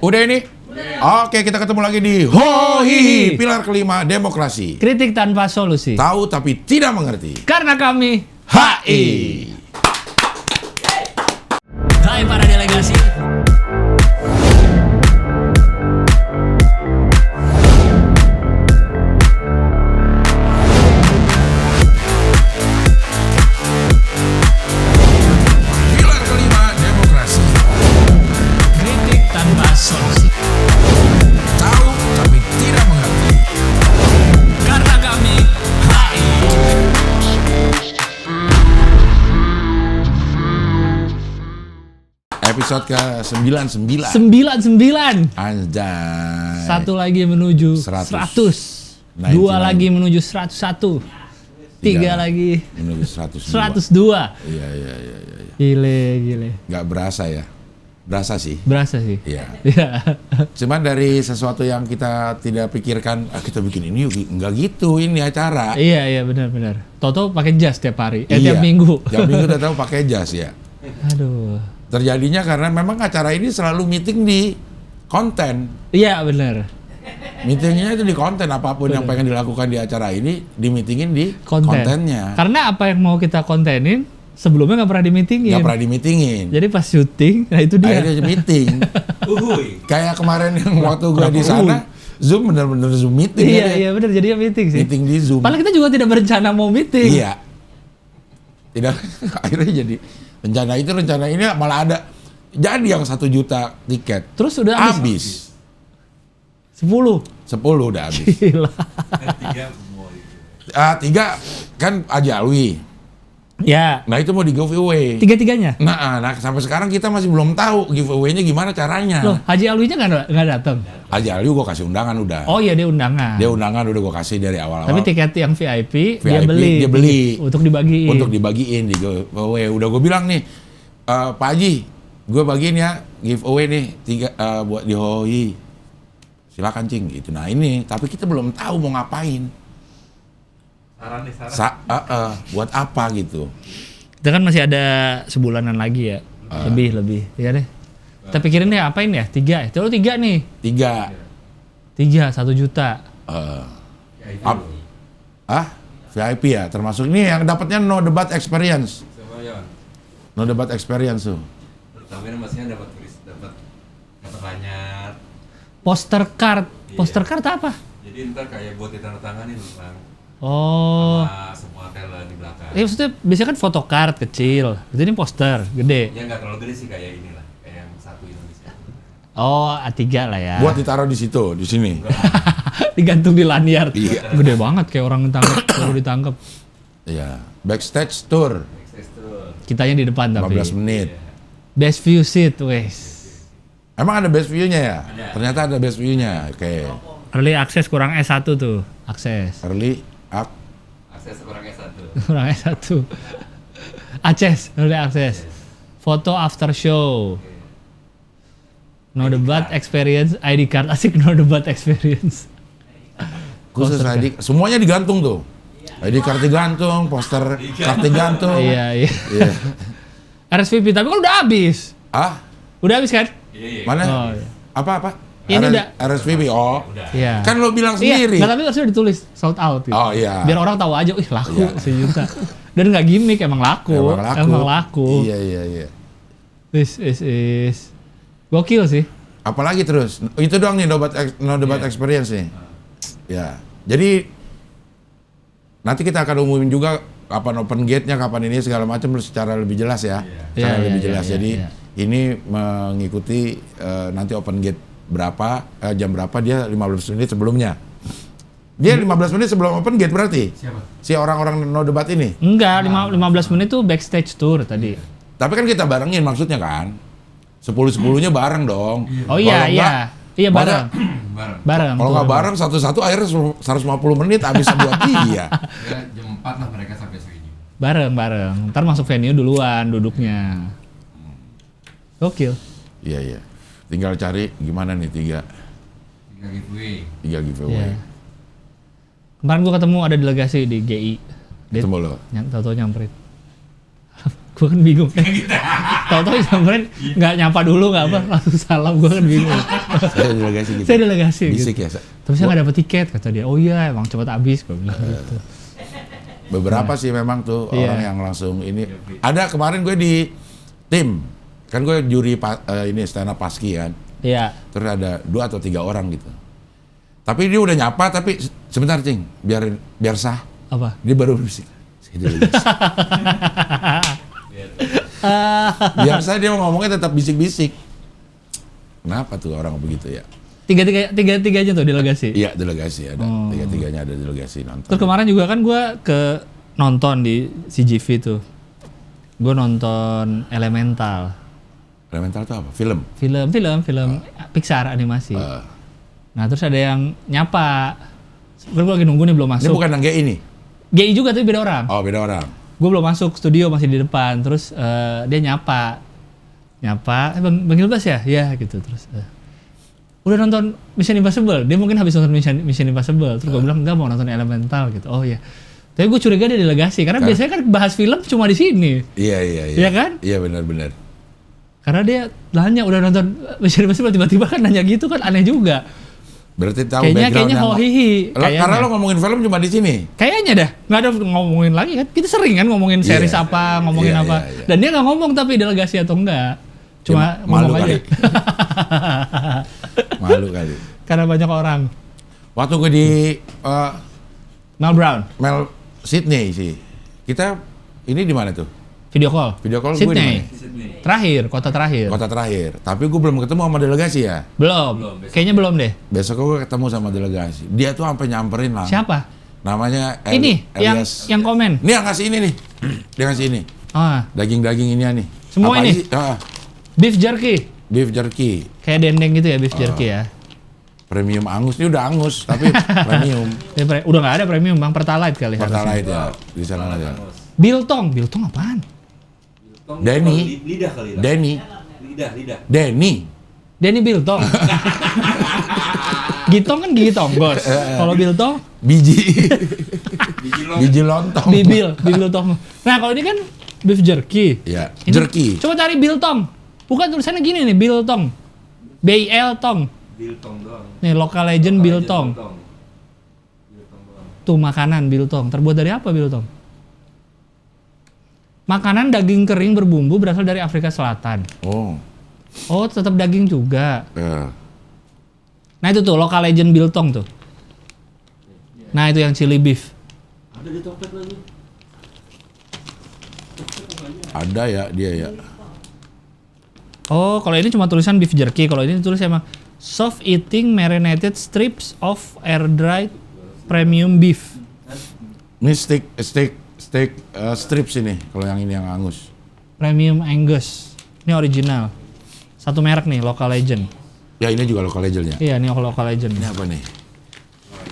Udah ini? Oke, kita ketemu lagi di Hohihi, pilar kelima demokrasi. Kritik tanpa solusi. Tahu tapi tidak mengerti. Karena kami HI. Hai para delegasi. Pilar kelima demokrasi. Kritik tanpa solusi. Tahu tapi tidak mengerti. Karena kami HI. Episode ke-99. 99. Anjay. Satu lagi menuju 100. 100. Dua lagi menuju 101. Tiga lagi menuju 102. 102. Iya. Gile. Nggak berasa ya? Berasa sih. Berasa sih. Iya. Iya. Cuman dari sesuatu yang kita tidak pikirkan, kita bikin ini yuk, nggak gitu ini acara. Iya benar. Toto pakai jas tiap hari, Iya. tiap minggu. Tiap minggu udah tahu pakai jas ya. Aduh. Terjadinya karena memang acara ini selalu meeting di konten. Iya benar. Meetingnya itu di konten, apapun yang pengen dilakukan di acara ini, di-meetingin di kontennya. Karena apa yang mau kita kontenin sebelumnya nggak pernah di-meetingin. Nggak pernah di-meetingin. Jadi pas syuting, nah itu dia. Akhirnya meeting. Kayak kemarin yang waktu gue di sana, Zoom bener-bener Zoom meeting. Iya benar, jadinya meeting sih. Meeting di Zoom. Padahal kita juga tidak berencana mau meeting. Iya. Tidak, akhirnya jadi rencana ini malah ada jadi yang 1 juta tiket. Terus udah habis. 10 udah habis. Gila. 3 kan Haji Alwi. Ya. Nah itu mau di giveaway. Tiga-tiganya. Nah sampai sekarang kita masih belum tahu giveaway-nya gimana caranya. Loh, Haji Alwinya nggak datang. Haji Alwi gue kasih undangan udah. Oh iya, dia undangan. Dia undangan udah gue kasih dari awal-awal. Tapi tiket yang VIP dia dia beli untuk dibagiin. Untuk dibagiin di giveaway. Udah gue bilang nih, Pak Haji, gue bagiin ya giveaway nih 3 buat di Hohihi. Silakan cing gitu. Nah ini, tapi kita belum tahu mau ngapain. Saran. Buat apa gitu. Kita kan masih ada sebulanan lagi ya. Lebih. Ya deh. Kita pikirin deh apain ya? 3 ya? Terus 3 nih. 3. 1 juta. VIP ya, termasuk ini yang dapatnya no debat experience. No debat experience tuh. Pertamanya maksudnya dapat banyak. Poster card. Poster card apa? Jadi ntar kayak buat ditandatanganin Bang. Oh. Sama semua talent di belakang. Maksudnya biasanya kan foto card kecil. Ini poster gede. Ya nggak terlalu gede sih kayak inilah, kayak yang 1 Indonesia. Oh, A3 lah ya. Buat ditaruh di situ, di sini. Digantung di lanyard. Iya. Gede banget kayak orang baru ditangkap. Iya. Backstage tour. Kitanya di depan tapi. 15 menit. Best view seat, wes. Emang ada best view-nya ya? Ada. Ternyata ada best view-nya. Oke. Early access kurang S1 tuh. Akses. Early up. Akses kurang S1. Kurang S1. Akses, early access. Foto after show. No debat experience, ID card asik no debat experience. Khusus Poster ID. Semuanya digantung tuh. ID card digantung, poster card digantung. Iya. Iya. RSVP tapi kan udah habis. Udah habis kan? Iya. Mana? Oh, iya. Apa? Ini udah. RSVP. Oh. Iya. Kan lo bilang sendiri. Iya, tapi harusnya ditulis sold out gitu. Oh iya. Biar orang tahu aja, ih laku Iya. 1 juta. Dan nggak gimmick, emang laku. Emang laku. Iya. Is. Gokil sih. Apalagi terus? Itu doang nih no debat experience nih. Ya. Jadi nanti kita akan umumin juga kapan open gate-nya, kapan ini segala macam secara lebih jelas ya. Secara lebih jelas. Jadi ini mengikuti nanti open gate jam berapa dia 15 menit sebelumnya. Dia 15 menit sebelum open gate berarti? Siapa? Si orang-orang no debat ini? Enggak, 15 menit tuh backstage tour tadi. Tapi kan kita barengin maksudnya kan? 10-10-nya bareng dong. Oh iya, Kalau enggak, iya bareng. Bareng. Kalau nggak bareng satu-satu akhirnya 150 menit habis buat dia. Ya, jam 4 lah mereka sampai sini. Bareng. Ntar masuk venue duluan duduknya. Gokil. Iya. Tinggal cari gimana nih 3 giveaway. Iya. Kemarin gua ketemu ada delegasi di GI. Ketemu lo. Tahu-tahu nyamperin. Gua kan bingung. Tahu-tahu nyamperin nggak nyapa dulu nggak apa, langsung salam gue kan bingung. Saya delegasi gitu. Saya delegasi Bisik gitu. ya. Tapi saya nggak dapet tiket kata dia. Oh iya emang cepet habis gue bilang gitu. Beberapa sih memang tuh Iya. orang yang langsung ini. Ada kemarin gue di tim, kan gue juri ini stand up paski kan. Iya. Terus ada 2 atau 3 orang gitu. Tapi dia udah nyapa, tapi sebentar cing, biar sah. Apa? Dia baru berisik. Saya delegasi. Biasa dia mau ngomongnya tetap bisik-bisik. Kenapa tuh orang begitu ya? Tiga-tiganya tuh delegasi. Iya delegasi ada, Oh. 3-3-nya ada delegasi nonton. Terus kemarin juga kan gue nonton di CGV tuh. Gue nonton Elemental. Elemental itu apa? Film. Film Pixar animasi. Nah terus ada yang nyapa. Gue lagi nunggu nih belum Ini masuk. bukan yang GI ini. GI juga tapi beda orang. Oh beda orang. Gue belum masuk studio masih di depan. Terus dia nyapa, bang Gilbas ya, ya gitu terus. Udah nonton Mission Impossible. Dia mungkin habis nonton Mission Impossible. Terus gue bilang enggak mau nonton Elemental gitu. Oh iya. Tapi gue curiga dia delegasi karena biasanya kan bahas film cuma di sini. Iya. Iya kan? Iya benar. Karena dia nanya udah nonton Mission Impossible tiba-tiba kan nanya gitu kan aneh juga. Berarti tahu Kayaknya backgroundnya. hohihi. Karena lo ngomongin film cuma di sini. Kayaknya dah nggak ada ngomongin lagi kan. Kita sering kan ngomongin series Iya. apa, ngomongin Iya, apa. iya. Dan dia nggak ngomong tapi delegasi atau enggak. Cuma Ya, malu ngomong aja. kali. Malu kali. Karena banyak orang. Waktu gue di Mel Brown, Mel Sydney sih. Kita ini di mana tuh? video call. Video call gue di Sydney. mana? Sydney. Terakhir, kota terakhir. Kota terakhir. Tapi gue belum ketemu sama delegasi ya. Belum. Belum, besok. Kayaknya belum deh. Besok gue ketemu sama delegasi. Dia tuh sampai nyamperin lah. Siapa? Namanya Ini Elias. yang komen. Ini yang ngasih ini nih. Dia ngasih ini. Ah, Daging-daging ini nih. Semua Apa ini? sih? beef jerky. Beef jerky. Kayak dendeng gitu ya beef jerky ya. Premium angus. Ini udah angus tapi premium. Udah nggak ada premium bang, Pertalite kali. harusnya. Pertalite ya. Di sana aja. Biltong apaan? Denny. Lidah kali lah. Denny. Lidah. Denny. Denny Biltong. Gitong kan gigi tonggos. Kalau Biltong, Biji. Biji lo. Biji lontong. bibil tong. Nah kalau ini kan beef jerky. Ya. Ini- Jerky. Coba cari Biltong. Bukan tulisannya gini nih, Biltong. BIL tong. Biltong doang. Nih local legend Biltong. Biltong doang. Tuh makanan Biltong. Terbuat dari apa Biltong? Makanan daging kering berbumbu berasal dari Afrika Selatan. Oh. Oh, tetap daging juga. Ya. Nah itu tuh local legend Biltong tuh. Nah itu yang chili beef. Ada di topet lagi. Ada ya dia ya. Oh, kalau ini cuma tulisan beef jerky. Kalau ini tulis emang soft eating marinated strips of air dried premium beef. Ini steak strips ini. Kalau yang ini yang angus. Premium Angus. Ini original. Satu merek nih, local legend. Ya ini juga local legendnya. Iya, ini local legend. Ini apa nih?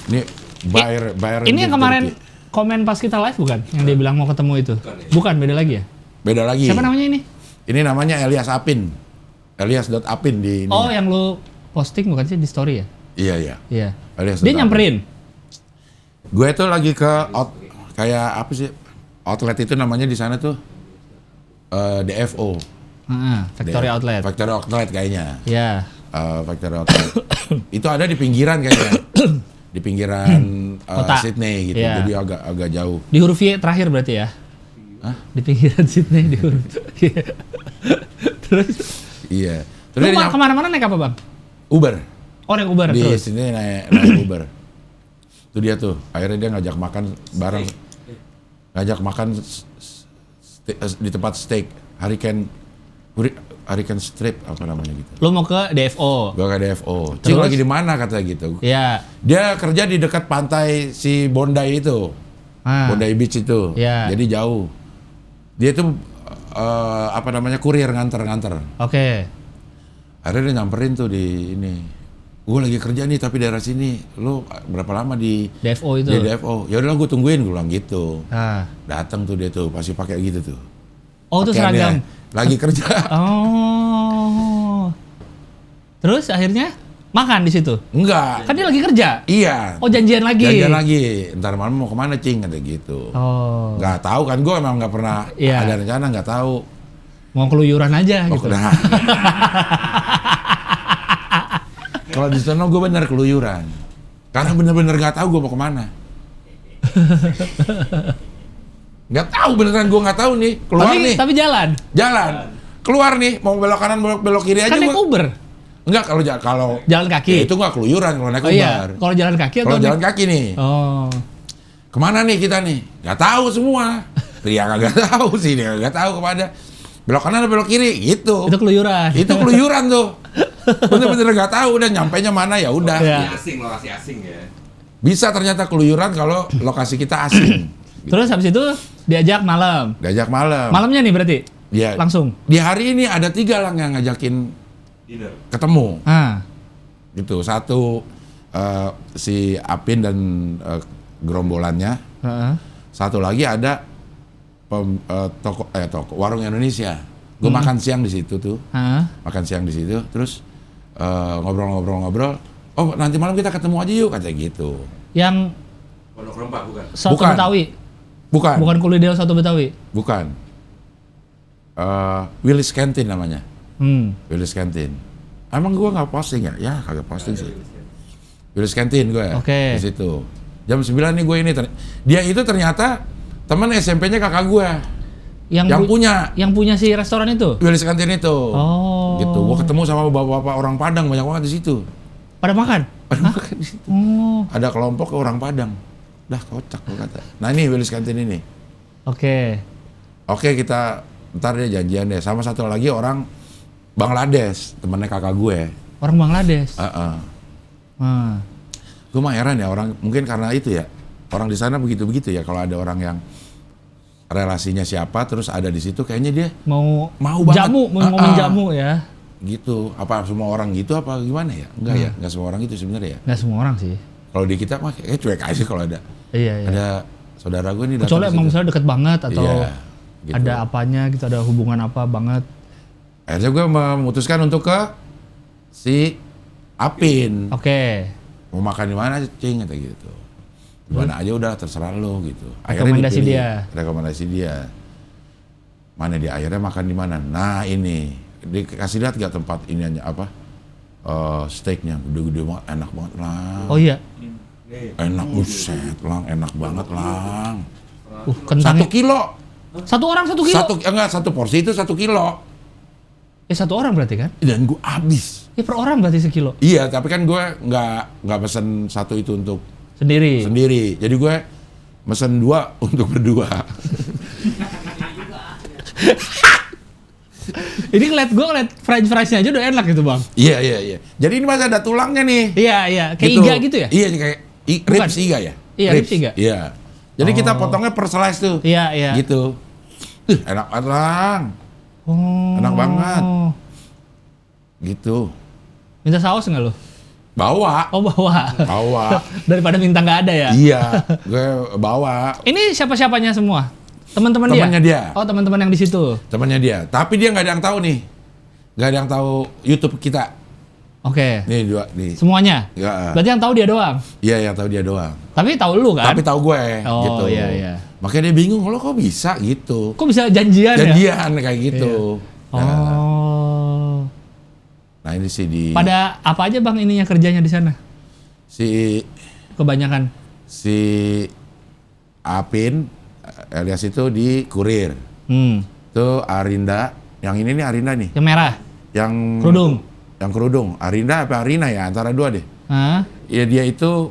Ini Bayern. Ini yang kemarin komen pas kita live bukan? Yang dia bilang mau ketemu itu. Bukan, beda lagi ya? Beda lagi. Siapa namanya ini? Ini namanya Elias Apin. Elias.apin di ini. Oh, yang lu posting bukan sih di story ya? Iya. Iya. Elias Dia Apin. nyamperin. Gue tuh lagi ke kayak apa sih? Outlet itu namanya di sana tuh DFO. Factory outlet. Factory Outlet kayaknya. Ya. Factory Outlet. Itu ada di pinggiran kayaknya. Di pinggiran Kota. Sydney gitu. Iya. Jadi agak jauh. Di huruf Y terakhir berarti ya? Hah? Di pinggiran Sydney di huruf Y. Terus Iya. lu Terus dia kemana-mana naik apa bang? Uber. Oh naik Uber Di terus? sini naik Uber. Itu dia tuh. Akhirnya dia ngajak makan bareng. Ngajak makan di tempat steak. Hurricane Strip apa namanya gitu. Lu mau ke DFO? Gua ke DFO. Cing Terus? lagi di mana kata gitu. Iya. Dia kerja di dekat pantai si Bondi itu. Bondi Beach itu. Iya. Jadi jauh. Dia tuh apa namanya kurir nganter. Oke. Akhirnya dia nyamperin tuh di ini. Gue lagi kerja nih tapi daerah sini. Lu berapa lama di DFO itu? di DFO? Ya udah gue tungguin, gue bilang gitu. Ah. Datang tuh dia tuh pasti pakai gitu tuh. Oh itu Pakaiannya. seragam? Lagi kerja. Oh. Terus akhirnya makan di situ? Enggak. Kan dia lagi kerja? Iya. Oh janjian lagi? Janjian lagi. Ntar malam mau kemana cing kata gitu. Oh. Nggak tahu kan, gue emang nggak pernah Iya. ada rencana, nggak tahu. Mau keluyuran aja Oh, gitu. nah. Kalau di sono gue bener keluyuran. Karena bener-bener nggak tahu gue mau kemana. Nggak tahu beneran, gue nggak tahu nih. Keluar nih. Tapi jalan. Jalan. Keluar nih, mau belok kanan, belok kiri aja Kan naik gua. Uber. Enggak, kalau Jalan ya kaki. itu nggak keluyuran kalau naik Oh Uber. iya, kalau jalan kaki atau Kalau jalan naik- kaki nih. Oh. Kemana nih kita nih? Nggak tahu semua. Pria nggak tahu sih, dia nggak tahu kemana. Belok kanan atau belok kiri, gitu. Itu keluyuran. Itu keluyuran tuh. Bener-bener nggak tahu, udah nyampainya mana ya udah. Iya. Lokasi asing ya. Bisa ternyata keluyuran kalau lokasi kita asing. Terus habis itu diajak malam. Diajak malam. Malamnya nih berarti Ya, langsung. di hari ini ada 3 lang yang ngajakin Dinner. ketemu. Ah. Gitu. Satu si Apin dan gerombolannya. Heeh. Satu lagi ada toko warung Indonesia. Gue makan siang di situ tuh. Heeh. Makan siang di situ, terus ngobrol-ngobrol. Oh, nanti malam kita ketemu aja yuk, kata gitu. Yang Pondok Rempah bukan? soto Bukan. Betawi. Bukan. Bukan kulidel soto Betawi. Bukan. Willis Canteen namanya. Willis Canteen. Emang gue nggak posting ya? Ya kagak posting sih. Willis Canteen gue Oke. di situ. Jam 9 nih gue ini. Dia itu ternyata teman SMP-nya kakak gue. Yang punya si restoran itu. Willis Canteen itu. Oh. Gitu. Gue ketemu sama bapak-bapak orang Padang banyak banget di situ. Pada makan. Makan di situ. Oh. Ada kelompok orang Padang. Dah kocak gue kata. Nah ini Willis Canteen ini. Oke. Oke kita ntar dia janjian deh. Sama satu lagi orang Bangladesh, temennya kakak gue. Orang Bangladesh. Ah. Gue mah heran ya orang, mungkin karena itu ya. Orang di sana begitu-begitu ya. Kalau ada orang yang relasinya siapa terus ada di situ, kayaknya dia Mau banget. jamu, mau ngomong jamu ya. Gitu. Apa semua orang gitu apa gimana ya? Enggak ya, enggak semua orang gitu sebenarnya ya. Nggak semua orang sih. Kalau di kita mah kayak cuek aja kalau ada. Iya. Ada saudara gue nih datang Kecuali ke emang situ. misalnya deket banget atau Iya, gitu. ada apanya gitu, ada hubungan apa banget. Akhirnya gue memutuskan untuk ke si Apin. Oke. Mau makan di mana cing kata gitu. Di mana aja udah terserah lo gitu. Rekomendasi dipilih. dia. Rekomendasi dia. Mana dia akhirnya makan di mana? Nah ini dikasih lihat gak tempat ini apa? Steaknya gede-gede banget, enak banget lang. Oh iya. Enak buset lang, enak banget lang. Kentangnya 1 kilo. satu orang 1 kilo. Satu porsi itu 1 kilo. Satu orang berarti kan? Dan gue habis. Ya per orang berarti 1 kilo. Iya, tapi kan gue nggak pesen satu itu untuk Sendiri. Jadi gue mesen 2 untuk berdua. Ini gue ngeliat french fries-nya aja udah enak gitu bang. Iya. Jadi ini masih ada tulangnya nih. Iya. Kayak iga gitu ya? Iya, kayak Bukan. ribs iga ya? Iya, ribs iga. Iya. Jadi kita potongnya per slice tuh. Iya. Gitu. Enak banget lang. Oh. Enak banget. Gitu. Minta saus nggak lo? Bawa. Oh bawa. Daripada minta nggak ada ya? Iya, gue bawa. Ini siapa-siapanya semua? Teman-teman dia? Temannya dia. Oh teman-teman yang di situ. Temannya dia. Tapi dia nggak ada yang tahu nih. Nggak ada yang tahu YouTube kita. Oke. Nih dua nih. Semuanya? Ya. Berarti yang tahu dia doang? Iya, yang tahu dia doang. Tapi tahu lu kan? Tapi tahu gue Oh, gitu. iya. Makanya dia bingung, lo kok bisa gitu. Kok bisa janjian ya? Janjian kayak gitu. Oh. Nah ini sih di Pada apa aja bang ininya kerjanya di sana? si Kebanyakan. Apin Elias itu di kurir. Itu Arinda, yang ini nih Arinda nih. Yang merah? Yang Kerudung? Yang kerudung. Arinda apa Arina ya? Antara dua deh. Hah? Ya dia itu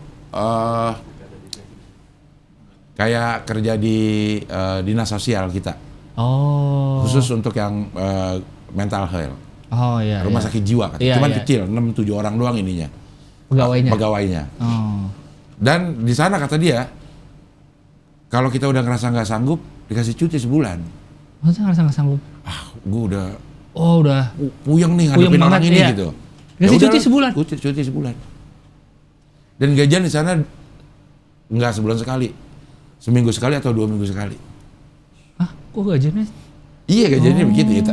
kayak kerja di dinas sosial kita. Oh. Khusus untuk yang mental health. Oh iya. Rumah iya. sakit jiwa kan. Iya, Cuman iya. kecil, 6-7 orang doang ininya. Pegawainya. Oh. Dan di sana kata dia, kalau kita udah ngerasa nggak sanggup, dikasih cuti sebulan. Masa nggak sanggup? Gue udah Oh udah. puyeng nih Puyeng ngadepin orang banget, ini iya. gitu. Dikasih Ya cuti udah, sebulan? Cuti sebulan. Dan gajian di sana nggak sebulan sekali, seminggu sekali atau 2 minggu sekali. Hah? Kok gajinya? Iya gajiannya begitu ya.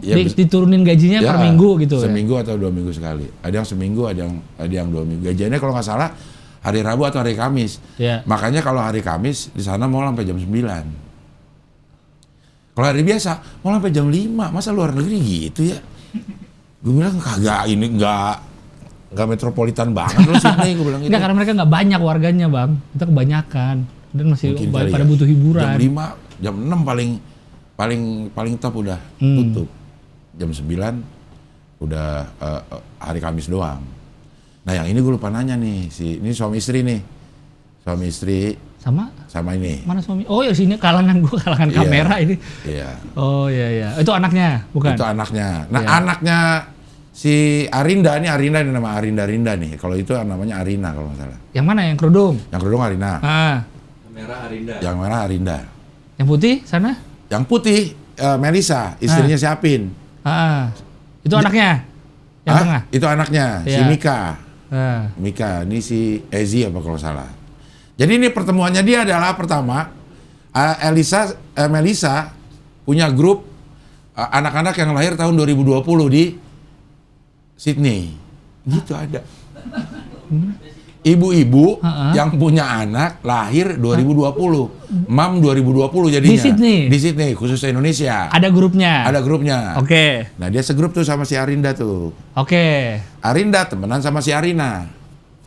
Diturunin gajinya per minggu gitu seminggu atau 2 minggu sekali. Ada yang seminggu, ada yang 2 minggu. Gajiannya kalau nggak salah hari Rabu atau hari Kamis. ya? Makanya kalau hari Kamis di sana mau sampai jam 9. Kalau hari biasa, mau sampai jam 5, masa luar negeri gitu ya? Gue bilang kagak, ini nggak metropolitan banget loh Sydney, gue bilang gitu. Enggak, karena mereka nggak banyak warganya bang, kita kebanyakan dan masih Mungkin pada kali ya. butuh hiburan. Jam 5, jam 6 paling top udah tutup. Jam 9 udah hari Kamis doang. Nah yang ini gue lupa nanya nih, ini suami istri nih. Suami istri sama ini. Mana suami? Oh ya sini kalangan Iya. kamera ini. Iya. Oh iya. Itu anaknya, bukan? Itu anaknya. Nah Iya. anaknya si Arinda ini nama Arinda nih. Kalau itu namanya Arina kalau nggak salah. Yang mana? Yang kerudung? Yang kerudung Arina. Merah Arinda. Yang merah Arinda. Yang putih sana? Yang putih Melisa, istrinya si Apin. Itu anaknya? Yang tengah? Itu anaknya, si Iya. Mika. Mika, ini si Ezi apa kalau salah. Jadi ini pertemuannya dia adalah pertama, Melisa punya grup anak-anak yang lahir tahun 2020 di Sydney. Gitu ada. Ibu-ibu yang punya anak lahir 2020. Mam 2020 jadinya. Di Sydney? Di Sydney, khusus Indonesia. Ada grupnya? Ada grupnya. Oke. Nah dia segrup tuh sama si Arinda tuh. Oke. Arinda temenan sama si Arina.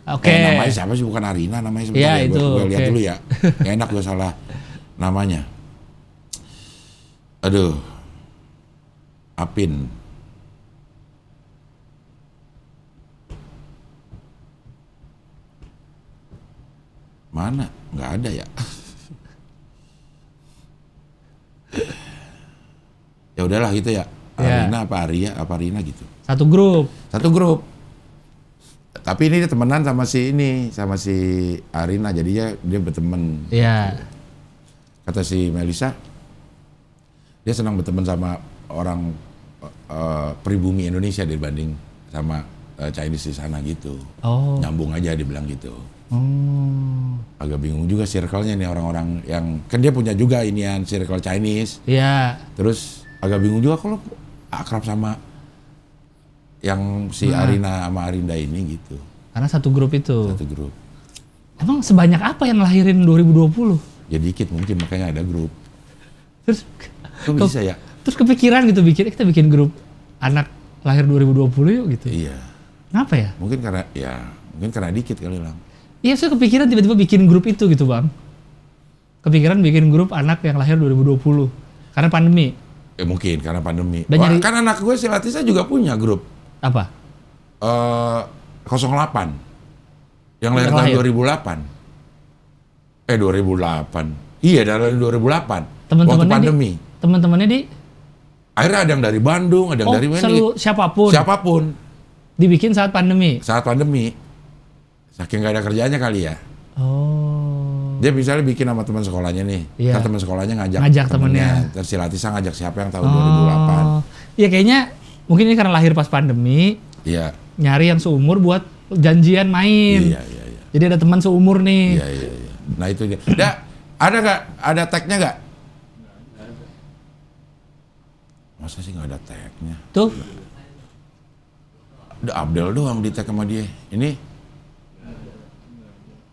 Oke. Namanya siapa sih? Bukan Arina namanya sebentar Iya, ya. itu, Gue lihat oke. dulu ya. Nggak enak gue salah namanya. Aduh. Apin. Mana? Nggak ada ya. Ya udahlah gitu ya. Iya. Arina apa Aria apa Arina gitu. Satu grup. Satu grup. Tapi ini dia temenan sama si Arina, jadinya dia berteman. Iya. Kata si Melisa, dia senang berteman sama orang pribumi Indonesia dibanding sama Chinese di sana gitu. Oh. Nyambung aja dibilang gitu. Oh. Agak bingung juga circle-nya nih orang-orang yang, kan dia punya juga inian circle Chinese. Iya. Terus agak bingung juga kalau akrab sama yang si Arina sama Arinda ini gitu. Karena satu grup itu. Satu grup. Emang sebanyak apa yang lahirin 2020? Ya dikit mungkin, makanya ada grup. Terus Kok bisa ya? Terus kepikiran gitu kita bikin grup anak lahir 2020 yuk gitu. Iya. Kenapa ya? Mungkin karena dikit kali lang. Iya, saya kepikiran tiba-tiba bikin grup itu gitu, Bang. Kepikiran bikin grup anak yang lahir 2020. Karena pandemi. Mungkin karena pandemi. Dan Wah, nyari- kan anak gue si Latisa juga punya grup. Apa? 08. Yang lahir Yang tahun lahir. 2008. 2008. Iya, dari 2008. Waktu Teman-temannya pandemi. Teman-temannya di Akhirnya ada yang dari Bandung, ada yang dari mana? selalu siapapun. Siapapun. Dibikin saat pandemi. Saat pandemi. Saking gak ada kerjanya kali ya. Oh. Dia misalnya bikin sama teman sekolahnya nih. Iya. Kan teman sekolahnya ngajak Temennya. Terus si Latisa ngajak siapa yang tahun 2008. Iya, kayaknya mungkin ini karena lahir pas pandemi, Iya. nyari yang seumur buat janjian main. Iya. Jadi ada teman seumur nih. Iya. Nah itu dia. Ada nggak? Ada tagnya nggak? Masa sih nggak ada tagnya? Tuh, Ada Abdel doang di tag sama dia. Ini?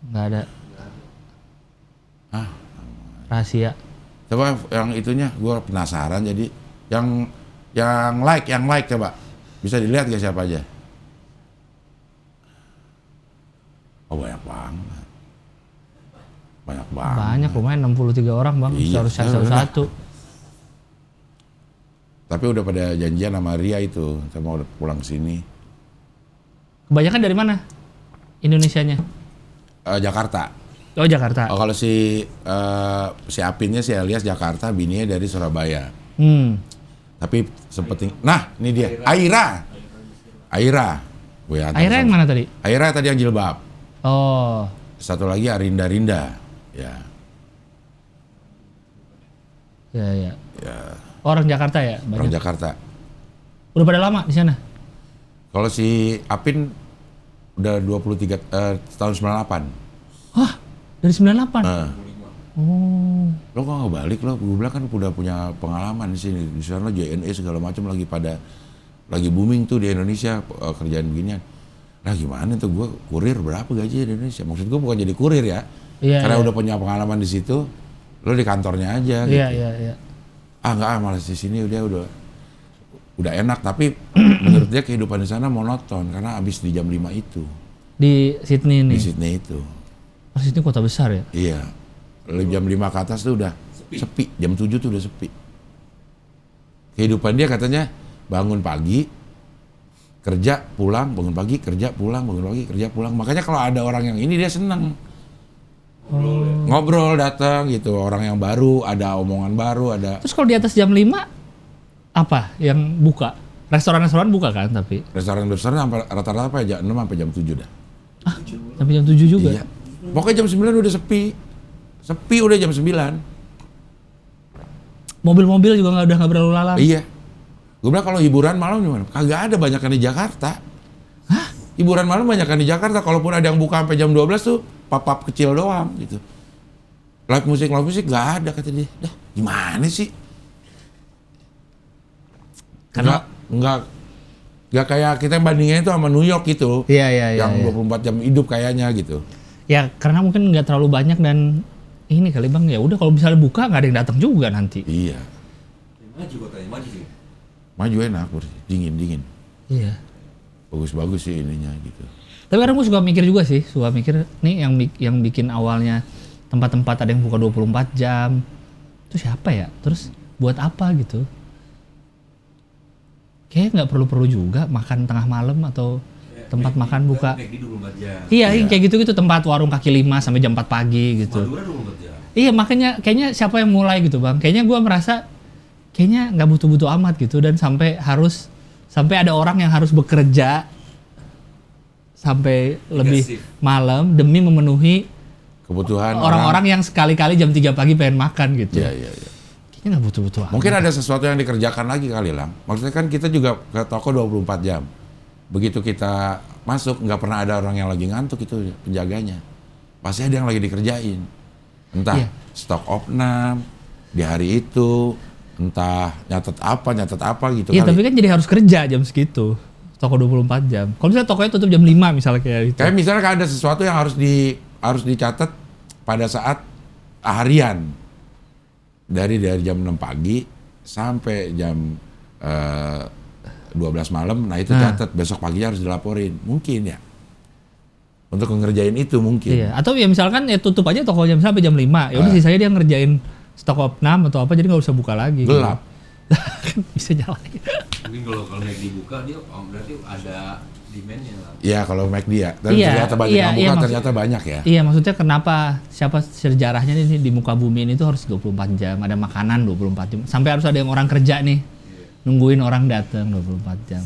nggak ada. Ah, Rahasia. coba yang itunya. Gue penasaran jadi. Yang like coba. Bisa dilihat gak siapa aja? Oh banyak banget. Banyak banget. Banyak lumayan 63 orang, Bang. Iya, Harus satu-satu. Tapi udah pada janjian sama Ria itu, sama udah pulang sini. Kebanyakan dari mana? Indonesianya? Jakarta. Oh, Jakarta. Oh, kalau si Apinnya si Elias Jakarta, bininya dari Surabaya. Tapi sempetin. Nah, ini dia. Aira. Gue antar Akhirnya yang sama- mana tadi? Aira tadi yang jilbab. Oh, Satu lagi Rinda. Ya. ya. Orang Jakarta ya? Orang Banyak. Jakarta. Udah pada lama di sana? Kalau si Apin udah 23 tahun 98. Hah? Dari 98? Nah, Oh. lo kok nggak balik lo? Gue bilang kan udah punya pengalaman di sini. Di sana JNE segala macam lagi booming tuh di Indonesia kerjaan beginian. Nah gimana tuh gue kurir berapa gaji di Indonesia? Maksud gue bukan jadi kurir ya. Iya, Karena iya. udah punya pengalaman di situ, lo di kantornya aja. Iya, gitu. iya. malas di sini udah enak, tapi menurut dia kehidupan di sana monoton karena habis di jam 5 itu. Di Sydney nih. Di Sydney itu. Oh, Sydney kota besar ya? Iya. Jam 5 ke atas tuh udah sepi. Jam 7 tuh udah sepi. Kehidupan dia katanya bangun pagi, kerja, pulang, bangun pagi, kerja, pulang, bangun pagi, kerja, pulang. Makanya kalau ada orang yang ini dia seneng. Ngobrol datang gitu, orang yang baru, ada omongan baru, ada. Terus kalau di atas jam 5 apa yang buka? Restoran-restoran buka kan tapi? Restoran besar rata-rata apa jam 6 sampai jam 7 dah. Sampai jam 7 juga? Iya. Pokoknya jam 9 udah sepi. Sepi udah jam 9. Mobil-mobil juga udah nggak berlalu lalang? Iya. Gue bilang kalau hiburan malam gimana? Kagak ada, banyakan di Jakarta. Hah? Hiburan malam banyakan di Jakarta. Kalaupun ada yang buka sampai jam 12 tuh pap-pap kecil doang gitu. Live musik nggak ada kata dia. Dah, gimana sih? Karena nggak kayak kita bandingnya itu sama New York gitu. Iya. Yang 24 jam hidup kayaknya gitu. Ya karena mungkin nggak terlalu banyak dan ini kali Bang, ya udah kalau misalnya buka nggak ada yang datang juga nanti. Iya. Maju kotanya, maju sih. Maju enak, dingin. Iya. Bagus-bagus sih ininya gitu. Tapi kadang gue suka mikir juga sih, nih yang bikin awalnya tempat-tempat ada yang buka 24 jam. Itu siapa ya? Terus buat apa gitu? Kayaknya nggak perlu juga makan tengah malam atau tempat makan buka. McD 24 jam. Iya, kayak gitu-gitu tempat warung kaki 5 sampai jam 4 pagi gitu. Madura 24 jam. Iya, makanya kayaknya siapa yang mulai gitu Bang. Kayaknya gue merasa kayaknya nggak butuh-butuh amat gitu dan sampai ada orang yang harus bekerja sampai lebih malam demi memenuhi kebutuhan orang-orang yang sekali-kali jam 3 pagi pengen makan gitu. Iya. Kayaknya nggak butuh-butuh amat. Mungkin ada sesuatu yang dikerjakan lagi kali Lang. Maksudnya kan kita juga ke toko 24 jam. Begitu kita masuk nggak pernah ada orang yang lagi ngantuk itu penjaganya. Pasti ada yang lagi dikerjain. Entah stok opnam di hari itu, entah nyatet apa gitu Iya, kali. tapi kan jadi harus kerja jam segitu. Toko 24 jam. Kalau misalnya tokonya tutup jam 5 misalnya kayak gitu. Kayak misalnya ada sesuatu yang harus dicatat pada saat harian. Dari jam 6 pagi sampai jam 12 malam, nah itu catat besok pagi harus dilaporin. Mungkin ya. Untuk ngerjain itu mungkin. Iya, atau ya misalkan ya tutup aja toko jam sampai jam 5. Ya udah sisanya dia ngerjain stok opnam atau apa jadi nggak usah buka lagi. Gelap. Gitu. Kan bisa jalan. Mungkin kalau McD dibuka dia berarti ada demand-nya lah. Iya, kalau McD ya. Dan Iya, ternyata banyak yang buka, ternyata banyak ya. Iya, maksudnya kenapa siapa sejarahnya nih di muka bumi ini tuh harus 24 jam, ada makanan 24 jam. Sampai harus ada yang orang kerja nih. Nungguin orang datang 24 jam.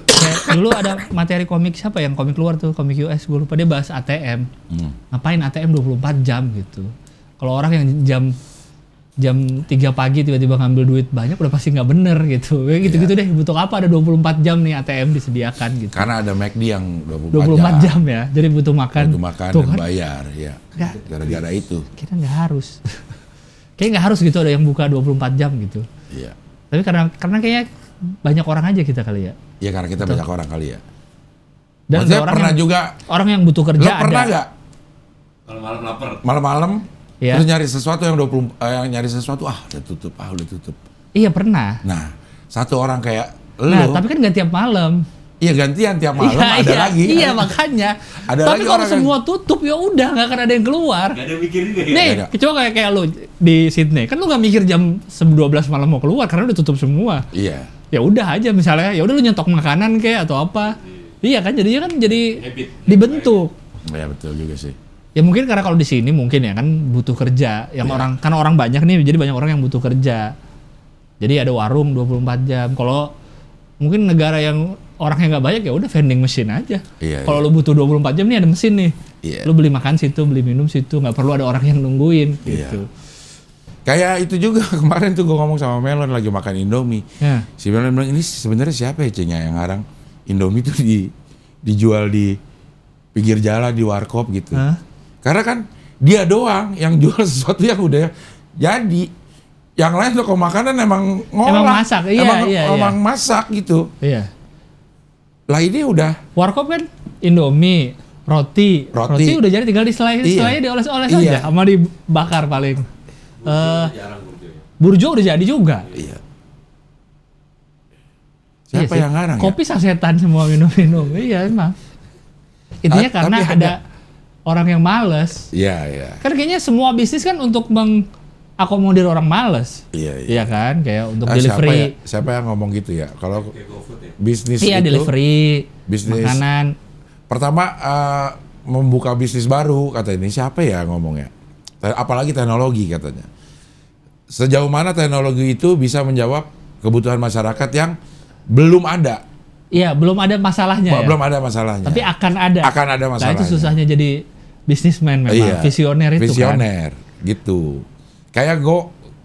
Kayak dulu ada materi komik siapa yang komik luar tuh, komik US, gue lupa, dia bahas ATM. Ngapain ATM 24 jam gitu. Kalau orang yang jam 3 pagi tiba-tiba ngambil duit banyak udah pasti nggak bener gitu. Kayak gitu-gitu deh, butuh apa ada 24 jam nih ATM disediakan gitu. Karena ada McD yang 24 jam ya, jadi butuh makan. Butuh makan tuh dan kan? bayar, ya. Gara-gara itu. Kita nggak harus. Kayaknya nggak harus gitu ada yang buka 24 jam gitu. Iya. Tapi karena kayaknya banyak orang aja kita kali ya. Iya, karena kita banyak orang kali ya. Dan maksudnya orang pernah yang, juga. Orang yang butuh kerja Lo pernah nggak? Kalau malam lapar. Malam-malam Iya. terus nyari sesuatu yang nyari sesuatu udah tutup. Iya pernah. Nah, satu orang kayak lo. Nah, tapi kan nggak tiap malam. Iya, gantian tiap malam ada lagi. Iya, makanya. Ada tapi lagi kalau orang semua tutup ya udah nggak akan ada yang keluar. Gak ada yang mikir juga ya. Nih, ada. kecuali kayak lu di Sydney, kan lu nggak mikir jam 12 malam mau keluar karena udah tutup semua. Iya. Ya udah aja misalnya, ya udah lu nyetok makanan kayak atau apa. Iya kan jadinya kan jadi Habit. dibentuk. Ya betul juga sih. Ya mungkin karena kalau di sini mungkin ya kan butuh kerja. Yang orang kan orang banyak nih, jadi banyak orang yang butuh kerja. Jadi ada warung 24 jam. Kalau mungkin negara yang orangnya nggak banyak ya udah vending machine aja. Iya, Kalau lu butuh 24 jam nih ada mesin nih. Iya. Lu beli makan situ, beli minum situ, nggak perlu ada orang yang nungguin Iya. gitu. Kayak itu juga kemarin tuh gue ngomong sama Melon lagi makan Indomie. Ya. Si Melon bilang ini sebenarnya siapa ya Cengnya yang ngarang Indomie tuh dijual di pinggir jalan di warkop gitu. Hah? Karena kan dia doang yang jual sesuatu yang udah jadi. Yang lain toko makanan emang ngolah. Emang masak, iya. Emang masak gitu. Iya. Lah ini udah Warkop kan Indomie, roti udah jadi tinggal diselai, Iya. selainya dioles-oles Iya. aja sama dibakar paling. Jarang burjo ya. Burjo udah jadi juga. Iya. Iya Siapa sih. yang ngarang? Kopi sasetan semua minum-minum. Iya emang. Intinya karena tapi ada orang yang males. Iya, iya. Kan kayaknya semua bisnis kan untuk mengakomodir orang males. Iya, iya. Iya kan? Kayak untuk Siapa delivery. siapa yang ngomong gitu ya? Kalau Kayak GoFood ya. bisnis Iya, itu delivery, bisnis. makanan. Pertama membuka bisnis baru kata ini siapa ya ngomongnya? Apalagi teknologi katanya. Sejauh mana teknologi itu bisa menjawab kebutuhan masyarakat yang belum ada. Iya, belum ada masalahnya ya. Belum ada masalahnya. Tapi akan ada. Akan ada Nah, masalahnya. itu susahnya jadi bisnismen memang. Iya, Visioner itu kan. visioner, gitu. Kayak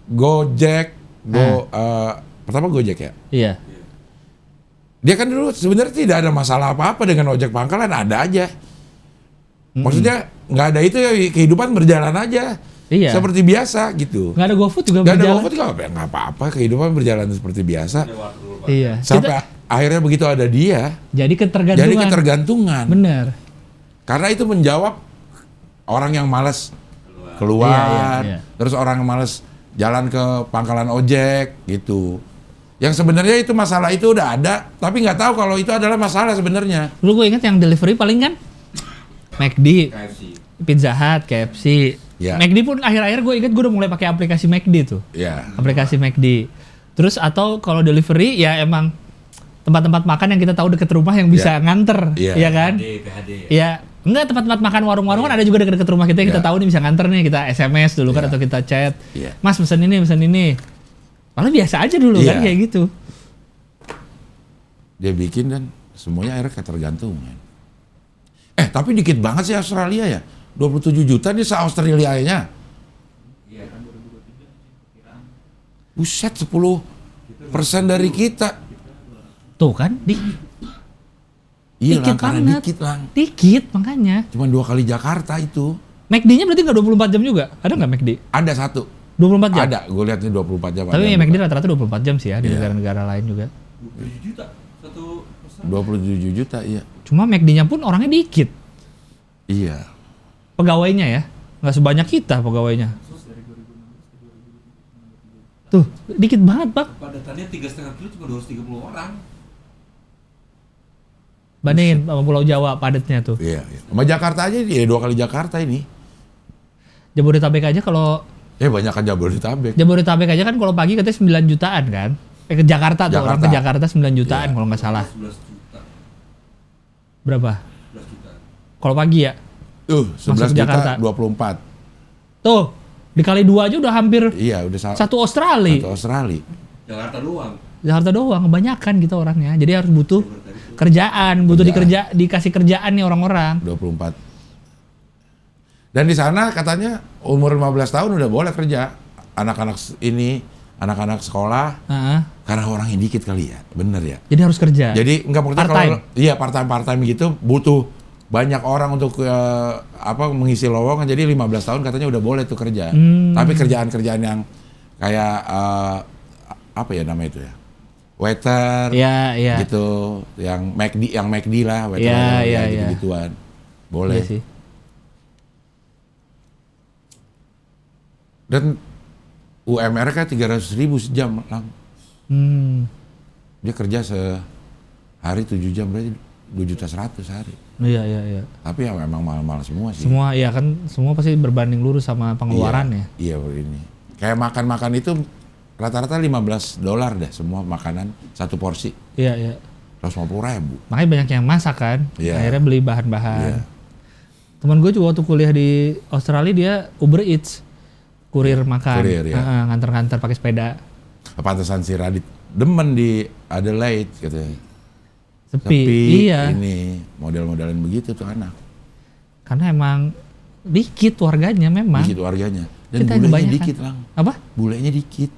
Gojek, pertama Gojek ya. Iya. Dia kan dulu sebenarnya tidak ada masalah apa-apa dengan ojek pangkalan, ada aja. Maksudnya nggak ada itu ya, kehidupan berjalan aja. Iya. Seperti biasa gitu. Nggak ada GoFood juga Nggak ada berjalan. GoFood juga nggak apa-apa, kehidupan berjalan seperti biasa. Ada waktu dulu, Pak. Iya. Sampai Kita- akhirnya begitu ada dia, jadi ketergantungan. jadi ketergantungan. Bener. Karena itu menjawab orang yang malas keluar, Iya. terus orang yang malas jalan ke pangkalan ojek gitu. Yang sebenarnya itu masalah itu udah ada, tapi nggak tahu kalau itu adalah masalah sebenarnya. Dulu gue inget yang delivery paling kan McD, KFC. Pizza Hut, KFC. Ya. McD pun akhir-akhir gue inget gue udah mulai pakai aplikasi McD tuh. Ya, Aplikasi McD. Terus atau kalau delivery ya emang tempat-tempat makan yang kita tahu deket rumah yang bisa nganter, Iya. ya kan? PHD. Ya, enggak tempat-tempat makan warung-warung kan ada juga deket-deket rumah kita yang kita Iya. tahu nih bisa nganter nih, kita SMS dulu kan Iya. atau kita chat. Iya. Mas pesan ini, pesan ini. Malah biasa aja dulu kan Iya. kayak gitu. dia bikin dan semuanya akhirnya ketergantungan. Tapi dikit banget sih Australia ya. 27 juta nih se-Australia-nya. Iya kan 2023 kiraan. Buset, 10% dari kita. Tuh kan, Iya dikit lah, karena banget. dikit lang. Dikit makanya. Cuma 2 kali Jakarta itu. McD-nya berarti nggak 24 jam juga? Ada nggak McD? Ada satu. 24 jam? Ada, gue lihat nih 24 jam. Tapi ada. McD rata-rata 24 jam sih ya di Iya. negara-negara lain juga. 27 juta satu pesan. 27 juta, iya. Cuma McD-nya pun orangnya dikit. Iya. Pegawainya ya. Nggak sebanyak kita pegawainya. Tuh, dikit banget, Pak. Padatannya 3,5 kilo cuma 230 orang. Bandingin sama Pulau Jawa padatnya tuh. Iya, iya. Sama Jakarta aja dia 2 kali Jakarta ini. Jabodetabek aja kalau Banyak kan Jabodetabek. Jabodetabek aja kan kalau pagi katanya 9 jutaan kan. Ke Jakarta tuh, orang ke Jakarta 9 jutaan Iya. kalau nggak salah. 11 juta. Berapa? 11 juta. Kalau pagi ya? 11 Masuk juta Jakarta. 24. Tuh, dikali 2 aja udah hampir Iya, udah satu Australia. satu Australia. Jakarta doang. Jakarta doang, kebanyakan gitu orangnya. Jadi harus butuh kerjaan, butuh dikasih kerjaan nih orang-orang. 24. Dan di sana katanya umur 15 tahun udah boleh kerja. Anak-anak sekolah, Heeh. karena orangnya dikit kali ya. Bener ya. Jadi harus kerja. Jadi enggak maksudnya Part-time. kalau iya part-time gitu butuh banyak orang untuk mengisi lowongan. Jadi 15 tahun katanya udah boleh tuh kerja. Tapi kerjaan-kerjaan yang kayak apa ya namanya itu ya? Waiter Iya, iya. gitu, yang McD lah, waiter Iya, iya, gitu iya. gituan. Boleh. Iya sih. Dan UMR kan 300.000 sejam lang. Hmm. Dia kerja sehari 7 jam berarti 2.100.000 sehari. Iya, iya, iya. Tapi ya memang mahal-mahal semua sih. Semua ya kan semua pasti berbanding lurus sama pengeluarannya. Iya ini. Kayak makan-makan itu rata-rata $15 deh semua makanan satu porsi. Iya, iya. 150.000. Makanya banyak yang masak kan. Iya. Akhirnya beli bahan-bahan. Iya. Temen gue juga waktu kuliah di Australia dia Uber Eats. Kurir makan. Kurir, ya. Nganter-nganter pakai sepeda. Pantesan si Radit demen di Adelaide katanya. Sepi. Iya. Ini model-modelan begitu tuh anak. Karena emang dikit warganya memang. Dikit warganya. Dan Kita bulenya kebanyakan. dikit lang. Apa? Bulenya dikit.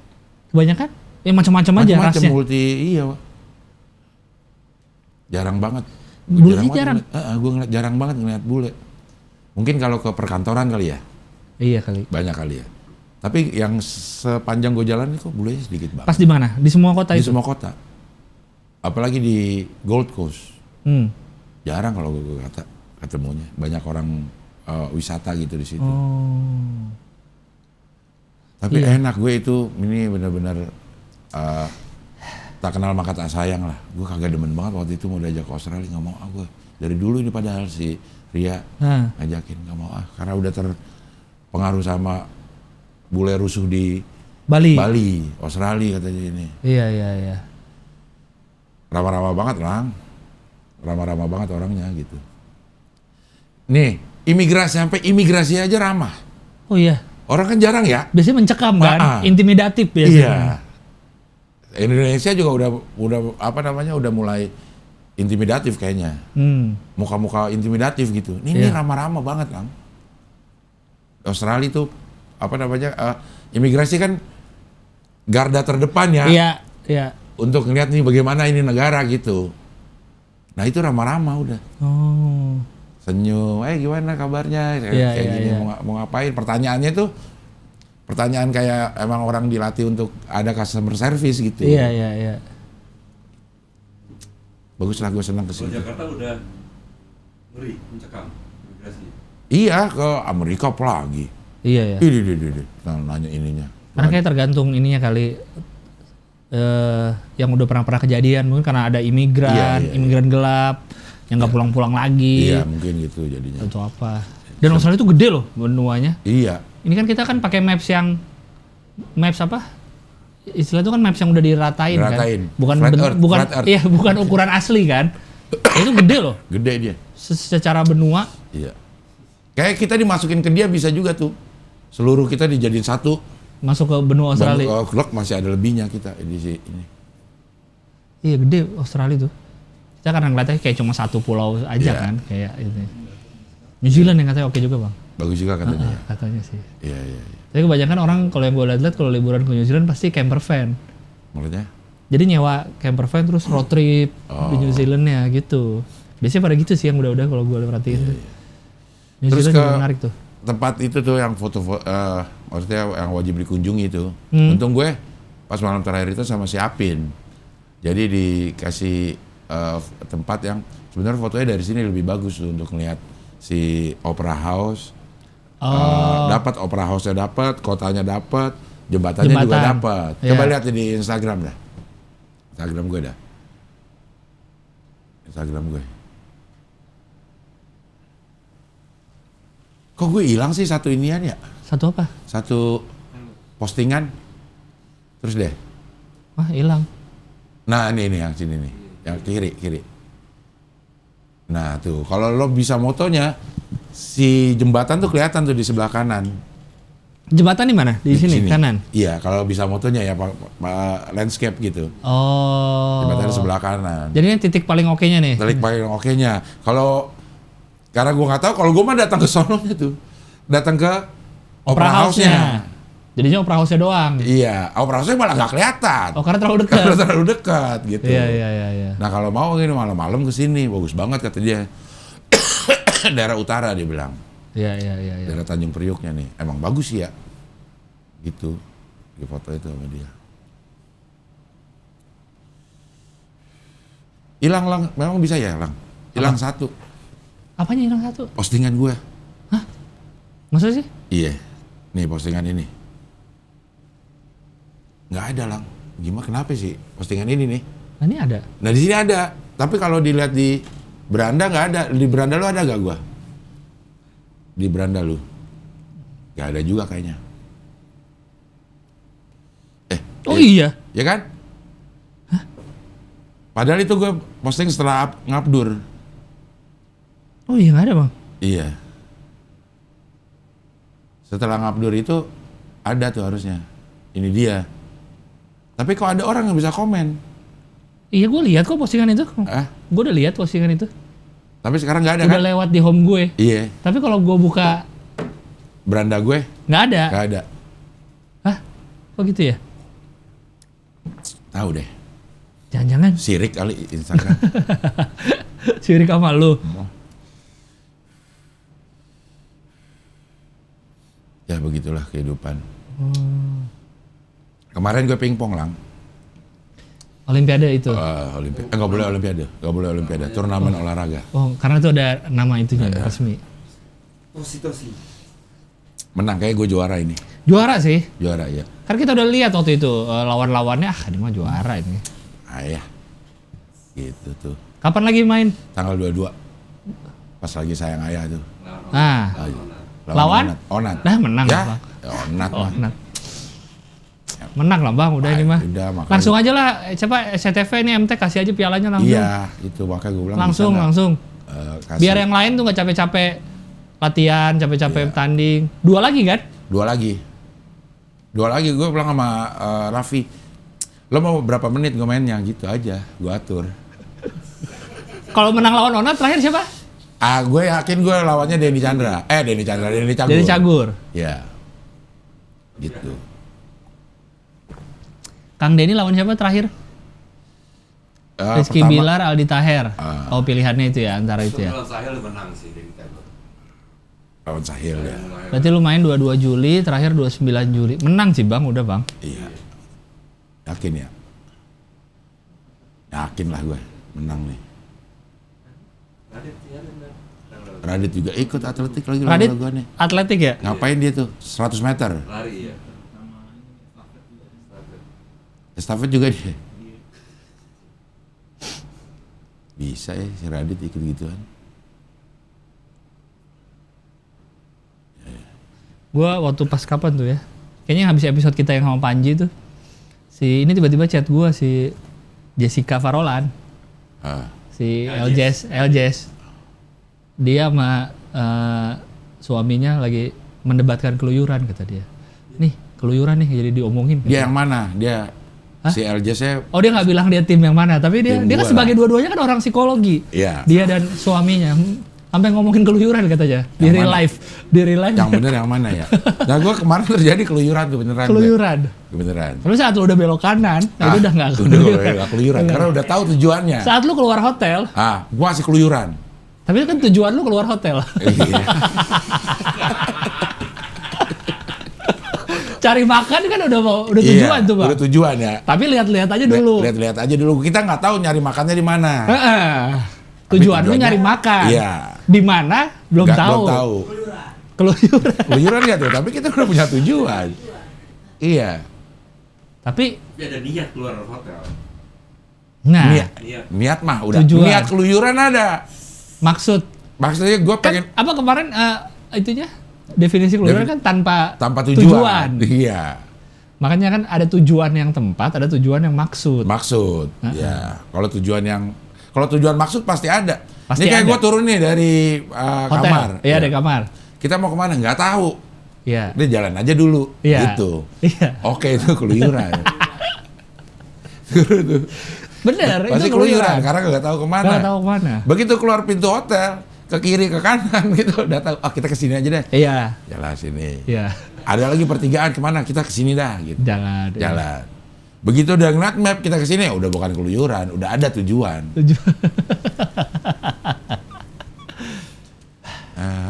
Kebanyakan? Ya macam-macam aja Macam-macam rasnya. multi, iya Wak. Jarang banget. Bulenya jarang? Gue ngeliat jarang banget ngeliat bule. Mungkin kalau ke perkantoran kali ya, Iya kali. banyak kali ya. Tapi yang sepanjang gue jalan ini kok bulenya sedikit banget. Pas di mana? Di semua kota Di itu? semua kota. Apalagi di Gold Coast. Hmm. Jarang kalau gue ketemunya. Banyak orang wisata gitu di situ. Oh. Tapi Iya. enak gue itu, ini benar-benar tak kenal maka tak sayang lah. Gue kagak demen banget waktu itu mau diajak ke Australia, nggak mau gue. Dari dulu ini padahal si Ria Nah, ngajakin, nggak mau karena udah terpengaruh sama bule rusuh di Bali, Australia katanya ini. Iya. Ramah-ramah banget Lang, ramah-ramah banget orangnya gitu. Nih, sampai imigrasi aja ramah. Oh iya. Orang kan jarang ya. Biasanya mencekam kan, intimidatif Iya. biasanya. Indonesia juga udah mulai intimidatif kayaknya. Muka-muka intimidatif gitu. Ini Iya. ramah-ramah banget Lang. Australia tuh imigrasi kan garda terdepan ya. Iya. Untuk ngeliat nih bagaimana ini negara gitu. Nah itu ramah-ramah udah. Oh. Senyum, gimana kabarnya? Iya, Kayak gini iya. mau ngapain? Pertanyaannya tuh pertanyaan kayak emang orang dilatih untuk ada customer service gitu. Iya. Bagus lah, gue senang Kalau kesini. Jakarta udah ngeri mencekam imigrasi. Iya, ke Amerika apa lagi? Iya. Ih, nanya ininya. Karena kayak tergantung ininya kali, yang udah pernah kejadian, mungkin karena ada imigran, Iya. imigran gelap yang nggak pulang-pulang lagi. Iya, mungkin gitu jadinya. Atau apa? Dan Australia itu gede loh benuanya. Iya, Ini kan kita kan pakai maps apa? Istilah itu kan maps yang udah diratain, Diratain. kan. Bukan Flat Earth, flat Earth. Iya, bukan ukuran asli kan. Itu gede loh. gede dia. Secara benua. Iya. Kayak kita dimasukin ke dia bisa juga tuh. Seluruh kita dijadiin satu. Masuk ke benua Australia. Klok masih ada lebihnya kita di sini. Iya gede Australia tuh. Kita karena ngeliatnya kayak cuma satu pulau aja Iya. kan, kayak itu. New Zealand yang katanya oke juga bang. Bagus juga katanya. ya. Katanya sih. Iya. Tapi kebanyakan orang kalau yang gue lihat kalau liburan ke New Zealand pasti camper van. Maksudnya? Jadi nyewa camper van terus road trip di New Zealandnya gitu. Biasanya pada gitu sih yang udah kalau gue perhatiin. New Terus Zealand ke juga menarik tuh. tempat itu tuh yang maksudnya yang wajib dikunjungi itu. Untung gue pas malam terakhir itu sama si Apin. Jadi dikasih tempat yang sebenarnya fotonya dari sini lebih bagus tuh untuk ngeliat si Opera House. Dapat Opera House-nya dapat, kotanya dapat, jembatannya juga Jembatan. dapat. Iya. Coba lihat di Instagram dah. Instagram gue dah. Instagram gue. Kok gue hilang sih satu inian ya? Satu apa? Satu postingan. Terus deh. Wah hilang. Nah ini yang sini nih. Yang kiri. Nah tuh, kalau lo bisa motonya, si jembatan tuh kelihatan tuh di sebelah kanan. Jembatan di mana? Di sini kanan. Iya, kalau bisa motonya ya landscape gitu. Oh. Jembatan di sebelah kanan. Jadi ini titik paling oke-nya nih. Telik paling oke-nya. Kalau karena gue nggak tahu, kalau gue mah datang ke sononya tuh, datang ke Opera House-nya. Jadinya Opera House-nya doang. Iya, Opera House-nya malah nggak kelihatan. Oh karena terlalu dekat. Karena terlalu dekat gitu. Iya. Nah kalau mau gini malam-malam ke sini bagus banget kata dia. Daerah utara dia bilang. Iya. Daerah Tanjung Prioknya nih. Emang bagus sih ya. Gitu. Di foto itu sama dia. Hilang Lang, memang bisa ya Lang. Hilang satu. Apanya hilang satu? Postingan gue. Maksudnya sih? Iya. Nih postingan ini. Nggak ada Lang. Gimana kenapa sih postingan ini nih? Nah ini ada. Nah di sini ada. Tapi kalau dilihat di beranda nggak ada. Di beranda lu ada nggak gua? Di beranda lu? Nggak ada juga kayaknya. Oh iya. Ya kan? Padahal itu gue posting setelah ngabdur. Oh iya nggak ada bang. Iya. Setelah ngabdur itu ada tuh harusnya. Ini dia. Tapi kok ada orang yang bisa komen? Iya gue lihat kok postingan itu. Gue udah lihat postingan itu. Tapi sekarang nggak ada Udah kan? lewat di home gue. Iya. Tapi kalau gue buka Beranda gue nggak ada. nggak ada. Hah? Kok gitu ya? Tahu deh. Jangan-jangan Sirik kali Instagram. sirik sama lu. Ya begitulah kehidupan. Kemarin gue pingpong Lang. Olimpiade itu. Nggak boleh olimpiade. Turnamen olahraga. Oh, karena itu ada nama itunya resmi. Tosi. Menang kayak gue juara ini. Juara sih. Juara ya. Kan kita udah lihat waktu itu lawan-lawannya, ini mah juara ini. Ayah. Gitu tuh. Kapan lagi main? Tanggal 22. Pas lagi sayang ayah tuh. Nah, lawan? Onat. Dah menang Ya, Bang. Onat. Oh, mah. menang. Menang lah Bang, udah ini mah. Udah, makanya. Langsung aja lah, coba SCTV ini MT kasih aja pialanya langsung. Iya, itu makanya gue bilang. Langsung, bisa nggak, langsung. kasih. Biar yang lain tuh nggak capek-capek latihan, capek-capek Iya. tanding. 2 lagi kan? 2 lagi gue bilang sama Raffi, lo mau berapa menit gue mainnya gitu aja, gue atur. Kalau menang lawan Onat terakhir siapa? Gue yakin gue lawannya Denny Cagur. Jadi Cagur. Ya, gitu. Kang Denny lawan siapa terakhir? Rizky Pertama, Bilar, Aldi Taher. Oh pilihannya itu ya, antara itu ya. Kalau Sahil menang sih dari Tagor. lawan Sahil ya. Berarti lu main 22 Juli, terakhir 29 Juli. Menang sih Bang, udah Bang. Iya. Yakin ya? Yakin lah gue menang nih. Radit juga ikut atletik lagi Radit lawan gue nih. atletik ya? Ngapain dia tuh? 100 meter. Lari ya. Estafet juga dia. Bisa ya si Radit ikut gituan. Gua waktu pas kapan tuh ya? Kayaknya habis episode kita yang sama Panji tuh. Si ini tiba-tiba chat gua si Jessica Farolan. Si LJS. Dia sama suaminya lagi mendebatkan keluyuran kata dia. Nih, keluyuran nih jadi diomongin. Dia yang mana? Dia si LJ-nya Oh dia nggak bilang dia tim yang mana, tapi dia Tim kan gua sebagai dua-duanya kan orang psikologi. Iya. Dia dan suaminya sampai ngomongin keluyuran katanya di real mana? life, di real life. yang bener yang mana ya? Nah gue kemarin terjadi keluyuran tuh beneran. Keluyuran. Gue. Beneran. Tapi saat lu udah belok kanan, itu udah nggak Udah keluyuran. nggak keluyuran karena udah tahu tujuannya. Saat lu keluar hotel, Gue masih keluyuran. tapi kan tujuan lu keluar hotel. Iya. Cari makan kan udah tujuan tuh, Bang. Udah tujuan ya. Tapi lihat-lihat aja dulu. Lihat-lihat aja dulu. Kita nggak tahu nyari makannya di mana. Tujuan lu tujuannya- nyari makan. Iya. Di mana? Belum Nggak- tahu. Belum tahu. Keluyuran. Keluyuran ya tuh. Tapi kita udah punya tujuan. Iya. Tapi Tapi ada niat keluar hotel. nah, Niat mah udah. Tujuan. Niat keluyuran ada. maksud Maksudnya gue kan pengen apa kemarin itunya definisi keluyuran kan tanpa tujuan. Iya. Makanya kan ada tujuan yang tempat, ada tujuan yang maksud. Maksud. Ya. Kalau tujuan maksud pasti ada. Pasti Ini kayak ada. gue turun nih dari Hotel. kamar. Iya, Ya. dari kamar. Kita mau kemana? Nggak tahu. Iya. Dia jalan aja dulu. Iya. Gitu. Iya. Oke itu keluyuran. Bener, Pasti itu keluyuran karena nggak tahu kemana. Nggak tahu kemana. Begitu keluar pintu hotel, ke kiri ke kanan gitu udah tahu. Kita kesini aja deh. Iya. Jalan sini. Iya. Ada lagi pertigaan kemana? Kita kesini dah. Gitu. Jangan. Jalan. Begitu udah ngeliat map kita kesini, udah bukan keluyuran, udah ada tujuan.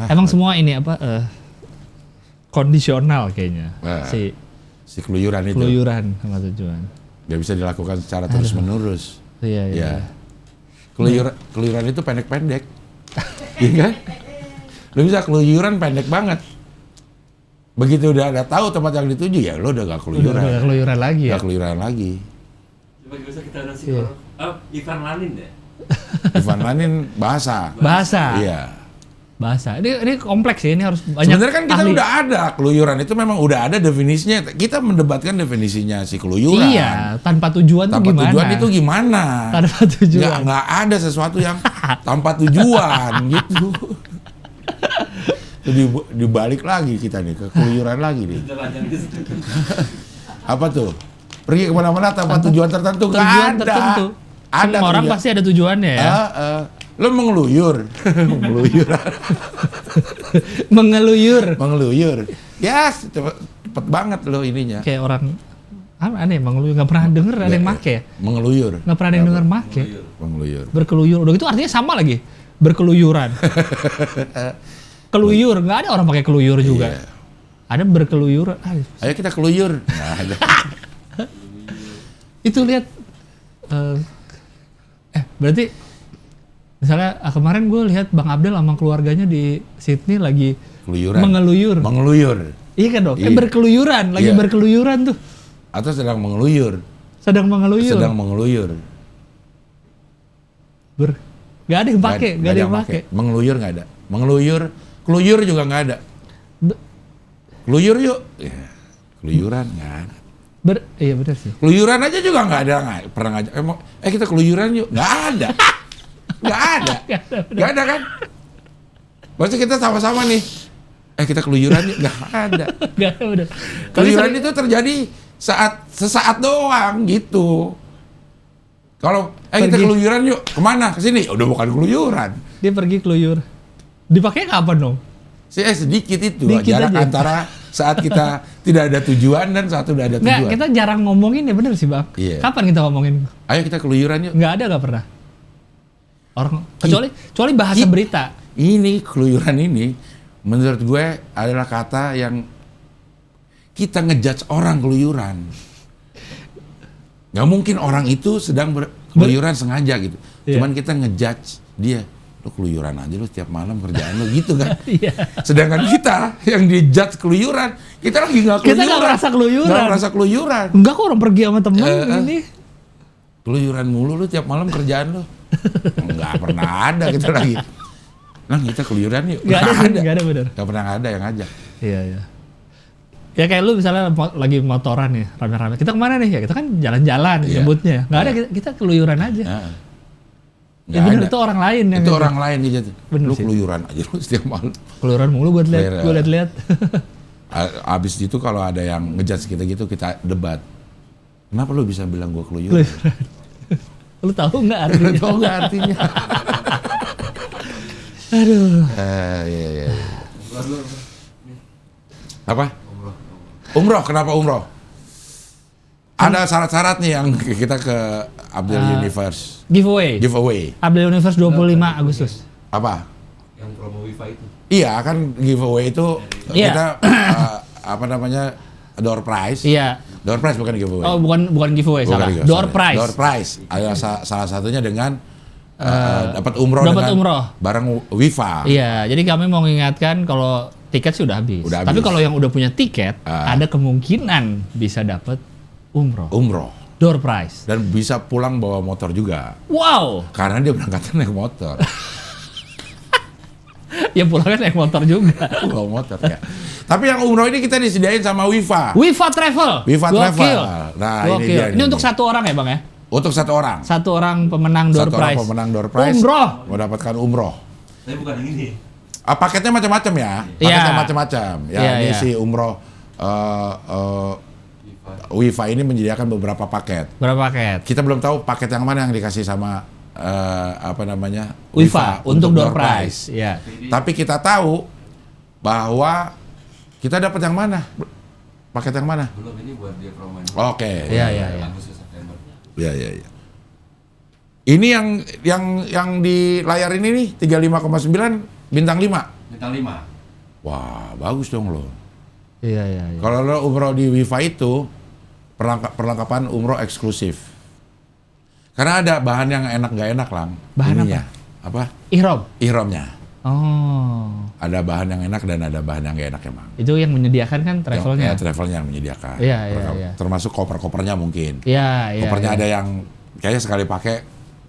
Emang semua ini apa kondisional kayaknya. Si keluyuran itu. Keluyuran sama tujuan. Gak bisa dilakukan secara terus menerus. Iya, iya. Ya. Keluyuran itu pendek-pendek. Iya kan? Lu bisa keluyuran pendek banget. Begitu udah tahu tempat yang dituju ya lo udah gak keluyuran. Udah keluyuran lagi ya. Gak keluyuran lagi. Coba bisa kita ada Iya. Ivan Lanin ya. Ivan Lanin bahasa. Bahasa. Iya. Bahasa. Ini kompleks sih, ini harus banyak Sebenarnya kan kita ahli. udah ada keluyuran itu memang udah ada definisinya. Kita mendebatkan definisinya si keluyuran. Iya, tanpa tujuan tuh Tanpa gimana? tujuan itu gimana? Tanpa tujuan. Nggak ada sesuatu yang tanpa tujuan gitu. Itu dibalik lagi kita nih ke keluyuran lagi nih. Apa tuh? Pergi kemana-mana tanpa tujuan tertentu. Nggak Tujuan ada. tertentu. Ada Semua orang tujuan. pasti ada tujuannya ya. Lo mengeluyur, mengeluyur. Ya cepet banget lo ininya. Kayak orang aneh mengeluyur, nggak pernah denger ada yang make ya. Mengeluyur. Nggak pernah ada yang denger make. Mengeluyur. Berkeluyur, udah gitu artinya sama lagi. Berkeluyuran. Keluyur, nggak ada orang pakai keluyur juga. Iya. Ada berkeluyur. Ayo kita keluyur. Nah, ada. Itu lihat. Berarti misalnya kemarin gue lihat Bang Abdel sama keluarganya di Sydney lagi keluyuran. Mengeluyur. Iya kan dok? Iya. Berkeluyuran, lagi Iya. berkeluyuran tuh. Atau sedang mengeluyur. Sedang mengeluyur. Sedang mengeluyur. Gak ada yang pakai, gak ada yang pakai. Mengeluyur nggak ada. Mengeluyur, keluyur juga nggak ada. Keluyur yuk. Ya, keluyuran nggak ada. Iya benar sih. Keluyuran aja juga nggak ada, nggak pernah ngajak. Kita keluyuran yuk, nggak ada, nggak ada, nggak ada kan? Pasti kita sama-sama nih. Kita keluyuran yuk, nggak ada. Gak ada benar. Keluyuran itu terjadi sesaat doang gitu. Kalau kita keluyuran yuk, kemana? Ke sini. Udah bukan keluyuran. Dia pergi keluyur. Dipakai kapan dong? Sedikit itu Dikit jarak aja. antara saat kita tidak ada tujuan dan saat udah ada Nggak, tujuan. kita jarang ngomongin ya bener sih bang. Iya. Kapan kita ngomongin? Ayo kita keluyuran yuk. Nggak ada, nggak pernah. Orang kecuali bahasa berita. Ini keluyuran ini menurut gue adalah kata yang kita ngejudge orang keluyuran. Nggak mungkin orang itu sedang keluyuran sengaja gitu. Iya. Cuman kita ngejudge dia. Lu keluyuran aja lu setiap malam kerjaan lu gitu kan. Iya. Sedangkan kita yang dijudge keluyuran, kita lagi nggak keluyuran. Kita nggak merasa keluyuran. Nggak merasa keluyuran. Enggak kok, orang pergi sama temen ini. Keluyuran mulu lu tiap malam kerjaan lu. Nggak pernah ada kita lagi. Nah kita keluyuran yuk. Nggak ada bener. Nggak pernah ada yang ngajak. Iya. Ya kayak lu misalnya lagi motoran nih, rame-rame. Kita kemana nih? Ya kita kan jalan-jalan Iya. nyebutnya. Nggak ada, kita keluyuran aja. Nah, Ya bener, itu orang lain yang itu gitu. orang lain gitu. Bener Lu sih. keluyuran aja lu setiap malam. Keluyuran mulu gue liat. Abis itu kalau ada yang ngejudge kita gitu, kita debat. Kenapa lu bisa bilang gua keluyuran? Lu tahu nggak Lu artinya? tau nggak artinya? Aduh. Iya. Umroh. Apa? Umroh, kenapa umroh? Ada syarat-syarat nih yang kita ke Abdel Universe. Giveaway. Abdel Universe 25 Agustus. Apa? Yang promo wifi itu. Iya kan giveaway itu Iya. kita apa namanya door prize. Iya. Door prize bukan giveaway. Oh bukan giveaway, Bukan salah. giveaway, Door sorry. prize. Door prize. Ada salah satunya dengan dapat umroh dapat dengan umroh. bareng Wifa. Iya, jadi kami mau mengingatkan kalau tiket sudah habis. Udah Tapi habis. kalau yang udah punya tiket, ada kemungkinan bisa dapat umroh. Umroh. Door prize. Dan bisa pulang bawa motor juga. Wow. Karena dia berangkatnya naik motor. Ya pulangnya naik motor juga. Bawa motor ya. Tapi yang umroh ini kita disediain sama Wifa. Wifa Travel. Wifa Gokil. Travel. Nah, ini Gokil. dia. Ini untuk satu orang ya bang ya? Untuk satu orang. Satu orang pemenang door Satu orang prize. pemenang door prize. Umroh. Mendapatkan umroh. Tapi bukan yang ini. Paketnya macam-macam ya. Paketnya Iya. macam-macam. Ya, Iya, ini iya. si umroh Wifa ini menyediakan beberapa paket. Berapa paket? Kita belum tahu paket yang mana yang dikasih sama apa namanya Wifa untuk door prize. Ya. Tapi kita tahu bahwa kita dapat yang mana? Paket yang mana? Belum, ini buat dia promo. Oke. Iya, iya. Agustus September. Iya. Ini yang di layar ini nih 35,9 bintang 5. Bintang 5. Wah, bagus dong lo. Iya. Kalau lo umroh di Wifa itu perlengkapan umroh eksklusif. Karena ada bahan yang enak nggak enak lang. Bahan ininya. Apa? Ihram. Ihramnya. Oh. Ada bahan yang enak dan ada bahan yang nggak enak emang. Itu yang menyediakan kan travelnya. Travelnya yang menyediakan. Iya, iya. Termasuk koper-kopernya mungkin. Iya. Kopernya iya. ada yang kayaknya sekali pakai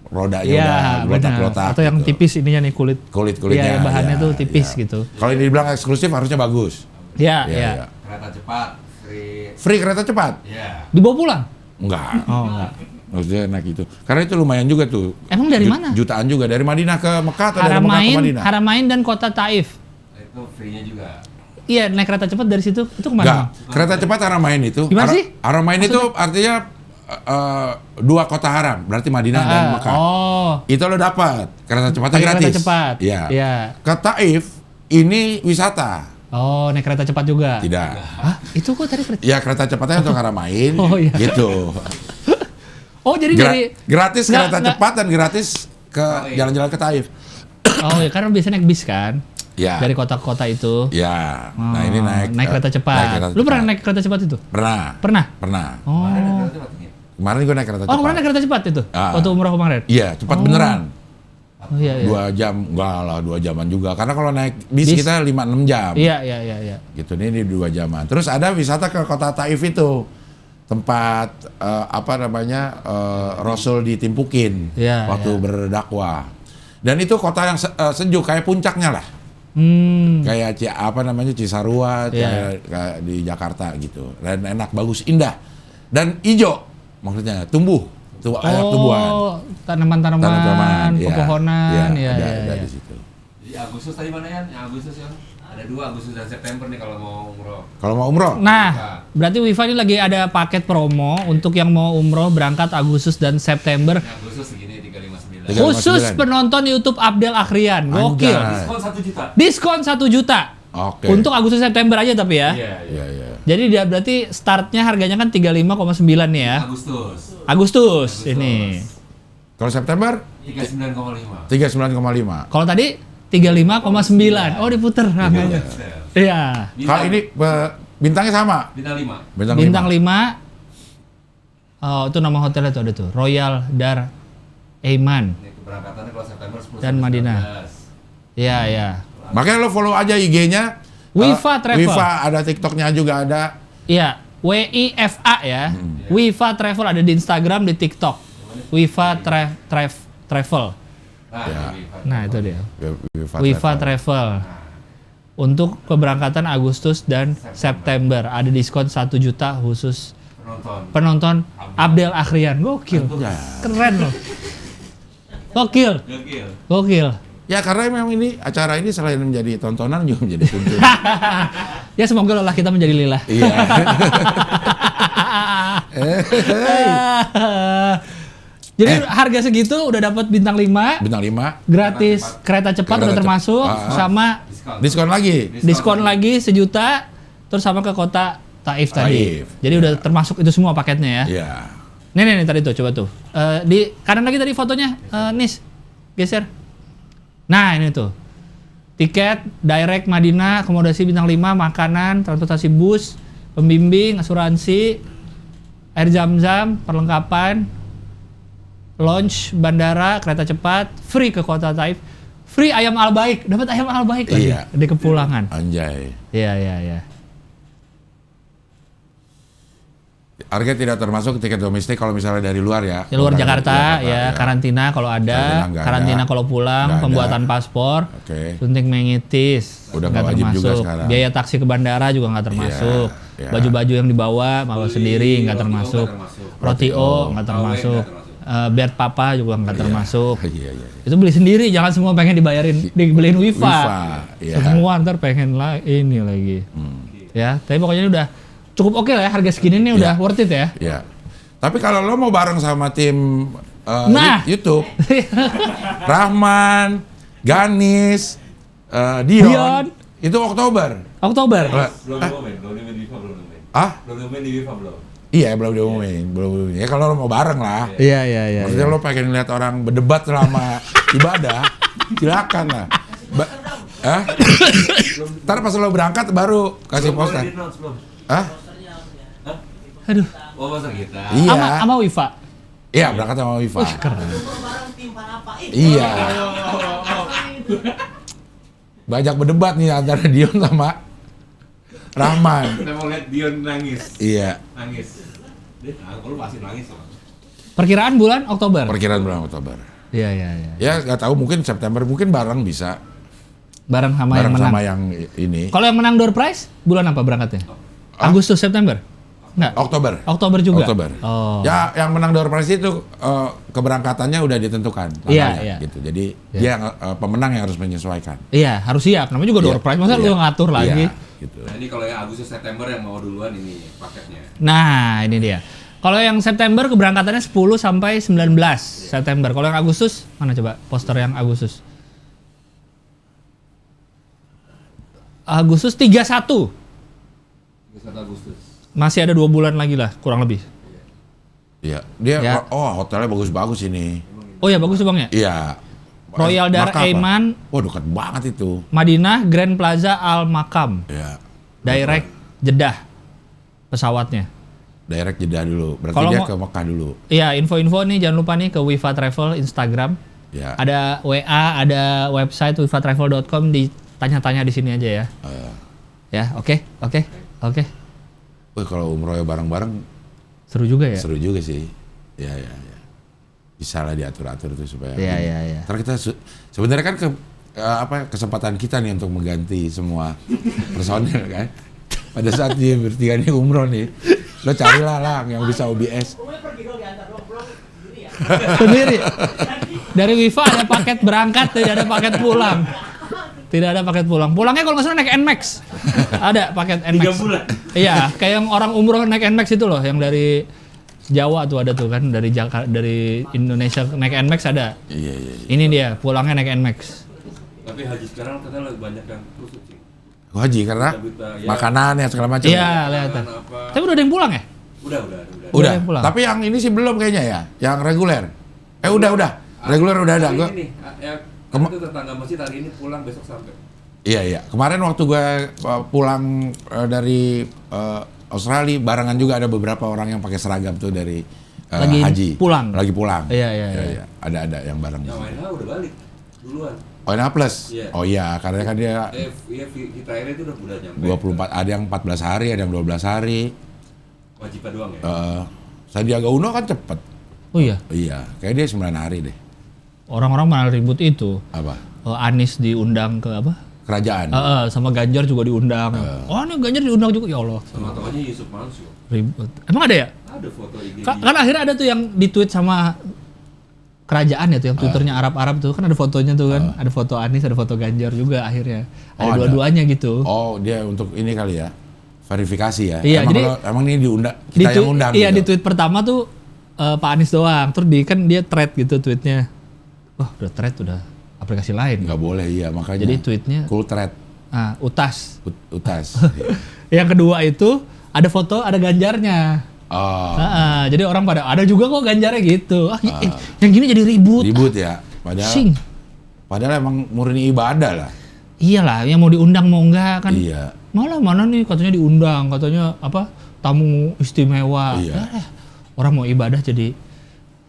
rodanya Iya, udah benar. geletak-geletak. Atau yang gitu. tipis ininya nih Kulit-kulitnya. Iya, bahannya iya, tuh tipis iya. gitu. Kalau ini dibilang eksklusif harusnya bagus. Iya. Kereta cepat, free. Free kereta cepat? Iya. Dibawa pulang? Enggak. Oh, enggak. Maksudnya enak gitu. Karena itu lumayan juga tuh. Emang dari mana? Jutaan juga. Dari Madinah ke Mekah atau dari Mekah ke Madinah? Haramain dan kota Taif. Itu free-nya juga. Iya, naik kereta cepat dari situ. Itu kemana? Enggak. Kereta cepat Haramain itu. Gimana sih? Haramain itu artinya dua kota haram. Berarti Madinah dan Mekah. Oh. Itu lo dapat. Kereta cepatnya Pakai gratis. kereta cepat. Iya. Iya. Ke Taif ini wisata. Oh, naik kereta cepat juga. Tidak. Hah? Itu kok tadi kereta. Ya kereta cepatnya untuk Haramain. Oh, iya. Gitu. Oh, jadi dari Gratis Nggak, kereta nggak. cepat dan gratis ke jalan-jalan ke Taif. Oh, ya karena biasanya naik bis kan? Ya. Dari kota-kota itu. Ya. Oh, Nah ini naik kereta cepat. Lu pernah naik kereta cepat itu? Pernah. Pernah? Pernah. Oh. Kemarin ada kereta cepat ini. Kemarin gue naik kereta Oh, cepat. kemarin naik kereta cepat itu? Ah. Waktu umroh kemarin? Iya, cepat Oh. beneran. Oh iya, iya. 2 jam, enggak lah 2 jaman juga. Karena kalau naik bis Bis. kita 5-6 jam. Iya, iya, iya, iya. Gitu, ini 2 jaman. Terus ada wisata ke kota Taif itu. Tempat Rasul ditimpukin waktu berdakwah. Dan itu kota yang sejuk, kayak puncaknya lah. Kayak Cisarua, kayak di Jakarta gitu. Dan enak, bagus, indah. Dan hijau, maksudnya tumbuh. Banyak tumbuhan. Tanaman-tanaman, pepohonan, ada di situ. Jadi Agustus tadi mana ya? Yang Agustus ya? Ada 2 Agustus dan September nih kalau mau umroh. Kalau mau umroh? Nah, berarti Wifa ini lagi ada paket promo untuk yang mau umroh berangkat Agustus dan September. Yang Agustus segini 359. Khusus penonton YouTube Abdel Akhrian. Gokil. Diskon 1 juta. Diskon 1 juta. Oke. Untuk Agustus September aja tapi ya. Iya. Jadi dia berarti startnya harganya kan 35,9 nih ya. Agustus ini. Kalau September? 39,5. 39,5. Kalau tadi 35,9. Oh, diputer harganya. Iya. Kalau ini bintangnya sama? Bintang 5. 5. Oh, itu nama hotelnya tuh ada tuh. Royal Dar Eiman. Ini keberangkatannya kalau September 10 Dan Madinah. Iya, iya. Makanya lo follow aja IG-nya. Wifa Travel. Wifa, ada TikTok-nya juga ada. Iya, WIFA ya. Wifa Travel ada di Instagram, di TikTok. Wifa Travel. Nah, itu dia. Wifa Travel. Untuk keberangkatan Agustus dan September ada diskon 1 juta khusus penonton Abdel Akhrian. Gokil. Keren loh. Gokil. Ya karena memang ini acara ini selain menjadi tontonan juga menjadi tuntunan. Ya semoga lelah kita menjadi lillah. Iya. Jadi harga segitu udah dapat bintang 5. Bintang 5. Gratis kereta cepat udah termasuk sama diskon lagi 1 juta terus sama ke kota Taif tadi. Jadi udah termasuk itu semua paketnya ya. Iya. Nih tadi tuh coba tuh. Di kanan lagi tadi fotonya Nis. Geser. Nah, ini tuh. Tiket direct Madinah, akomodasi bintang 5, makanan, transportasi bus, pembimbing, asuransi, air zam-zam, perlengkapan, lounge bandara, kereta cepat, free ke kota Taif, free ayam al-baik, dapat ayam al-baik lagi di kepulangan. Anjay. Iya. Harga tidak termasuk tiket domestik kalau misalnya dari luar ya. Di luar Jakarta ya, karantina kalau ada, karantina kalau pulang, pembuatan paspor, suntik meningitis, udah nggak wajib termasuk. Juga sekarang. Biaya taksi ke bandara juga nggak termasuk. Baju-baju yang dibawa sendiri nggak termasuk. Rotio nggak termasuk. Bed papa juga nggak termasuk. Itu beli sendiri, jangan semua pengen dibeliin Wifa. Semua ntar pengen ini lagi. Ya, tapi pokoknya ini udah cukup oke lah ya, harga segini nih udah worth it ya. Iya. Tapi kalau lo mau bareng sama tim YouTube, Rahman, Ganis, Dion, itu Oktober. Belum di Wifa belum. Belum di Wifa belum. Iya, belum diumumin. Ya kalau lo mau bareng lah. Iya. Maksudnya lo pengen lihat orang berdebat selama ibadah, silakan lah. Ntar pas lo berangkat baru kasih poster. Aduh. Oh, poster kita. Iya. Sama Wifa. Iya, berangkat sama Wifa. Keren. Iya. Banyak berdebat nih antara Dion sama Rahman. Kita mau lihat Dion nangis. Iya. Nangis. Dia kalau pasti nangis loh. Perkiraan bulan Oktober. Perkiraan bulan Oktober. Iya. Ya nggak tahu, mungkin September, mungkin bareng bisa. Bareng sama yang menang. Sama yang ini. Kalau yang menang door prize bulan apa berangkatnya? Agustus, September? Enggak. Oktober juga. Oh. Ya, yang menang door prize itu keberangkatannya udah ditentukan. Iya. Gitu. Jadi dia pemenang yang harus menyesuaikan. Iya, harus siap. Namanya juga door prize. Masa lu ngatur lagi? Gitu. Nah, ini kalau yang Agustus September yang mau duluan ini paketnya. Nah, ini dia. Kalau yang September keberangkatannya 10 sampai 19 September. Kalau yang Agustus, mana coba poster yang Agustus? Agustus 31. 31 Agustus. Masih ada 2 bulan lagi lah, kurang lebih. Iya. Dia hotelnya bagus-bagus ini. Oh ya, bagus tuh Bang ya? Iya. Royal Dar Eiman. Oh, dekat banget itu. Madinah Grand Plaza Al Makam. Iya. Direct Jeddah pesawatnya. Direct Jeddah dulu. Berarti Kalau dia ke Mekah dulu. Iya, info-info nih jangan lupa nih ke Wifa Travel Instagram. Ya. Ada WA, ada website wifatravel.com, ditanya-tanya di sini aja ya. Ya, oke. Wih, kalau umroh ya bareng-bareng Seru juga ya? seru juga sih. Ya. Bisa lah diatur-atur tuh supaya. Iya. Ntar kita sebenarnya kan kesempatan kita nih untuk mengganti semua personil kan. Pada saat dia bertiga ini umroh nih, lo carilah Lang yang bisa OBS. Sendiri. Dari Wifa ada paket berangkat, tidak ada paket pulang. Tidak ada paket pulang. Pulangnya kalau nggak salah naik NMAX. Ada paket NMAX. 3 bulan. Iya, kayak yang orang umroh naik NMAX itu loh, yang dari Jawa tuh ada tuh kan, dari Jakarta, dari Indonesia naik NMAX ada. Iya. Ini dia, pulangnya naik NMAX. Tapi haji sekarang katanya lebih banyak yang kusut sih. Haji karena Berita-berita, ya. makanan ya segala macam. Iya, lihat. Apa? Tapi udah ada yang pulang ya? Udah. Udah. yang pulang. Tapi yang ini sih belum kayaknya ya, yang reguler. Udah. Reguler udah ada. Hari Gua ini nih, ya, Kema- itu tetangga masjid hari ini pulang, besok sampai. Iya. Kemarin waktu gue pulang dari Australia, barengan juga ada beberapa orang yang pakai seragam tuh dari Lagi haji. pulang. Lagi pulang. Iya. Ada yang bareng. Yang WNH udah balik duluan. WNH Plus. Iya. Oh iya, karena kan dia Iya, kita akhirnya itu udah nyampe. 24, ada yang 14 hari, ada yang 12 hari. Wajibnya doang ya. Sandiaga Uno kan cepet. Oh iya, Iya, kayak dia 9 hari deh. orang-orang malah ribut itu. Apa? Anies diundang ke apa? Kerajaan. Sama Ganjar juga diundang. Oh ini Ganjar diundang juga, ya Allah. Sama temannya Yusuf Mansur. Ribut. Emang ada ya? Ada foto IG. Kan akhirnya ada tuh yang di-tweet sama kerajaan ya tuh, yang Twitternya Arab-Arab tuh, kan ada fotonya tuh kan. Ada foto Anies, ada foto Ganjar juga akhirnya. Ada Oh, ada. dua-duanya gitu. Oh, dia untuk ini kali ya. Verifikasi ya. Iya, emang jadi emang ini diundang, kita yang undang Iya, di gitu. tweet pertama tuh Pak Anies doang. Terus kan dia thread gitu tweetnya. Wah, udah thread, udah aplikasi lain. Nggak boleh, iya makanya. Jadi tweetnya cool thread, utas. utas. Yang kedua itu ada foto, ada Ganjarnya. Oh, Jadi orang pada ada juga kok Ganjarnya gitu. Yang gini jadi ribut. ribut ya. Padahal Sing. padahal emang murni ibadah lah. Iyalah, yang mau diundang mau enggak kan. Iya. Malah mana nih katanya diundang, katanya apa? Tamu istimewa. Iya. Orang mau ibadah jadi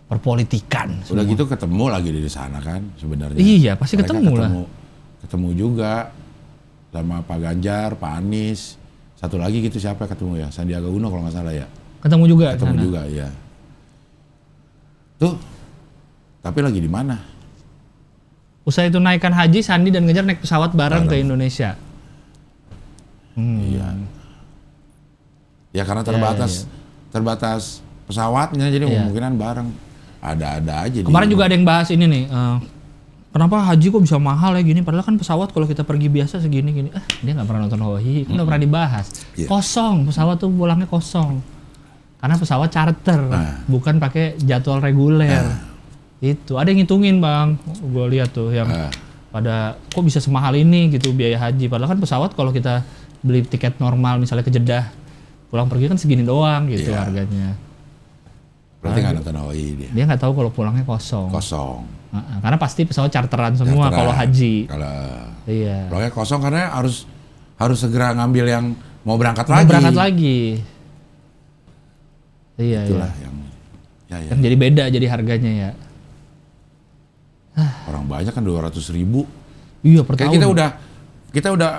perpolitikan. Udah gitu ketemu lagi di sana kan sebenarnya. Iya, pasti Mereka ketemu lah. Ketemu juga sama Pak Ganjar, Pak Anies. Satu lagi gitu siapa ketemu ya? Sandiaga Uno kalau nggak salah ya. Ketemu juga Ketemu sana. juga ya. Tuh. Tapi lagi di mana? Usai itu naikkan haji, Sandi dan Ganjar naik pesawat bareng ke Indonesia. Iya. Ya karena terbatas pesawatnya jadi Iya. kemungkinan bareng. Ada aja. Kemarin juga ada yang bahas ini nih. Kenapa haji kok bisa mahal ya gini? Padahal kan pesawat kalau kita pergi biasa segini-gini. Dia nggak pernah nonton Hohi, kan nggak pernah dibahas. Iya. Kosong, pesawat tuh pulangnya kosong. Karena pesawat charter, bukan pakai jadwal reguler. Itu ada yang ngitungin bang, gue lihat tuh yang pada kok bisa semahal ini gitu biaya haji. Padahal kan pesawat kalau kita beli tiket normal misalnya ke Jeddah, pulang pergi kan segini doang gitu Iya. harganya. Berarti nggak nonton OI dia. Dia nggak tahu kalau pulangnya kosong. Kosong. Karena pasti pesawat charteran semua Charteran. kalau haji. Kalau Iya. pulangnya kosong karena harus segera ngambil yang mau berangkat Mau lagi. berangkat lagi. Iya, Itulah iya. yang ya. Kan jadi beda jadi harganya ya. Orang banyak kan 200.000. Iya, per Kayak tahun. kita udah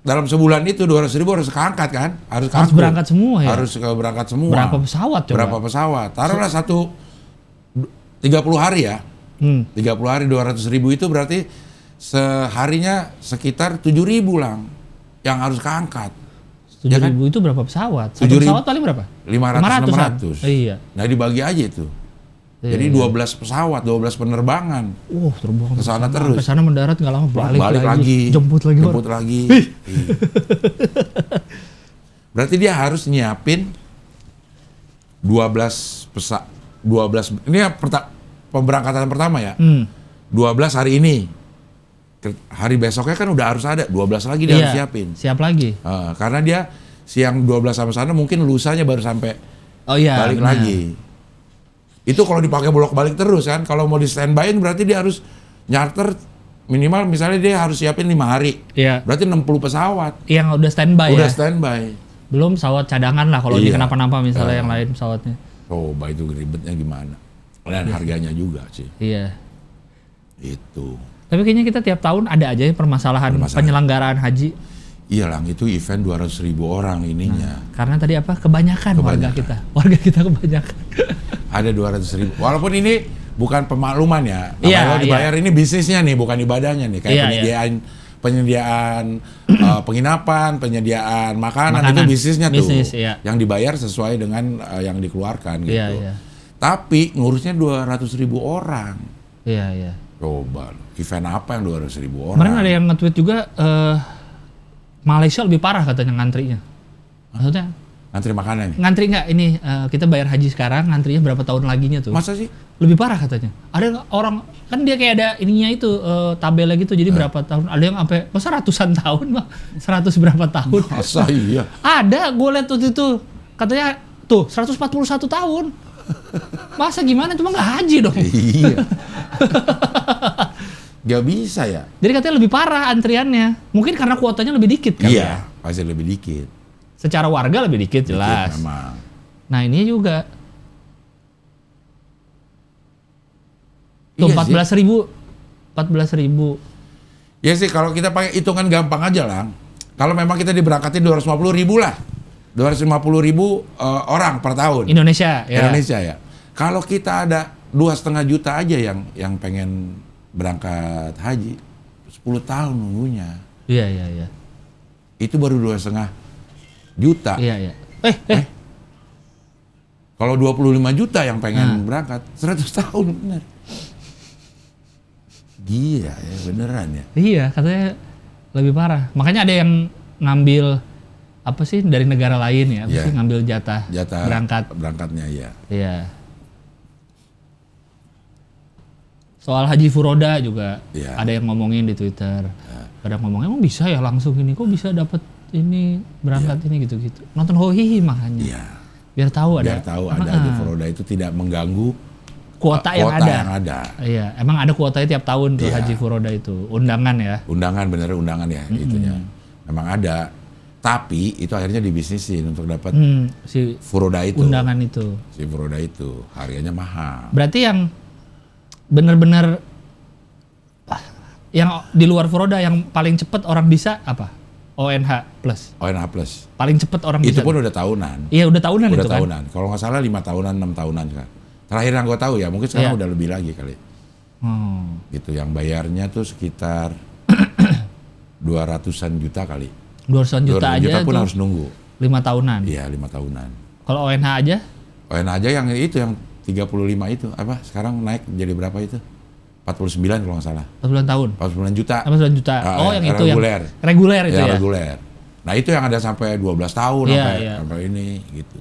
dalam sebulan itu 200.000 harus keangkat kan? Harus Harus keangkut. berangkat semua ya? Harus berangkat semua. Berapa pesawat coba? Berapa pesawat? Taruhlah 30 hari ya. 30 hari 200.000 itu berarti seharinya sekitar 7.000 Lang yang harus keangkat. 7.000 Ya kan? itu berapa pesawat? Satu 7.000. pesawat paling berapa? 500 600. Iya. Nah dibagi aja itu. Iya, Jadi iya. 12 pesawat, 12 penerbangan. Terbang Ke sana terus. Sampai sana mendarat nggak lama balik Balik lagi. Jemput lagi. Jemput lagi. Iya. Berarti dia harus nyiapin 12 ini ya pemberangkatan pertama ya. 12 hari ini. Hari besoknya kan udah harus ada 12 lagi dia Iya, harus siapin. siap lagi. Karena dia siang 12 sampai sana mungkin lusanya baru sampai Oh iya. balik benar. lagi. Itu kalau dipakai bolak-balik terus kan. Kalau mau di standby-in berarti dia harus nyarter minimal misalnya dia harus siapin 5 hari. Iya. Berarti 60 pesawat. Yang udah standby Udah ya. standby. Belum pesawat cadangan lah kalau ini Iya. kenapa-napa misalnya yang lain pesawatnya. Coba itu ribetnya gimana. Dan harganya juga sih. Iya. Itu. Tapi kayaknya kita tiap tahun ada aja ya permasalahan penyelenggaraan haji. Iya Lang, itu event 200.000 orang ininya. Karena tadi apa? Kebanyakan. Warga kita kebanyakan. Ada 200.000. Walaupun ini bukan pemakluman ya. Iya, Kalau dibayar ini bisnisnya nih, bukan ibadahnya nih. Kayak penyediaan penginapan, penyediaan makanan itu bisnisnya tuh. Iya. Yang dibayar sesuai dengan yang dikeluarkan gitu. Iya. Tapi ngurusnya 200.000 orang. Iya. Coba, event apa yang 200.000 orang? Kemarin ada yang nge-tweet juga Malaysia lebih parah katanya ngantrinya. Maksudnya Ngantri makanan nih? ngantri nggak ini kita bayar haji sekarang, ngantrinya berapa tahun laginya tuh? Masa sih? Lebih parah katanya. Ada orang kan dia kayak ada ininya itu tabelnya gitu, jadi berapa tahun? Ada yang sampai masa ratusan tahun Bang, 100 berapa tahun? Masa iya? Ada, gue lihat tuh itu katanya tuh 141 tahun. Masa gimana? Cuma nggak haji dong. Iya. Gak bisa ya? Jadi katanya lebih parah antriannya. Mungkin karena kuotanya lebih dikit kan ya? Iya, pasti lebih dikit. Secara warga lebih dikit jelas. Dikit memang. Nah ini juga. Tuh Iya 14.000. Ya sih kalau kita pakai hitungan gampang aja Lang. Kalau memang kita diberangkatin 250.000 lah. 250.000 orang per tahun. Indonesia ya. Indonesia ya. Kalau kita ada 2,5 juta aja yang pengen berangkat haji, 10 tahun nunggunya. Iya. Itu baru 2,5 juta. Iya. Kalau 25 juta yang pengen berangkat, 100 tahun bener. Gila ya, beneran ya. Iya, katanya lebih parah. Makanya ada yang ngambil apa sih dari negara lain ya, Iya. sih ngambil jatah Berangkatnya ya. Iya. Soal Haji Furoda juga Iya. ada yang ngomongin di Twitter. Ada yang ngomong emang bisa ya langsung ini, kok bisa dapat ini berangkat ini gitu-gitu. Nonton Hohihi makanya. Iya. Biar tahu Biar tahu ada Haji Furoda itu tidak mengganggu kuota yang ada. Iya, emang ada kuotanya tiap tahun tuh Iya. Haji Furoda itu. Undangan ya. Undangan ya itunya. Memang ada. Tapi itu akhirnya dibisnisin untuk dapat Si Furoda itu. undangan itu. Si Furoda itu harganya mahal. Berarti yang benar-benar yang di luar Furoda yang paling cepat orang bisa apa? ONH plus. ONH plus. Paling cepat orang Itu bisa. pun udah tahunan. Iya, udah tahunan Udah itu kan. tahunan. Kalau nggak salah 5 tahunan, 6 tahunan kan. Terakhir yang gue tahu ya, mungkin sekarang Iya. udah lebih lagi kali. Gitu, yang bayarnya tuh sekitar 200-an juta kali. 200 juta 200 aja juta pun tuh harus nunggu. 5 tahunan. Iya, 5 tahunan. Kalau ONH aja ONH aja yang itu, yang 35 itu, apa sekarang naik jadi berapa itu? 49 kalau nggak salah. 49 tahun. 49 juta. 49 juta. Ah, Oh, yang itu reguler. yang reguler itu Ya, ya. reguler. Nah, itu yang ada sampai 12 tahun Iya, sampai ini gitu.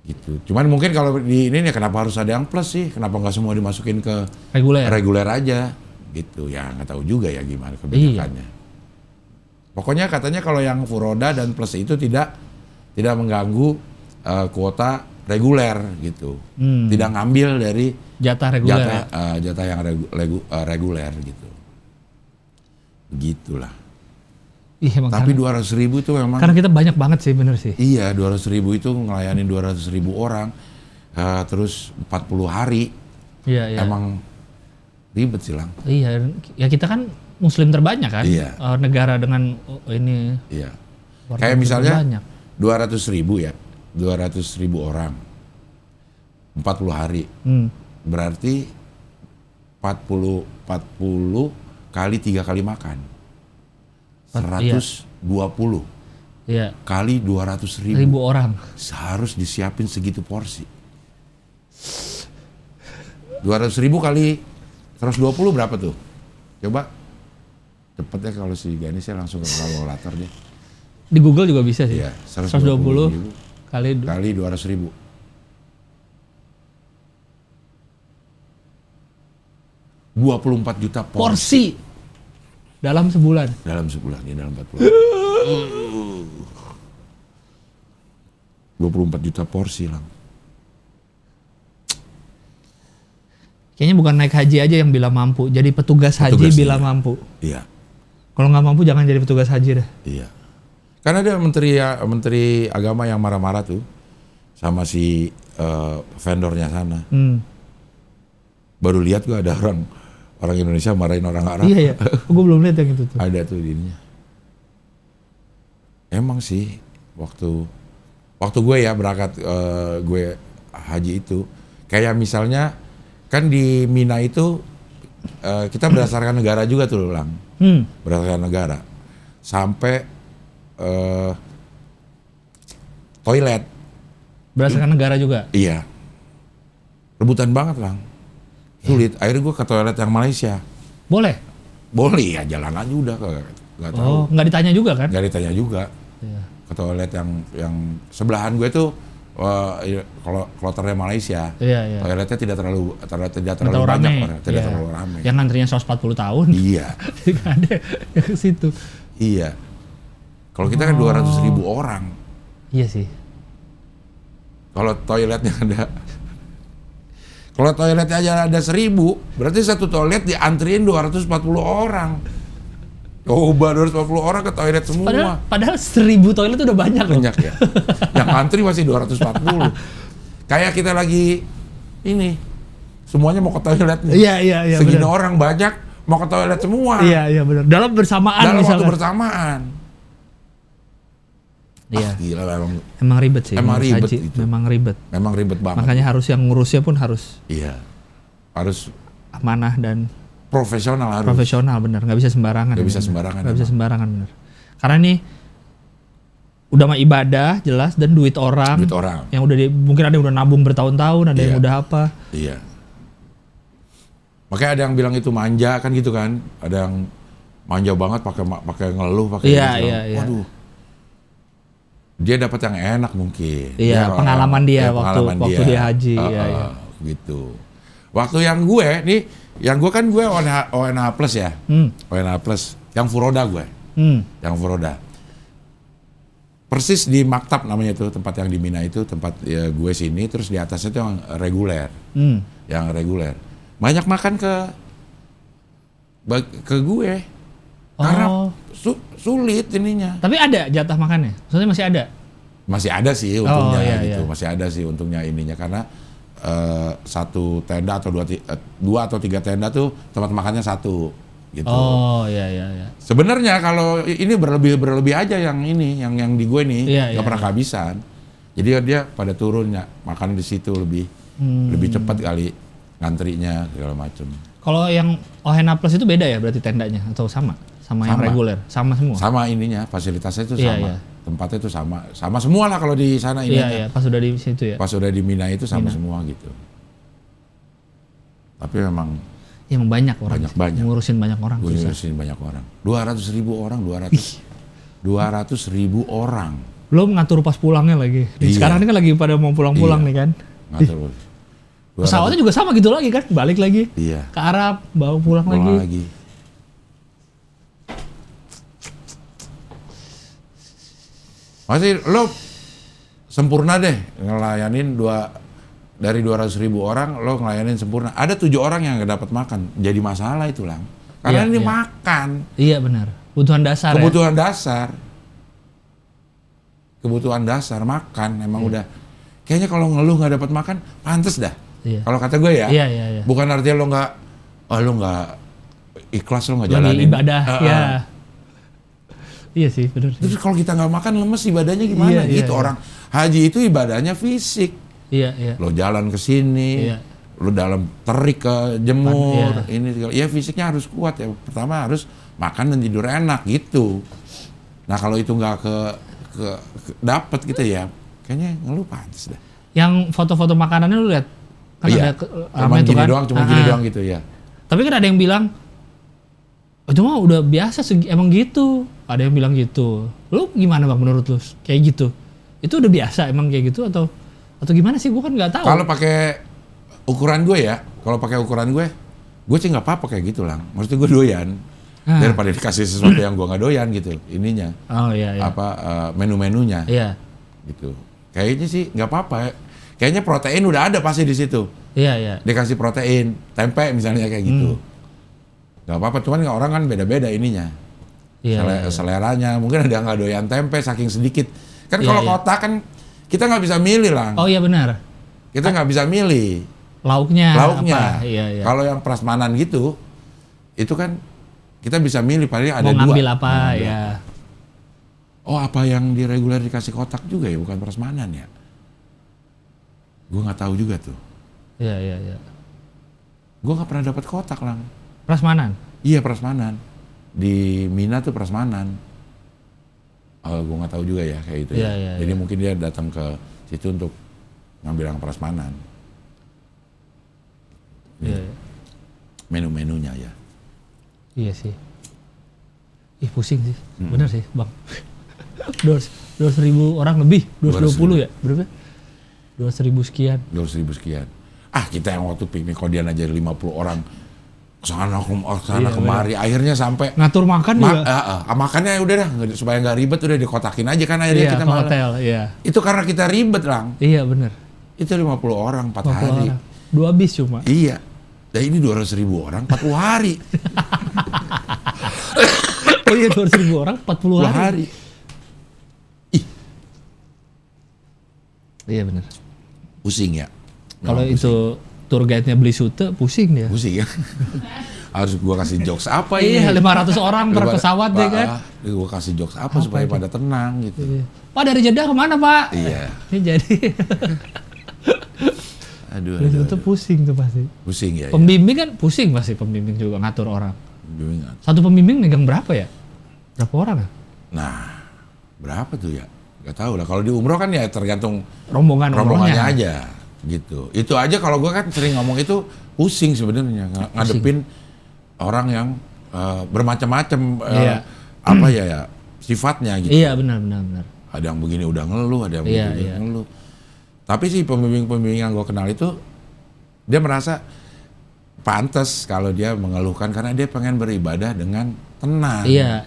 Gitu. Cuman mungkin kalau di ini nih kenapa harus ada yang plus sih? Kenapa nggak semua dimasukin ke Reguler. reguler aja? Gitu. Ya nggak tahu juga ya gimana kebijakannya. Pokoknya katanya kalau yang Furoda dan plus itu tidak mengganggu kuota reguler gitu. Tidak ngambil dari Jatah reguler. jatah yang reguler gitu. Begitulah. Iya, emang Tapi karena, 200.000 itu memang karena kita banyak banget sih, bener sih. iya, 200.000 itu ngelayanin 200.000 orang terus 40 hari. Iya. Emang ribet sih Lang. Iya, ya kita kan muslim terbanyak kan. Iya. Negara dengan ini Iya. warga Kayak muslim misalnya terbanyak. 200.000 ya. 200.000 orang. 40 hari. Berarti 40 kali 3 kali makan. 120 Iya. kali 200.000. 1.000 orang. Harus disiapin segitu porsi. 200.000 kali 120 berapa tuh? Coba cepet ya kalau si Ganis ya langsung ke kalkulator deh. Di Google juga bisa sih. Iya, 120 kali kali 200.000. 24 juta porsi dalam sebulan. dalam sebulan ya, dalam 4 bulan. 24 juta porsi Lang. Kayaknya bukan naik haji aja yang bila mampu, jadi petugas haji Petugas, bila iya. mampu. Iya. Kalau nggak mampu jangan jadi petugas haji dah. Iya. Karena ada menteri agama yang marah-marah tuh sama si vendornya sana. Baru lihat gue ada orang Indonesia marahin orang Arab. Iya ya. Gue belum lihat yang itu tuh. Ada tuh ininya. Emang sih waktu gue ya berangkat gue haji itu, kayak misalnya kan di Mina itu kita berdasarkan negara juga tuh Lang. Berdasarkan negara. Sampai toilet. Berdasarkan negara juga. Iya. Rebutan banget Lang. Sulit. Akhirnya gue ke toilet yang Malaysia. Boleh? Boleh ya, jalan aja udah. Gak tahu. Oh, nggak ditanya juga kan? Gak ditanya juga. Iya. Ke toilet yang sebelahan gue tuh kalau kloternya Malaysia. Iya. Toiletnya tidak terlalu Terlalu banyak rame. orang, tidak Iya. terlalu ramai. Yang ngantrinya 140 tahun. Iya. Nggak ada yang ke situ. Iya. Kalau kita kan 200.000 orang. Iya sih. Kalau toiletnya aja ada 1.000, berarti satu toilet diantriin 240 orang. Coba 240 orang ke toilet semua. Padahal 1.000 toilet udah banyak loh. Banyak ya. Yang antri masih 240. Kayak kita lagi ini, semuanya mau ke toilet nih. Iya. Segini Bener. orang banyak mau ke toilet semua. Iya benar. Dalam bersamaan Dalam waktu misalkan. bersamaan. Iya. Gila Emang ribet sih. Emang ngurus ribet haji. itu. Memang ribet. banget. Makanya harus yang ngurusnya pun harus Iya. Harus amanah dan profesional harus. profesional, bener. Nggak bisa sembarangan. Nggak bisa Bener. sembarangan, Nggak bisa emang. sembarangan, bener. Karena ini udah mah ibadah jelas dan duit orang. Duit orang. Yang udah mungkin ada yang udah nabung bertahun-tahun, ada yang Iya. udah apa. Iya. Makanya ada yang bilang itu manja kan gitu kan. Ada yang manja banget pakai ngeluh pakai Iya, gitu. iya. Waduh. Dia dapat yang enak mungkin. Iya, pengalaman dia waktu dia haji, iya. Gitu. Waktu yang gue nih, yang gue kan gue ONH plus ya. ONH plus, yang Furoda gue. Yang Furoda. Persis di Maktab namanya itu, tempat yang di Mina itu, tempat ya, gue sini, terus di atasnya itu yang reguler. Yang reguler. Banyak makan ke gue. Karena sulit ininya. Tapi ada jatah makannya? Maksudnya masih ada? Masih ada sih untungnya iya, gitu. iya. Masih ada sih untungnya ininya karena satu tenda atau dua atau tiga tenda tuh tempat makannya satu gitu. Oh iya. Sebenarnya kalau ini berlebih aja yang ini yang di gue nih Iya, nggak pernah iya. kehabisan. Jadi dia pada turunnya makan di situ lebih cepat kali ngantrinya segala macem. Kalau yang ONH plus itu beda ya berarti tendanya atau sama yang Sama. reguler? Sama semua? Sama ininya fasilitasnya itu Iya, sama. iya. Tempatnya itu sama semua lah kalau di sana ininya. Iya, pas udah di situ ya. Pas udah di Mina itu sama semua gitu. Tapi memang Ya emang banyak orang. Banyak. Ngurusin banyak orang. gue susah. ngurusin banyak orang. 200.000 orang, 200.000 orang. Belum ngatur pas pulangnya lagi. Iya. Sekarang ini kan lagi pada mau pulang-pulang Iya. nih kan. Ngatur. Pesawatnya juga sama gitu lagi kan, balik lagi Iya. ke Arab, bawa pulang Pulang lagi. lagi. Masih lo sempurna deh ngelayanin dari 200.000 orang lo ngelayanin sempurna. Ada 7 orang yang nggak dapat makan, jadi masalah itu Lang. Karena Iya, ini iya. makan, Iya benar. Kebutuhan dasar ya. kebutuhan dasar makan emang udah. Kayaknya kalau ngeluh nggak dapat makan, pantes dah. Iya. Kalau kata gue ya, Iya. bukan artinya lo nggak ikhlas, lo nggak Lagi jalanin ibadah, ya. Iya sih, benar. Terus kalau kita nggak makan lemes ibadahnya gimana? Iya, Gitu iya. orang haji itu ibadahnya fisik. Iya. Lo jalan ke sini, Iya. lo dalam terik ke jemur, Iya. ini ya fisiknya harus kuat ya. Pertama harus makan dan tidur enak gitu. Nah kalau itu nggak dapat gitu ya, kayaknya ngeluh pantes dah. Yang foto-foto makanannya lu lihat kan Iya. ada Cuman itu gini kan. doang, gini doang gitu ya. Tapi kan ada yang bilang itu mah udah biasa emang gitu. Ada yang bilang gitu. Lu gimana Bang menurut lu? Kayak gitu. Itu udah biasa emang kayak gitu atau gimana sih? Gua kan nggak tahu. Kalau pakai ukuran gue ya, gue sih nggak apa-apa kayak gitu Lang. Maksudnya gue doyan. Daripada dikasih sesuatu yang gue nggak doyan gitu, ininya. Oh iya. Menu-menunya. Iya. Gitu. Kayaknya sih nggak apa-apa. Kayaknya protein udah ada pasti di situ. Iya. Dikasih protein, tempe misalnya kayak gitu. Nggak apa-apa, cuman orang kan beda-beda ininya. Iya. Seleranya, mungkin ada yang nggak doyan tempe saking sedikit. Kan Iya, kalau iya. kota kan kita nggak bisa milih Lang. Oh iya benar. Kita nggak bisa milih. lauknya. Lauknya. Apa? Iya. Kalau yang prasmanan gitu, itu kan kita bisa milih paling ada Mau dua. ngambil apa Mau ngambil ya. apa. Oh, apa yang di reguler dikasih kotak juga ya, bukan prasmanan ya? Gue nggak tahu juga tuh. Iya. Gue nggak pernah dapat kotak lang. Prasmanan. Iya prasmanan. Di Mina tuh prasmanan. Gue nggak tahu juga ya kayak gitu ya. Iya. Jadi mungkin dia datang ke situ untuk ngambil yang prasmanan. Iya. Menu-menunya ya. Iya sih. Ih pusing sih. Bener sih bang. 200.000 orang lebih. 220 ya? Berapa? 200.000 sekian. 200.000 sekian. Kita yang waktu piknik Kodian aja 50 orang. Sana Iya, kemari. Akhirnya sampai Ngatur makan juga. makannya udah dah supaya nggak ribet udah dikotakin aja kan akhirnya Iya, kita ke malah. hotel, iya. Itu karena kita ribet lang. Iya bener. Itu 50 orang 4 50 hari. orang. 2 bis cuma. Iya. Dan ini 200.000 orang 40 hari. Oh iya 200.000 orang 40 2 hari. hari. Iya bener. Pusing ya. Kalau Memang itu tour guide-nya beli sute, pusing dia. pusing ya. Harus gua kasih jokes apa Iya, ini? 500 orang per pesawat deh kan. Gua kasih jokes apa supaya itu? pada tenang gitu. Iya. Pak dari Jeddah kemana Pak? Iya. Ini jadi Aduh. beli sute pusing tuh pasti. Pusing ya. Pembimbing kan pusing pasti pembimbing juga ngatur orang. Bimbingan. Satu pembimbing megang berapa ya? Berapa orang ya? Nah, berapa tuh ya? Gak tahu lah. Kalau di umroh kan ya tergantung Rombongannya rombongannya aja gitu. Itu aja kalau gua kan sering ngomong itu pusing sebenarnya ngadepin orang yang bermacam-macam Iya. apa ya sifatnya gitu. Iya benar. Ada yang begini udah ngeluh, ada yang Iya, begini iya. ngeluh. Tapi sih pembimbing-pembimbing yang gua kenal itu dia merasa pantas kalau dia mengeluhkan karena dia pengen beribadah dengan tenang. Iya.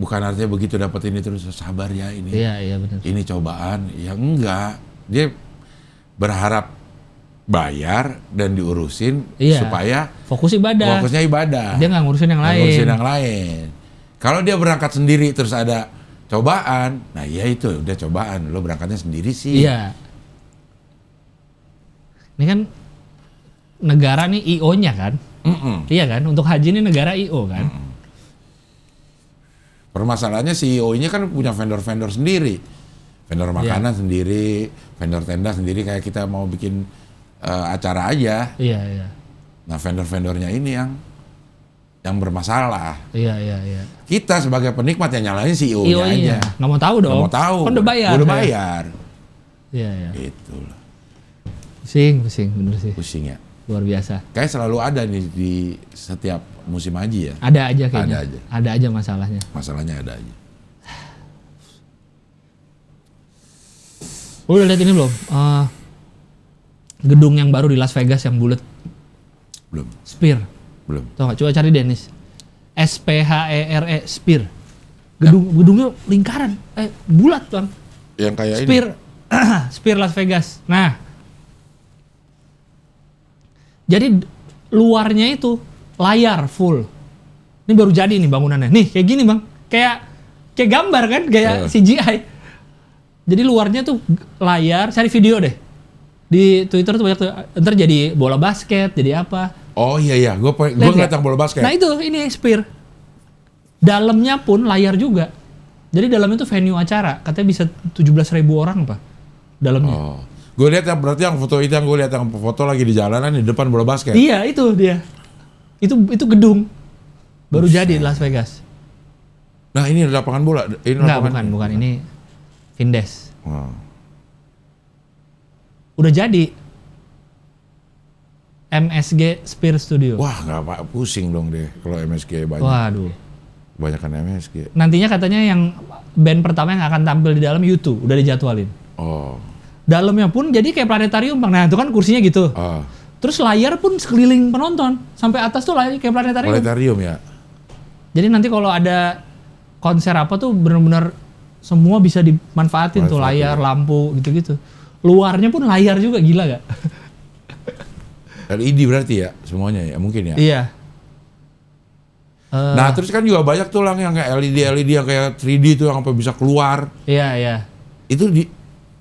Bukan artinya begitu dapat ini terus sabar ya ini. Iya benar. Ini cobaan, ya enggak. Dia berharap bayar dan diurusin Iya. supaya Fokus ibadah. fokusnya ibadah. Dia nggak ngurusin yang Nggak lain. ngurusin yang lain. Kalau dia berangkat sendiri terus ada cobaan, nah ya itu udah cobaan. Lo berangkatnya sendiri sih. Iya. Ini kan negara nih IO-nya kan? Mm-mm. Iya kan? Untuk haji ini negara IO kan? Permasalahannya CEO ini kan punya vendor-vendor sendiri. Vendor makanan sendiri, vendor tenda sendiri kayak kita mau bikin acara aja. Iya. Nah, vendor-vendornya ini yang bermasalah. Iya. Kita sebagai penikmat yang nyalain CEO-nya aja. IO-nya. Nggak mau tahu dong. Nggak mau tahu. Kan udah bayar. Udah bayar. Iya. Gitu loh. Pusing bener sih. Pusing ya. Luar biasa. Kayak selalu ada nih di setiap musim haji ya. Ada aja kayaknya. Ada aja. Ada aja masalahnya. Masalahnya ada aja. Lu udah lihat ini belum? Gedung yang baru di Las Vegas yang bulat. Belum. Sphere. Belum. Tau gak? Coba cari Dennis. SPHERE Sphere. Gedungnya lingkaran. Bulat bang. Yang kayak ini. Sphere. Sphere Las Vegas. Nah. Jadi luarnya itu layar full. Ini baru jadi nih bangunannya. Nih kayak gini bang. Kayak gambar kan. Kayak CGI. Jadi luarnya tuh layar. Cari video deh. Di Twitter tuh banyak tuh. Ntar jadi bola basket. Jadi apa. Oh iya. Gue ngeliat yang bola basket. Nah itu ini Sphere. Dalamnya pun layar juga. Jadi dalamnya tuh venue acara. Katanya bisa 17.000 orang apa. Dalamnya. Oh. Gue lihat yang berarti yang foto itu yang gue lihat yang foto lagi di jalanan di depan bola basket. Iya itu dia. Itu gedung baru jadi di Las Vegas. Nah ini lapangan bola. Ini Enggak, lapangan bukan ini Vindes. Oh. Udah jadi. MSG Sphere Studio. Wah nggak apa pusing dong deh kalau MSG banyak. Waduh. Banyakan MSG. Nantinya katanya yang band pertama yang akan tampil di dalam U2 udah dijadwalin. Oh. Dalamnya pun jadi kayak planetarium bang. Nah itu kan kursinya gitu. Ah. Terus layar pun sekeliling penonton. Sampai atas tuh layar kayak planetarium. Planetarium ya. Jadi nanti kalau ada konser apa tuh benar-benar semua bisa dimanfaatin tuh layar, lampu gitu-gitu. Luarnya pun layar juga gila gak? LED berarti ya semuanya ya mungkin ya. Iya. Nah terus kan juga banyak tuh yang kayak LED yang kayak 3D tuh yang apa bisa keluar. Iya. Itu di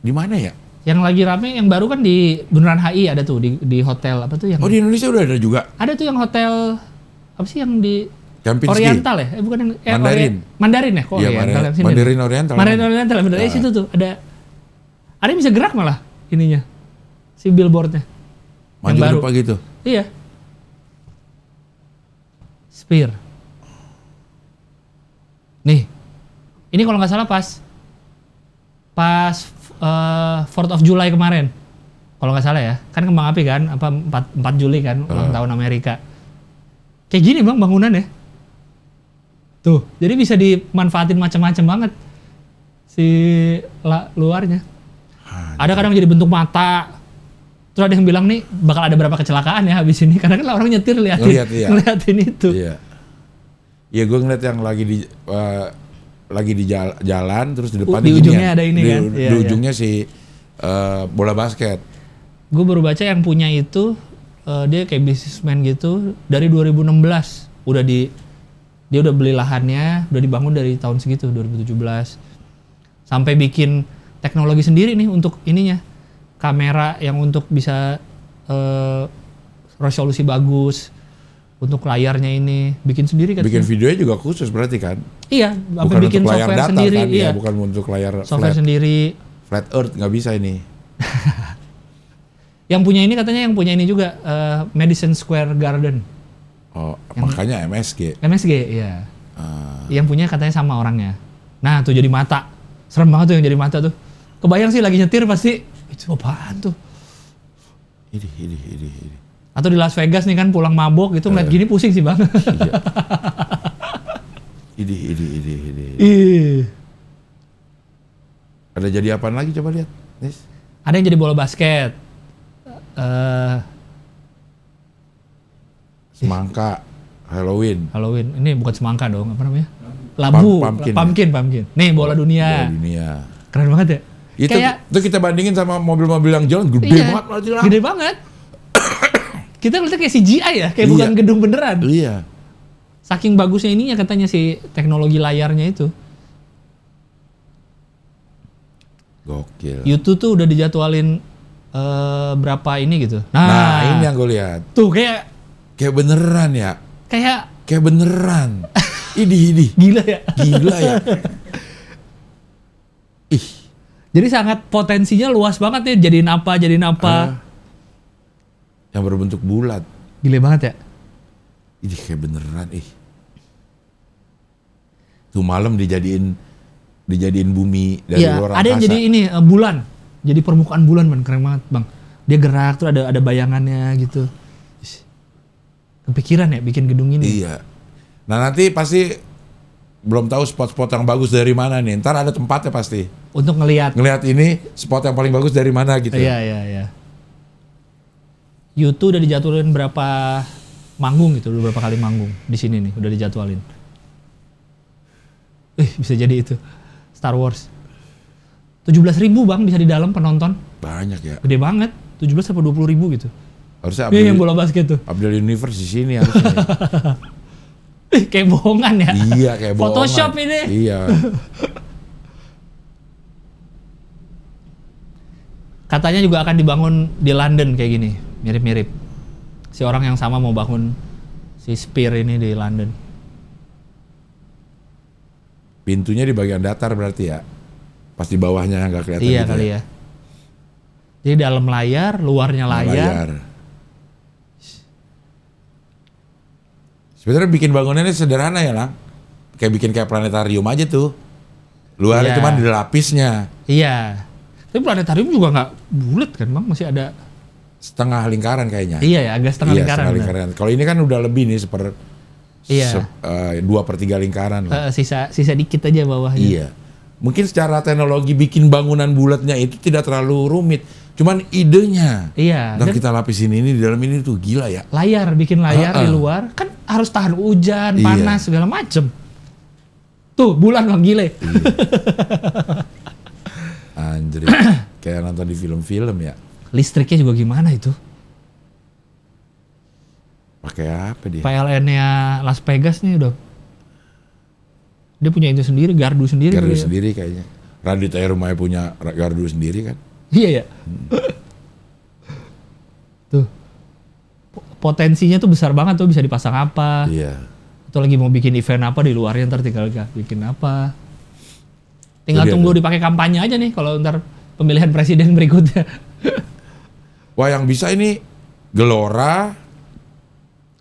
mana ya? Yang lagi rame yang baru kan di Bundaran HI ada tuh di hotel apa tuh yang Oh di Indonesia udah ada juga. ada tuh yang hotel apa sih yang di Kempinski. Oriental ya? Bukan yang Mandarin. Mandarin ya? Kok Iya, Oriental yang sini. Mandarin Oriental. Mandarin Oriental bener. Ya. Situ tuh ada yang bisa gerak malah ininya. Si billboardnya. Maju yang ke baru. depan gitu. Iya. Spear. Nih. Ini kalau nggak salah pas 4th of July kemarin. Kalau nggak salah ya. Kan kembang api kan, apa 4 Juli kan, ulang tahun Amerika. Kayak gini Bang bangunannya. Tuh, jadi bisa dimanfaatin macam-macam banget si luarnya. Ada kadang jadi bentuk mata. Terus ada yang bilang nih bakal ada berapa kecelakaan ya habis ini karena kan orang nyetir ngeliatin itu. Iya. Iya, gue ngeliat yang lagi di jalan terus di depan Di ujungnya ada ini kan. Di ujungnya si bola basket. Gue baru baca yang punya itu dia kayak businessman gitu dari 2016 dia udah beli lahannya, udah dibangun dari tahun segitu 2017 sampai bikin teknologi sendiri nih untuk ininya kamera yang untuk bisa resolusi bagus untuk layarnya ini bikin sendiri kan. Bikin videonya juga khusus berarti kan? Iya, bukan bikin untuk layar software datar sendiri, kan? iya. Ya, bukan untuk layar software sendiri. Flat Earth nggak bisa ini. Yang punya ini katanya yang punya ini juga Madison Square Garden. Oh, makanya MSG. MSG, iya. Yang punya katanya sama orangnya. Nah, tuh jadi mata. Serem banget tuh yang jadi mata tuh. Kebayang sih lagi nyetir pasti itu apaan tuh? Ini. Atau di Las Vegas nih kan pulang mabok gitu ngeliat gini pusing sih Bang. Iya. Ini. Ih. Ada jadi apaan lagi coba lihat, Nis? Ada yang jadi bola basket. Semangka, Halloween. Ini bukan semangka dong, apa namanya? Labu, pumpkin. Nih bola dunia. Bola dunia. Keren banget ya. Itu kita bandingin sama mobil-mobil yang jalan gede banget berarti lah. Gede banget. Kita ngeliatnya kayak CGI ya, kayak bukan gedung beneran. Iya. Saking bagusnya ininya katanya si teknologi layarnya itu. Gokil. YouTube tuh udah dijadwalin berapa ini gitu. Nah, ini yang gue lihat. Tuh kayak beneran ya. Kayak beneran. Idih. Gila ya. Ih. Jadi sangat potensinya luas banget nih jadiin apa. Yang berbentuk bulat. Gila banget ya. Ini kayak beneran. Tuh malam dijadiin bumi dari luar angkasa. Ada yang jadi ini bulan. Jadi permukaan bulan Bang, keren banget Bang. Dia gerak tuh ada bayangannya gitu. Kepikiran ya bikin gedung ini. Iya. Nah nanti pasti belum tahu spot-spot yang bagus dari mana nih. Ntar ada tempatnya pasti. Untuk ngelihat ini spot yang paling bagus dari mana gitu. Iya. YouTube udah dijadwalin berapa manggung gitu, udah berapa kali manggung di sini nih, udah dijadwalin. Bisa jadi itu Star Wars. 17.000 Bang bisa di dalam penonton. Banyak ya. Gede banget. 17 sampai 20.000 gitu. Harusnya Ini yang bola basket tuh. Abdul Universe di sini harusnya. Kayak bohongan ya. Iya, kayak bohongan. Photoshop ini. Iya. Katanya juga akan dibangun di London kayak gini, mirip-mirip. Si orang yang sama mau bangun si Spear ini di London. Pintunya di bagian datar berarti ya. Pas di bawahnya nggak kelihatan Iya gitu kali ya. Jadi dalam layar, luarnya layar. Sebenarnya bikin bangunannya sederhana ya, Lang. Kayak planetarium aja tuh. Luarnya Iya. cuma di lapisnya. Iya. Tapi planetarium juga nggak bulat kan Bang, masih ada Setengah lingkaran kayaknya. Iya ya, agak setengah lingkaran. Setengah lingkaran. Kalau ini kan udah lebih nih 2/3 lingkaran lah. Sisa dikit aja bawahnya. Iya. Mungkin secara teknologi bikin bangunan bulatnya itu tidak terlalu rumit. Cuman idenya. Iya. Dan kita lapisin ini di dalam ini tuh gila ya. Bikin layar di luar kan harus tahan hujan, Iya. panas segala macem. Tuh bulan Bang gile. Iya. Anjir. Kayak nonton di film-film ya. Listriknya juga gimana itu? Pakai apa dia? PLN-nya Las Vegas nih udah. Dia punya itu sendiri, gardu sendiri. Gardu ya. sendiri kayaknya. Radit aja rumahnya punya gardu sendiri kan. Iya ya. Tuh. Potensinya tuh besar banget tuh, bisa dipasang apa. Iya. Atau lagi mau bikin event apa di luarnya, ntar tinggal bikin apa. Tinggal Itu dia tunggu tuh. dipakai kampanye aja nih kalau ntar pemilihan presiden berikutnya. Wah, yang bisa ini Gelora,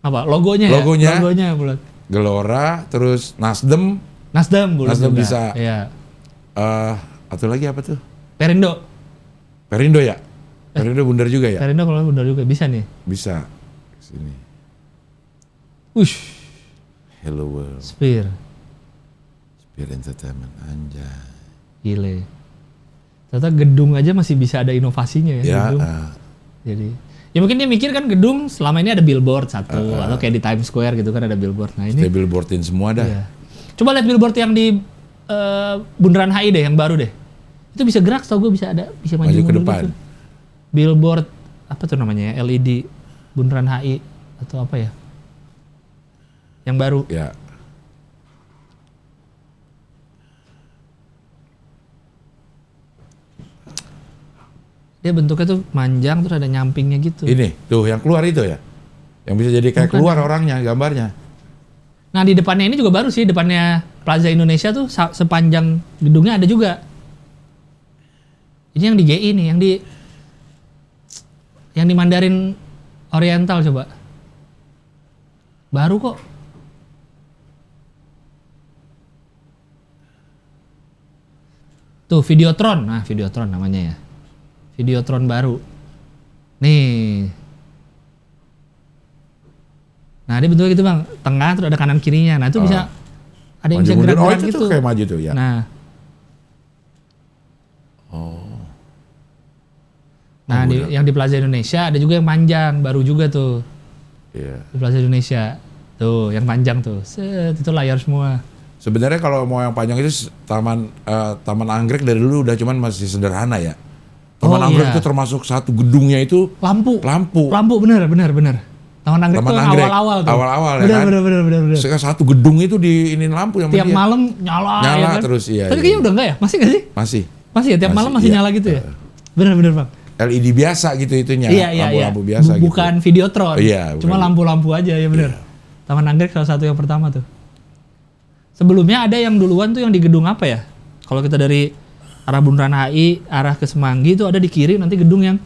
Apa? Logonya ya? Logonya. Logonya bulat. Gelora, terus Nasdem, Nasdem bulat Nasdem juga. bisa. Iya. Atau lagi apa tuh? Perindo. Perindo ya? Perindo bundar juga ya? Perindo kalau benar juga bisa nih. Bisa. Sini. Ush. Hello World, Spear. Spear Entertainment, anjay. Gile. Ternyata gedung aja masih bisa ada inovasinya ya. Ya, Gedung. Jadi ya mungkin dia mikir kan gedung selama ini ada billboard satu atau kayak di Times Square gitu kan ada billboard. Nah ini Stay billboardin semua dah. iya. Coba lihat billboard yang di Bundaran HI deh, yang baru deh. Itu bisa gerak, tau gue bisa ada, bisa maju Maju ke mundur depan. gitu. Billboard apa tuh namanya ya? LED Bundaran HI atau apa ya? Yang baru. Ya. Dia bentuknya tuh manjang terus ada nyampingnya gitu. Ini tuh yang keluar itu ya, yang bisa jadi kayak Bukan. keluar orangnya, gambarnya. Nah di depannya ini juga baru sih, depannya Plaza Indonesia tuh sepanjang gedungnya ada juga. Ini yang di GI nih, yang di Mandarin Oriental coba. Baru kok. Tuh Videotron, nah Videotron namanya ya. Videotron baru. Nih. Nah dia bentuknya gitu bang, tengah terus ada kanan kirinya. Nah itu bisa, ada yang bisa Maju mundur. gerak-gerak itu gitu. tuh kayak maju tuh ya. Nah. Nah, yang di Plaza Indonesia ada juga yang panjang, baru juga tuh. Iya. Di Plaza Indonesia. Tuh, yang panjang tuh. Set, itu layar semua. Sebenarnya kalau mau yang panjang itu Taman Anggrek dari dulu udah cuman masih sederhana ya. Taman Oh, Anggrek iya. itu termasuk satu gedungnya itu Lampu. lampu. Bener. Taman Anggrek Taman tuh Anggrek, awal-awal tuh. awal-awal ya bener, kan? Bener. Sekarang satu gedung itu diinin lampu yang Tiap malam nyala ya kan? terus, iya. Tapi iya. kayaknya udah enggak ya? Masih nggak sih? Masih. Masih ya? Tiap malam masih iya. nyala gitu ya? Bener bang. LED biasa gitu itunya, Iya. lampu-lampu biasa gitu. Bukan Videotron. Iya, bukan. Cuma lampu-lampu aja ya bener. Taman Anggrek salah satu yang pertama tuh. Sebelumnya ada yang duluan tuh yang di gedung apa ya? Kalau kita dari arah Bundaran HI, arah ke Semanggi itu ada di kiri nanti gedung yang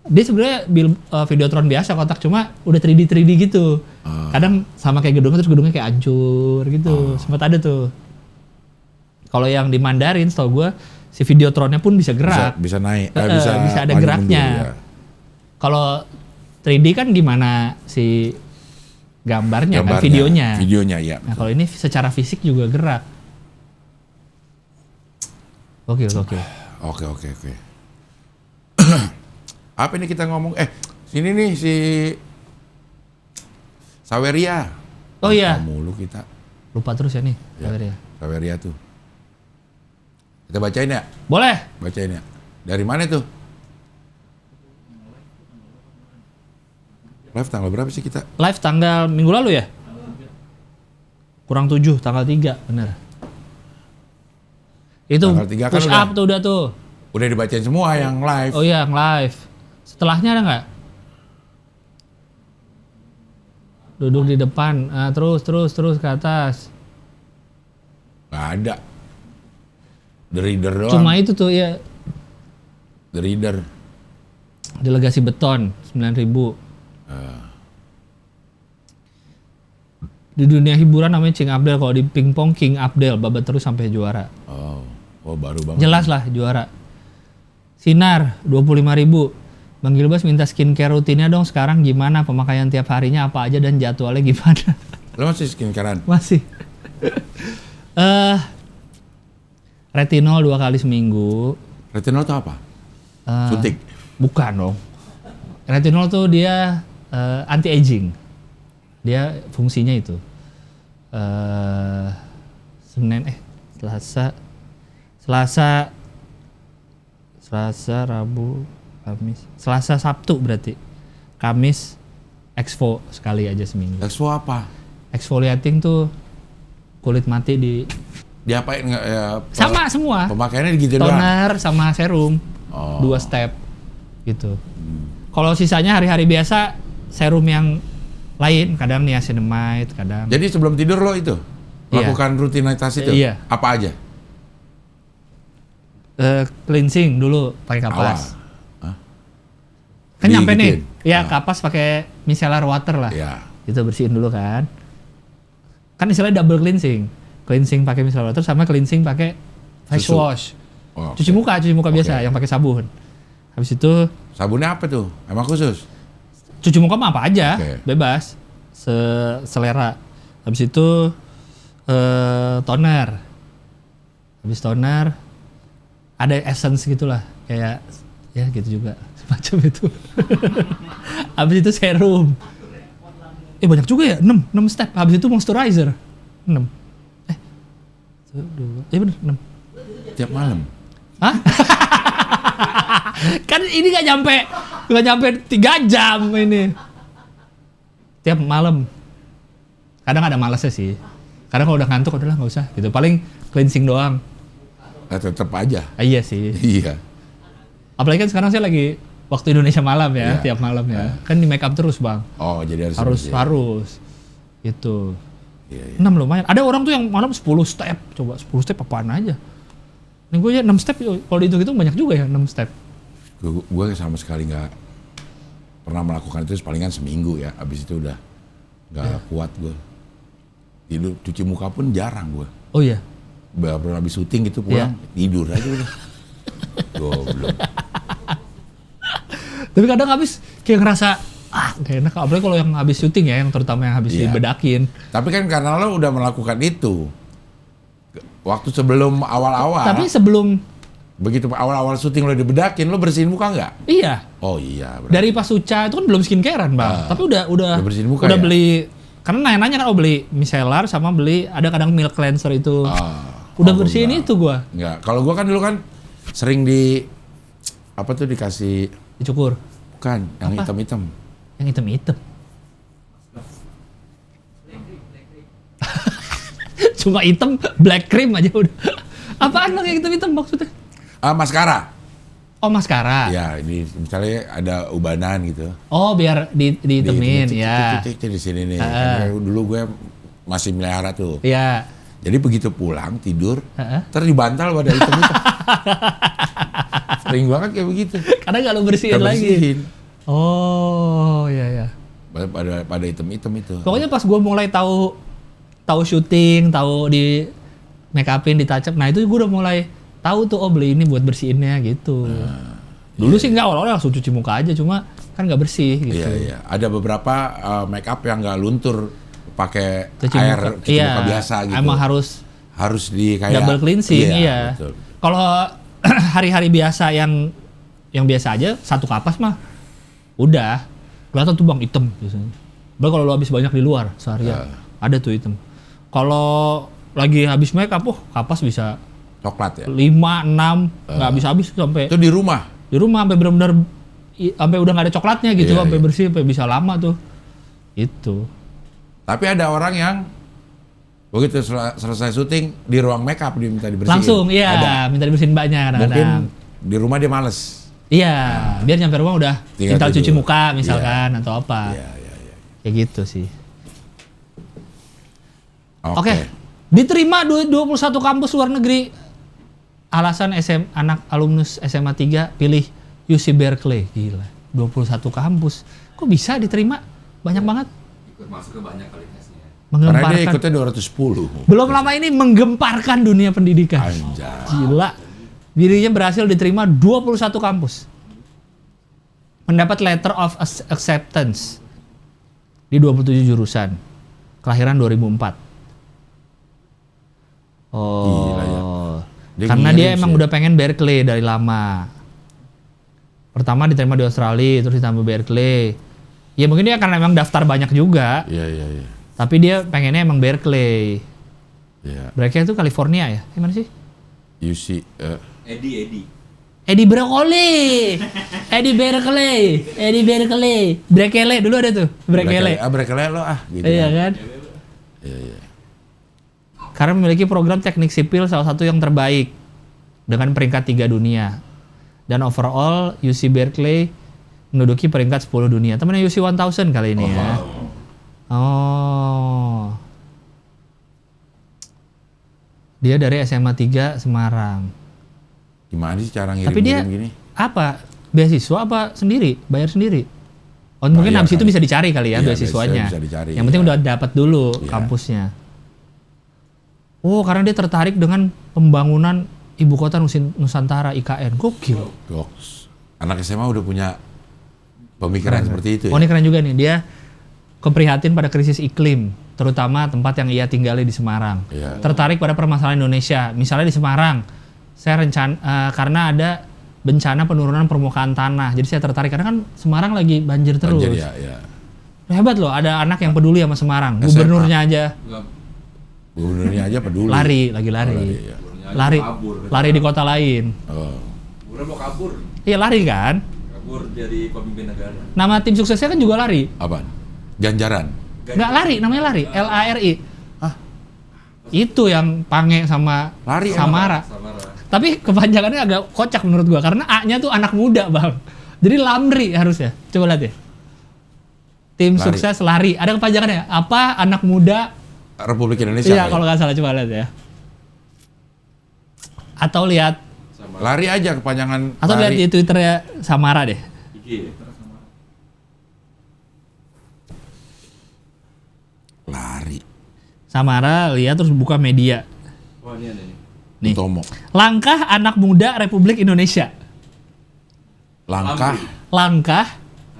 dia sebenarnya Videotron biasa kotak cuma udah 3D gitu. Kadang sama kayak gedungnya terus gedungnya kayak hancur gitu. Sempat ada tuh. Kalau yang di Mandarin setahu gue si Videotronnya pun bisa gerak. Bisa naik, Bisa ada maju geraknya. mundur, ya. Kalau 3D kan gimana si gambarnya kan videonya. Videonya ya. Nah kalau ini secara fisik juga gerak. Oke. Oke. Apa ini kita ngomong? Sini nih si Saweria. Oh iya. Mulu kita. Lupa terus ya nih. Ya. Saweria tuh. Kita bacain ya? Boleh. Bacain ya. Dari mana tuh? Live tanggal berapa sih kita? Live tanggal minggu lalu ya? Kurang 7, tanggal 3, bener. Itu Tanggal 3 kan push udah. up tuh udah tuh. Udah dibacain semua yang live. Oh iya, yang live. Setelahnya ada nggak? Duduk di depan, terus ke atas. Gak ada. The Reader doang. Cuma itu tuh ya, The Reader. delegasi beton 9.000. Di dunia hiburan namanya King Abdel, kalau di pingpong King Abdel, babat terus sampai juara. Oh baru banget. Jelas lah juara. Sinar 25.000. Bang Gilbas minta skincare rutinnya dong sekarang gimana, pemakaian tiap harinya apa aja dan jadwalnya gimana? Lo masih skincarean? Masih. Retinol 2 kali seminggu. Retinol itu apa? Suntik? Bukan dong. Retinol tuh dia anti aging. Dia fungsinya itu. Selasa, Rabu, Kamis. Selasa, Sabtu berarti. Kamis exfo sekali aja seminggu. Exfo apa? Exfoliating tuh kulit mati di Diapain nggak ya? sama semua. Pemakaiannya gitu doang. Toner sama serum. Oh. 2 step gitu. Kalau sisanya hari-hari biasa serum yang lain, kadang niacinamide, kadang. Jadi sebelum tidur lo itu Iya. lakukan rutinitas itu? Iya. Apa aja? Cleansing dulu pakai kapas. Hah? Kan nyampe nih. Digituin? Ya, kapas pakai micellar water lah. Ya. Itu bersihin dulu kan. Kan istilahnya double cleansing. Cleansing pakai micellar water sama cleansing pakai face Susu. wash. Oh, Cuci muka biasa Oke. yang pakai sabun. Habis itu sabunnya apa tuh? Emang khusus? cuci muka mah apa aja, Oke. bebas. Selera. Habis itu toner. Habis toner ada essence gitulah, kayak ya gitu juga semacam itu. Habis itu serum. Banyak juga ya, 6 step. Habis itu moisturizer. 6. 2. Bener 6. Tiap malam. Hah? Kan ini nggak nyampe 3 jam ini. Tiap malam. Kadang ada malasnya sih. Kadang kalau udah ngantuk udahlah nggak usah gitu. Paling cleansing doang. Tetap aja. Iya sih. Iya. Apalagi kan sekarang saya lagi waktu Indonesia malam ya, Iya. tiap malam ya. Kan di make up terus bang. Oh, jadi Harus bersih. harus. Itu. Iya, iya. 6 lumayan. Ada orang tuh yang malam 10 step. Coba 10 step apaan aja. Ini gue ya 6 step, kalau dihitung-hitung banyak juga ya 6 step. Gue sama sekali nggak pernah melakukan itu palingan seminggu ya. Abis itu udah nggak kuat gue. Tidur, cuci muka pun jarang gue. Oh iya. Baru habis syuting gitu pulang tidur aja udah. Goblok. Tapi kadang habis kayak ngerasa gak enak. Apalagi kalau yang habis syuting ya, yang terutama yang habis Iya. dibedakin. Tapi kan karena lo udah melakukan itu waktu sebelum awal-awal. Tapi sebelum, Begitu awal-awal syuting lo dibedakin, lo bersihin muka nggak? iya. Oh iya. Berarti. Dari pas Suca itu kan belum skincarean bang. Tapi udah Udah bersihin muka ya? beli. Karena nanya-nanya kan beli micellar sama beli ada kadang milk cleanser itu. Udah gua bersihin enggak. itu gua. Enggak. Kalau gua kan dulu kan sering di apa tuh dikasih Dicukur. bukan yang Apa? hitam-hitam. Yang hitam-hitam. Cuma hitam, black cream aja udah. Apaan dong yang hitam-hitam maksudnya? Maskara. Oh maskara. Ya, ini misalnya ada ubanan gitu. Oh biar dihitemin ya. Di sini nih. Karena dulu gue masih melihara tuh. Iya. Jadi begitu pulang tidur, Heeh. ntar dibantal pada hitam-hitam. Sering banget kayak begitu. Karena nggak lu bersihin Nggak lagi. bersihin. Oh iya ya. Pada hitam-hitam itu. Pokoknya pas gue mulai tahu syuting, tahu di make upin, di touch up, nah itu gue udah mulai tahu tuh beli ini buat bersihinnya gitu. Dulu sih nggak, awal-awal langsung cuci muka aja, cuma kan nggak bersih gitu. Iya, iya. Ada beberapa make up yang nggak luntur pakai Cuci air muka. cuci muka biasa gitu. Emang harus di kayak double cleansing, iya. Betul. Kalau hari-hari biasa yang biasa aja, satu kapas mah udah kelihatan tuh bang hitam biasanya. Bahkan kalau lo habis banyak di luar seharian, ada tuh hitam. Kalau lagi habis make up, kapas bisa Coklat ya. 5, 6, nggak habis-habis sampai Itu di rumah. sampai benar-benar sampai udah nggak ada coklatnya gitu, Iya, sampai iya. bersih, sampai bisa lama tuh. Itu. Tapi ada orang yang begitu selesai syuting di ruang make up diminta dibersihin. Langsung, iya, Ada. minta dibersihin banyak Mungkin kadang-kadang. di rumah dia males. Iya, biar nyampe rumah udah Tinggal tinggal cuci tidur. muka misalkan atau apa. Iya, iya, iya. Kayak gitu sih. Oke. Oke. Diterima 21 kampus luar negeri. Alasan anak alumnus SMA 3 pilih UC Berkeley. Gila. 21 kampus. Kok bisa diterima? Banyak banget. Ikut masuk ke banyak kali tesnya. Karena dia Menggemparkan. ikutnya 210. Belum lama ini menggemparkan dunia pendidikan. Anjay. Gila. Dirinya berhasil diterima 21 kampus. Mendapat letter of acceptance di 27 jurusan. Kelahiran 2004. Oh. Gila ya. Dia Karena ngirim dia emang sih. udah pengen Berkeley dari lama. Pertama diterima di Australia, terus ditambah Berkeley. Ya mungkin dia karena emang daftar banyak juga. Iya, iya, iya. Tapi dia pengennya emang Berkeley. Iya. Berkeley itu California ya? Gimana sih? UC Eddie. Eddie Berkeley. Eddie Berkeley. Berkeley dulu ada tuh. Berkeley. Berkeley lo gitu. Iya kan? Iya, iya. Karena memiliki program teknik sipil salah satu yang terbaik dengan peringkat 3 dunia. Dan overall UC Berkeley menduduki peringkat 10 dunia. Temennya UC 1000 kali ini ya. Oh. Dia dari SMA 3 Semarang. Gimana sih cara Tapi dia ngirim-ngirim gini? apa? Beasiswa apa sendiri? Bayar sendiri? Oh, mungkin Bayar habis itu kali. bisa dicari kali ya Iya, beasiswanya. bisa dicari, Yang penting iya. udah dapat dulu Iya. kampusnya. Oh, karena dia tertarik dengan pembangunan Ibu Kota Nusantara IKN. Gokil. Goks. Anak SMA udah punya pemikiran seperti itu ya? Oh, ini keren juga nih. Dia keprihatin pada krisis iklim, terutama tempat yang ia tinggali di Semarang. Iya. Tertarik pada permasalahan Indonesia. Misalnya di Semarang, saya karena ada bencana penurunan permukaan tanah. Jadi saya tertarik karena kan Semarang lagi banjir terus. Banjir ya, ya. Hebat loh, ada anak yang peduli sama Semarang. SMA. Gubernurnya aja Enggak, Gubernurnya aja peduli. lari, lagi lari. Oh, lari, ya. Lari, kabur. lari di kota lain. Oh. Udah mau kabur. Iya lari kan. Kabur jadi pemimpin negara. Nama tim suksesnya kan juga lari. Apaan? Ganjaran. Nggak lari, namanya lari. LARI. Hah? Itu yang Pange sama Lari Samara. Samara. Tapi kepanjangannya agak kocak menurut gua karena A-nya tuh anak muda, Bang. Jadi Lamri harusnya. Coba lihat ya. Tim Lari. sukses lari. Ada kepanjangannya. Apa? Anak muda. Republik Indonesia. Iya, apa ya? kalau nggak salah coba lihat ya. Atau lihat Lari aja kepanjangan. atau lihat lari. di Twitternya Samara deh. Iki. Lari. Samara lihat terus buka media. Wah, ini ada nih. Nih. Tomo. Langkah anak muda Republik Indonesia. Langkah. Langkah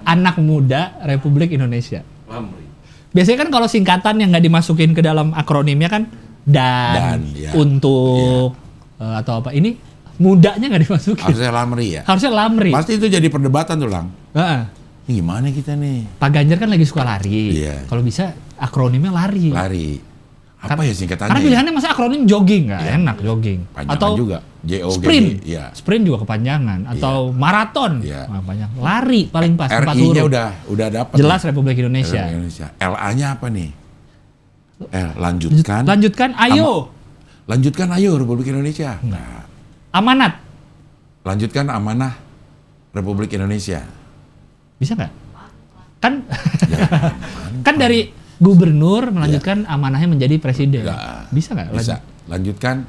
anak muda Republik Indonesia. Lamri. Biasanya kan kalau singkatan yang nggak dimasukin ke dalam akronimnya kan Dan, ya. untuk atau apa. Ini mudanya nggak dimasukin. Harusnya Lamri ya. Harusnya Lamri. Pasti itu jadi perdebatan tuh, Lang. Heeh. Ini gimana kita nih? Pak Ganjar kan lagi suka lari. Iya. Kalau bisa akronimnya lari. Lari. Apa ya singkatannya? Karena pilihannya masa akronim jogging nggak Iya. enak jogging. Panjangan Atau juga. JOGG. sprint. Iya. Sprint juga kepanjangan atau maraton. Iya. Nah, panjang. Lari paling pas 4 RI-nya huruf. udah dapat. Jelas nih. Republik Indonesia. Republik Indonesia. LA-nya apa nih? Lanjutkan. Lanjutkan ayo. Lanjutkan ayo Republik Indonesia. Nah, Amanat. lanjutkan amanah Republik Indonesia. Bisa nggak? Kan Ya, kan dari gubernur melanjutkan amanahnya menjadi presiden. Nggak. Bisa nggak? bisa. Lanjutkan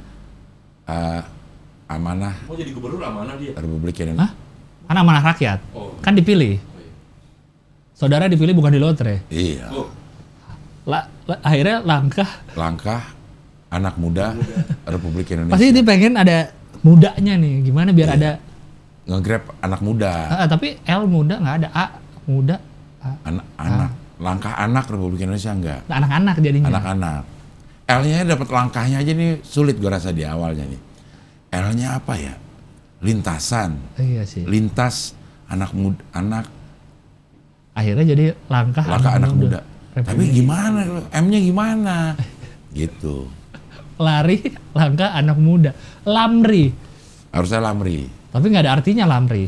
amanah Oh, jadi gubernur amanah dia. Republik Indonesia. Hah? Kan amanah rakyat. Oh. Kan dipilih. Oh, iya. Saudara dipilih bukan di lotre. Iya. Oh, Akhirnya Langkah anak muda Republik Indonesia. pasti dia pengen ada mudanya nih. Gimana biar Iya. ada Nge-grab anak muda. tapi L muda nggak ada, A muda, A. Anak-anak. Langkah anak Republik Indonesia enggak. Nah, anak-anak jadinya. Anak-anak. L-nya dapat langkahnya aja nih sulit gua rasa di awalnya nih. L-nya apa ya? Lintasan. Iya sih. Lintas anak muda, anak Akhirnya jadi langkah anak muda. Republik. Tapi gimana? M-nya gimana? Gitu. Lari langkah anak muda. Lamri. Harusnya Lamri. Tapi nggak ada artinya Lamri.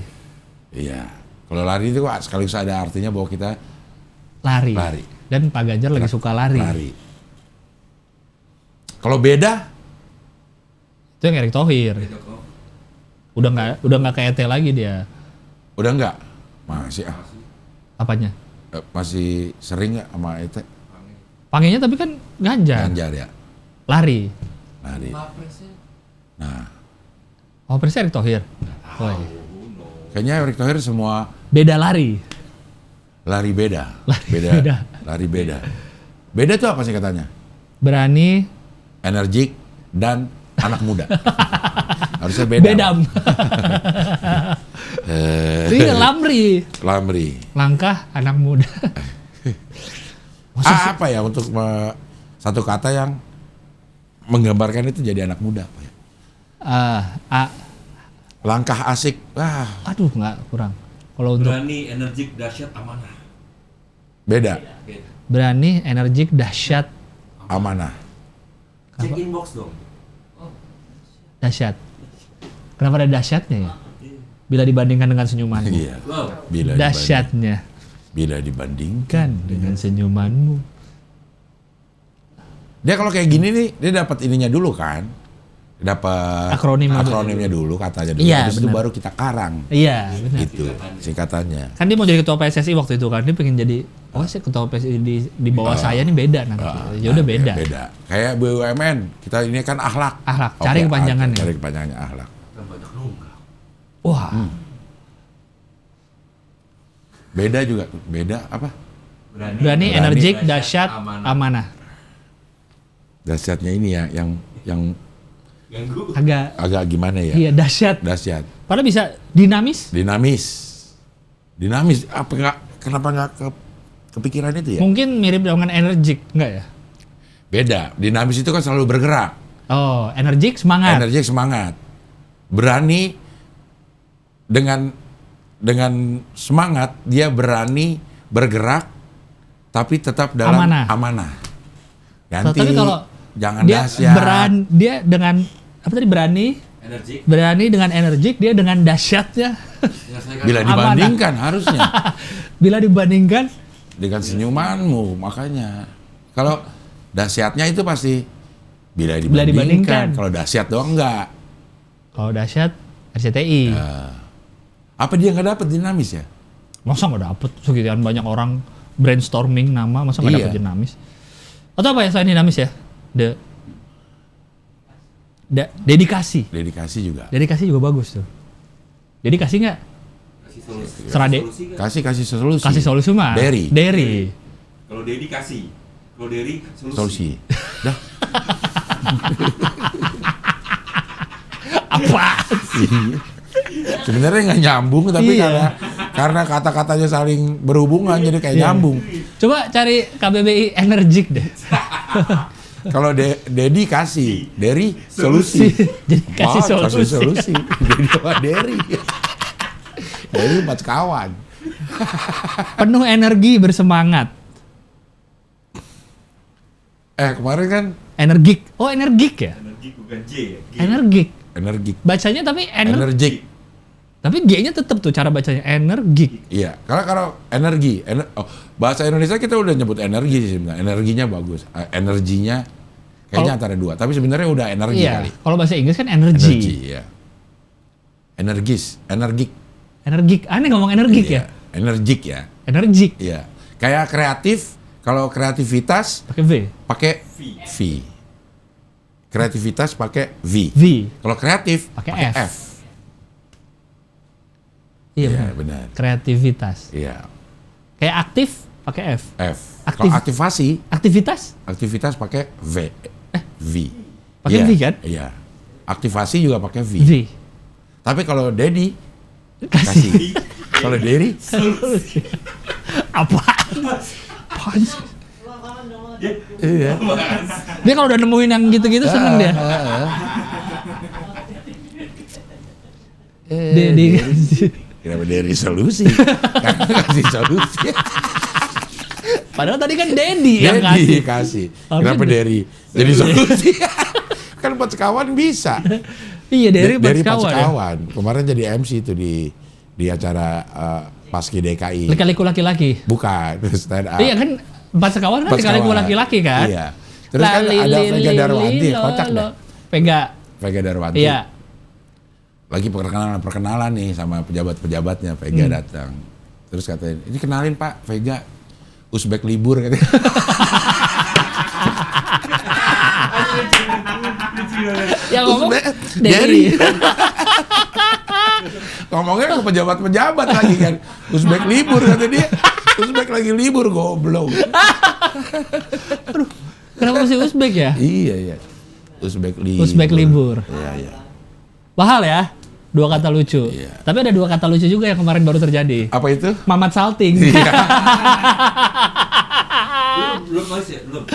Iya. Kalau lari itu sekaligus ada artinya bahwa kita Lari. Lari. Dan Pak Ganjar lagi suka lari. lari. Kalau beda, Itu yang Erick Thohir. Udah nggak kayak ET lagi dia. udah enggak? Masih Apanya? masih sering nggak sama ET? Panggilannya tapi kan Ganjar. Ganjar ya. Lari. Lari. Nah, Oh, presiden Erick Thohir. Oh, iya. kayaknya Erick Thohir semua Beda lari. lari beda. beda. Lari beda. Beda tuh apa sih katanya? Berani. Energik dan anak muda. Harusnya beda. Bedam. Iya, Lamri. Lamri. Langkah anak muda. Apa ya untuk satu kata yang menggambarkan itu jadi anak muda apa ya? Langkah asik. Aduh, nggak kurang. Kalau untuk berani, energik, dahsyat, amanah. Beda. Beda. berani, energik, dahsyat, Amanah. Check inbox dong. dahsyat. Kenapa ada dahsyatnya ya? Bila dibandingkan dengan senyumanmu. Iya. Wow. Dahsyatnya Bila dibandingkan. kan dengan senyumanmu. Dia kalau kayak gini nih, dia dapat ininya dulu kan. dapat Akronimnya dulu, katanya dulu. Iya, Habis itu benar. baru kita karang. Iya, benar. Gitu singkatannya. Kan dia mau jadi ketua PSSI waktu itu kan, dia pengen jadi sih ketua PSSI di bawah saya nih beda nanti. Ya udah beda. Beda. Kayak BUMN, kita ini kan akhlak. Akhlak, Oke, cari kepanjangannya. Cari kepanjangannya akhlak. Kan banyak nunggak. Wah, Beda juga, beda apa? berani, energik, dahsyat, amanah. Dahsyatnya ini ya, yang Ganggu. agak gimana ya? Iya, dahsyat. Dahsyat. Padahal bisa dinamis. Dinamis. Kenapa nggak kepikiran itu ya? Mungkin mirip dengan energik, enggak ya? Beda. Dinamis itu kan selalu bergerak. Oh, energik, semangat. Energi semangat. Berani dengan semangat dia berani bergerak tapi tetap dalam amanah. Ganti. Tapi kalau jangan dia dahsyat. dia dengan apa tadi berani dengan energik, dia dengan dahsyatnya. Bila dibandingkan harusnya Bila dibandingkan dengan senyumanmu, makanya kalau dahsyatnya itu pasti bila dibandingkan. Kalau dahsyat doang enggak. Kalau dahsyat RCTI. Apa dia nggak dapet dinamis ya? Masa nggak dapet? Sekian banyak orang brainstorming nama, masa nggak dapet dinamis? Atau apa ya selain dinamis ya? Dedikasi. Dedikasi juga bagus tuh. Dedikasi nggak? Kasih solusi. Kasih solusi mah. Deri. Kalau Dedi kasih. Kalau Deri solusi. Dah. Apa? Sebenarnya nggak nyambung tapi karena kata-katanya saling berhubungan jadi kayak nyambung. Coba cari KBBI energik deh. Kalau Dedi kasih, Deri solusi. Jadi kasih solusi. Dedi sama Deri. Deri 4 kawan. Penuh energi, bersemangat. Kemarin kan energik. Oh, energik ya? Energik bukan J ya? Energik. Bacanya tapi energik. Tapi G-nya tetap tuh cara bacanya energik. Iya, kalau energi, bahasa Indonesia kita udah nyebut energi sih sebenarnya. Energinya bagus. Energinya kayaknya antara dua, tapi sebenarnya udah energi kali. Kalau bahasa Inggris kan energi. Iya. Energik. Aneh ngomong energik ya? Energik ya. Energik. Iya. Kayak kreatif, kalau kreativitas pakai V. Pakai V. Kreativitas pakai V. Kalau kreatif pakai F. Iya benar. Kreativitas. Iya. Kayak aktif pakai F. Kalau aktivasi, aktivitas pakai V. Pakai V kan? Iya. Aktivasi juga pakai V. Tapi kalau Dedi kasih. Kalau Deri apaan sih? Iya. Dia kalau udah nemuin yang gitu-gitu seneng dia. Dedi. Kenapa Deri solusi? Karena kasih solusi. Padahal tadi kan Dedi yang kasih. Kenapa Deri? Jadi solusi. Kan 4 sekawan bisa. Iya, Deri 4 sekawan. Kemarin jadi MC itu di acara Paski DKI. Lika-liku laki-laki. Bukan, stand up. Iya kan 4 sekawan kan lika-liku laki-laki kan? Iya. Terus kan ada Vega Darwanti, kocak dah. Vega Darwanti. Iya. Lagi perkenalan nih sama pejabat-pejabatnya, Vega datang. Terus katanya, ini kenalin Pak, Vega Uzbek libur katanya. Yang ngomong Deri. Ngomongnya ke pejabat-pejabat lagi kan. Uzbek libur kata dia. Uzbek lagi libur, goblok. Aduh, kenapa mesti Uzbek ya? Iya. Uzbek libur. Iya. Bahal ya. 2 kata lucu. Iya. Tapi ada 2 kata lucu juga yang kemarin baru terjadi. Apa itu? Mamat Salting. Iya. Belum noise ya? Belum?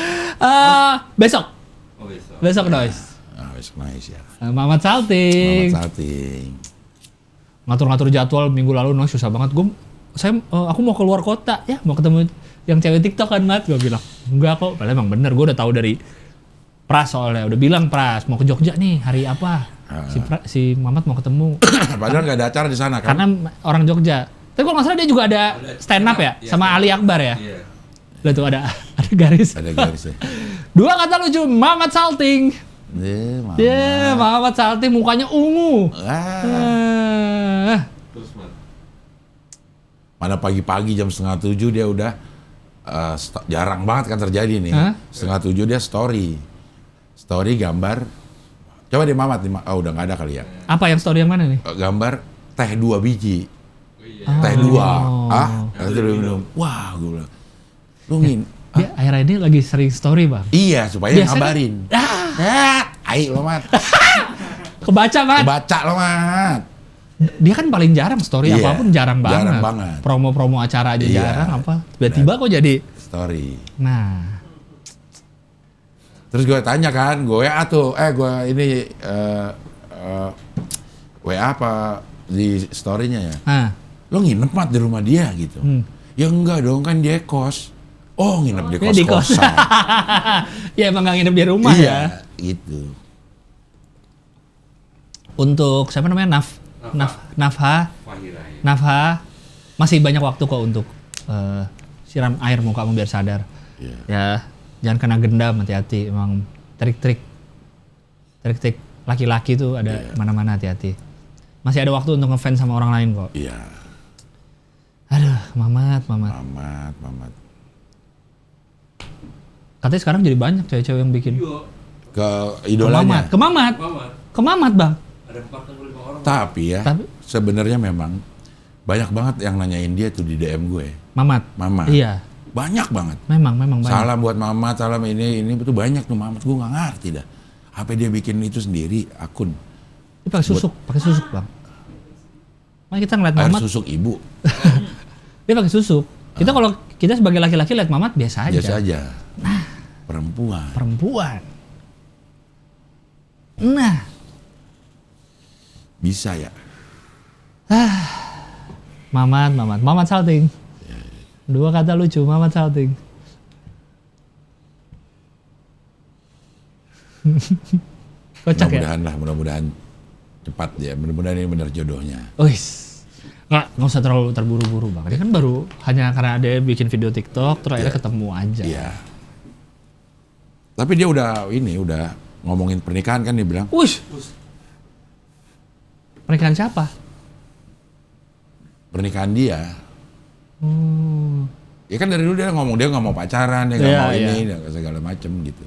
Besok. Oh, besok. Besok noise. Besok noise ya. Mamat Salting. Ngatur-ngatur jadwal minggu lalu noise susah banget. Aku mau keluar kota ya, mau ketemu yang cewek TikTok kan, Mat. Gue bilang, enggak kok. Padahal emang bener, gue udah tahu dari Pras soalnya. Udah bilang Pras, mau ke Jogja nih, hari apa? Si Mamat mau ketemu. Padahal nggak ada acara di sana kan? Karena orang Jogja. Tapi kalau nggak salah dia juga ada stand up ya, sama Ali Akbar ya. Iya. Lihat tuh ada garis. Ada garisnya. 2 kata lucu, Mamat Salting. Mamat. Muhammad Salting mukanya ungu. Terus Mat. Mana pagi-pagi jam 6:30 dia udah jarang banget kan terjadi nih. 6:30 dia story gambar. Coba deh Mamat, udah nggak ada kali ya. Apa yang story yang mana nih? Gambar teh 2 biji. Teh 2. Itu dia minum. Wah, gue bilang. Lu Dia akhir-akhir ini lagi sering story, Bang. Iya, supaya Biasanya- ngabarin. Ayo lo, Mat. Kebaca, Mat. Baca lo, Mat. Dia kan paling jarang story Iya, apapun jarang jarang banget. banget. Promo-promo acara aja Iya. jarang apa. Tiba-tiba kok jadi. Story. Nah, Terus gue tanya kan, gue WA tuh, gue ini WA apa di story-nya ya? nah. Lo nginep Mat di rumah dia gitu? Ya enggak dong, kan dia kos. Oh, nginep di Ini di kos. kos-kosan. Ya emang gak nginep di rumah ya. Iya, gitu. Untuk siapa namanya? Nafha. Fahira ya. Nafha masih banyak waktu kok untuk siram air mukamu biar sadar. Iya. Ya, jangan kena gendam, hati-hati. Emang trik-trik laki-laki tuh ada mana-mana, hati-hati. Masih ada waktu untuk ngefans sama orang lain kok. Iya. Aduh, Mamat. Mamat. Katanya sekarang jadi banyak cewek-cewek yang bikin. Iya. Ke idolanya. Ke Mamat, Bang. Ada 45 orang. Tapi ya, Tapi- sebenarnya memang banyak banget yang nanyain dia tuh di DM gue. Mamat. Mamat. Iya, Banyak banget. memang banyak. Salam buat Mamat, salam ini betul banyak tuh Mamat. Gue nggak ngerti dah. Apa dia bikin itu sendiri akun Dia pakai susuk, Bang. Makanya kita ngeliat air Mamat, susuk ibu dia pakai susuk. Kita sebagai laki-laki lihat Mamat biasa aja. biasa aja. Perempuan. Nah, Bisa ya. Mamat Salting. Dua kata lucu, Mamat Salting. Kocak ya? Mudah-mudahan cepat ya. Mudah-mudahan ini benar jodohnya. Wis. Nggak usah terlalu terburu-buru, Bang. Dia kan baru hanya karena dia bikin video TikTok terus akhirnya ketemu aja. Iya. Tapi dia udah ngomongin pernikahan kan dia bilang. Wush. Pernikahan siapa? Pernikahan dia. Ya kan dari dulu dia ngomong dia nggak mau pacaran, dia nggak Iya, mau iya. ini, dan segala macem gitu.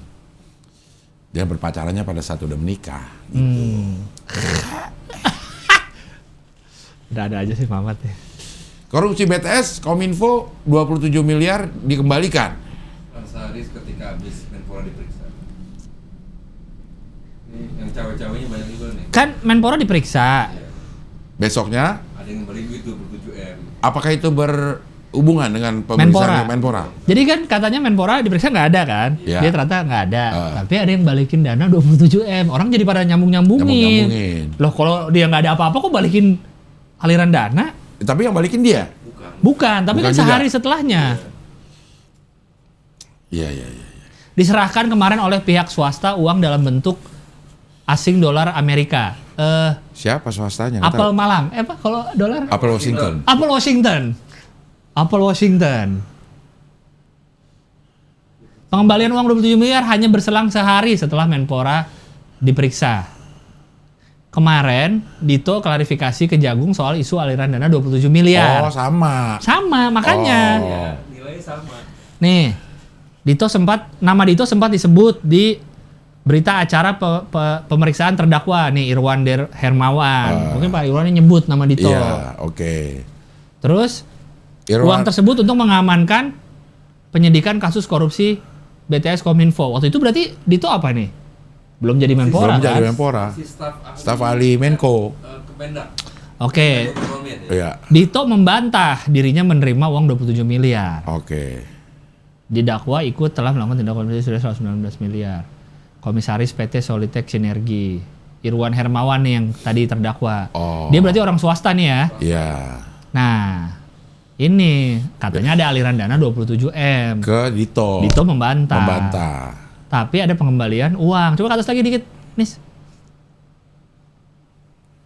Dia berpacarannya pada saat udah menikah. Ada aja sih Mamat ya. Korupsi BTS, Kominfo 27 miliar dikembalikan. Ansaris ketika habis Menpora diperiksa. Ini yang cawe-cawenya banyak juga nih. Kan Menpora diperiksa. Besoknya, Ada yang kembali duit 27 M. apakah itu berhubungan dengan pemeriksaan Menpora? Jadi kan katanya Menpora diperiksa nggak ada kan? Iya. Dia ternyata nggak ada. Tapi ada yang balikin dana 27 M. Orang jadi pada nyambung-nyambungin. Nyambung-nyambungin. Loh kalau dia nggak ada apa-apa kok balikin aliran dana? Tapi yang balikin dia? Bukan, tapi Bukan kan juga. sehari setelahnya. Iya. Diserahkan kemarin oleh pihak swasta uang dalam bentuk asing dolar Amerika. Siapa swastanya? Nggak Apple tahu. Malang. Apa kalau dolar? Apple Washington. Apple Washington. Pengembalian uang 27 miliar hanya berselang sehari setelah Menpora diperiksa. Kemarin Dito klarifikasi ke Jagung soal isu aliran dana 27 miliar. Oh, sama. Sama, makanya. Oh. Nilainya sama. Nih, nama Dito sempat disebut di berita acara pemeriksaan terdakwa nih Irwan Hermawan. Mungkin Pak Irwan ini nyebut nama Dito. Iya, oke. Terus Irwan- uang tersebut untuk mengamankan penyidikan kasus korupsi BTS Kominfo. Waktu itu berarti Dito apa nih? Belum jadi Menpora Belum jadi kan? Menpora. Si Staf ahli Menko. Kemendak. Oke. Ekonomi ya. Iya. Dito membantah dirinya menerima uang 27 miliar. Oke. Didakwa ikut telah melakukan tindak korupsi sudah 119 miliar. Komisaris PT Solitek Sinergi. Irwan Hermawan nih yang tadi terdakwa. Oh. Dia berarti orang swasta nih ya. Iya. Nah, ini katanya ada aliran dana 27 M. Ke Dito. Dito membantah. Membantah. Tapi ada pengembalian uang. Coba ke atas lagi dikit, Nis.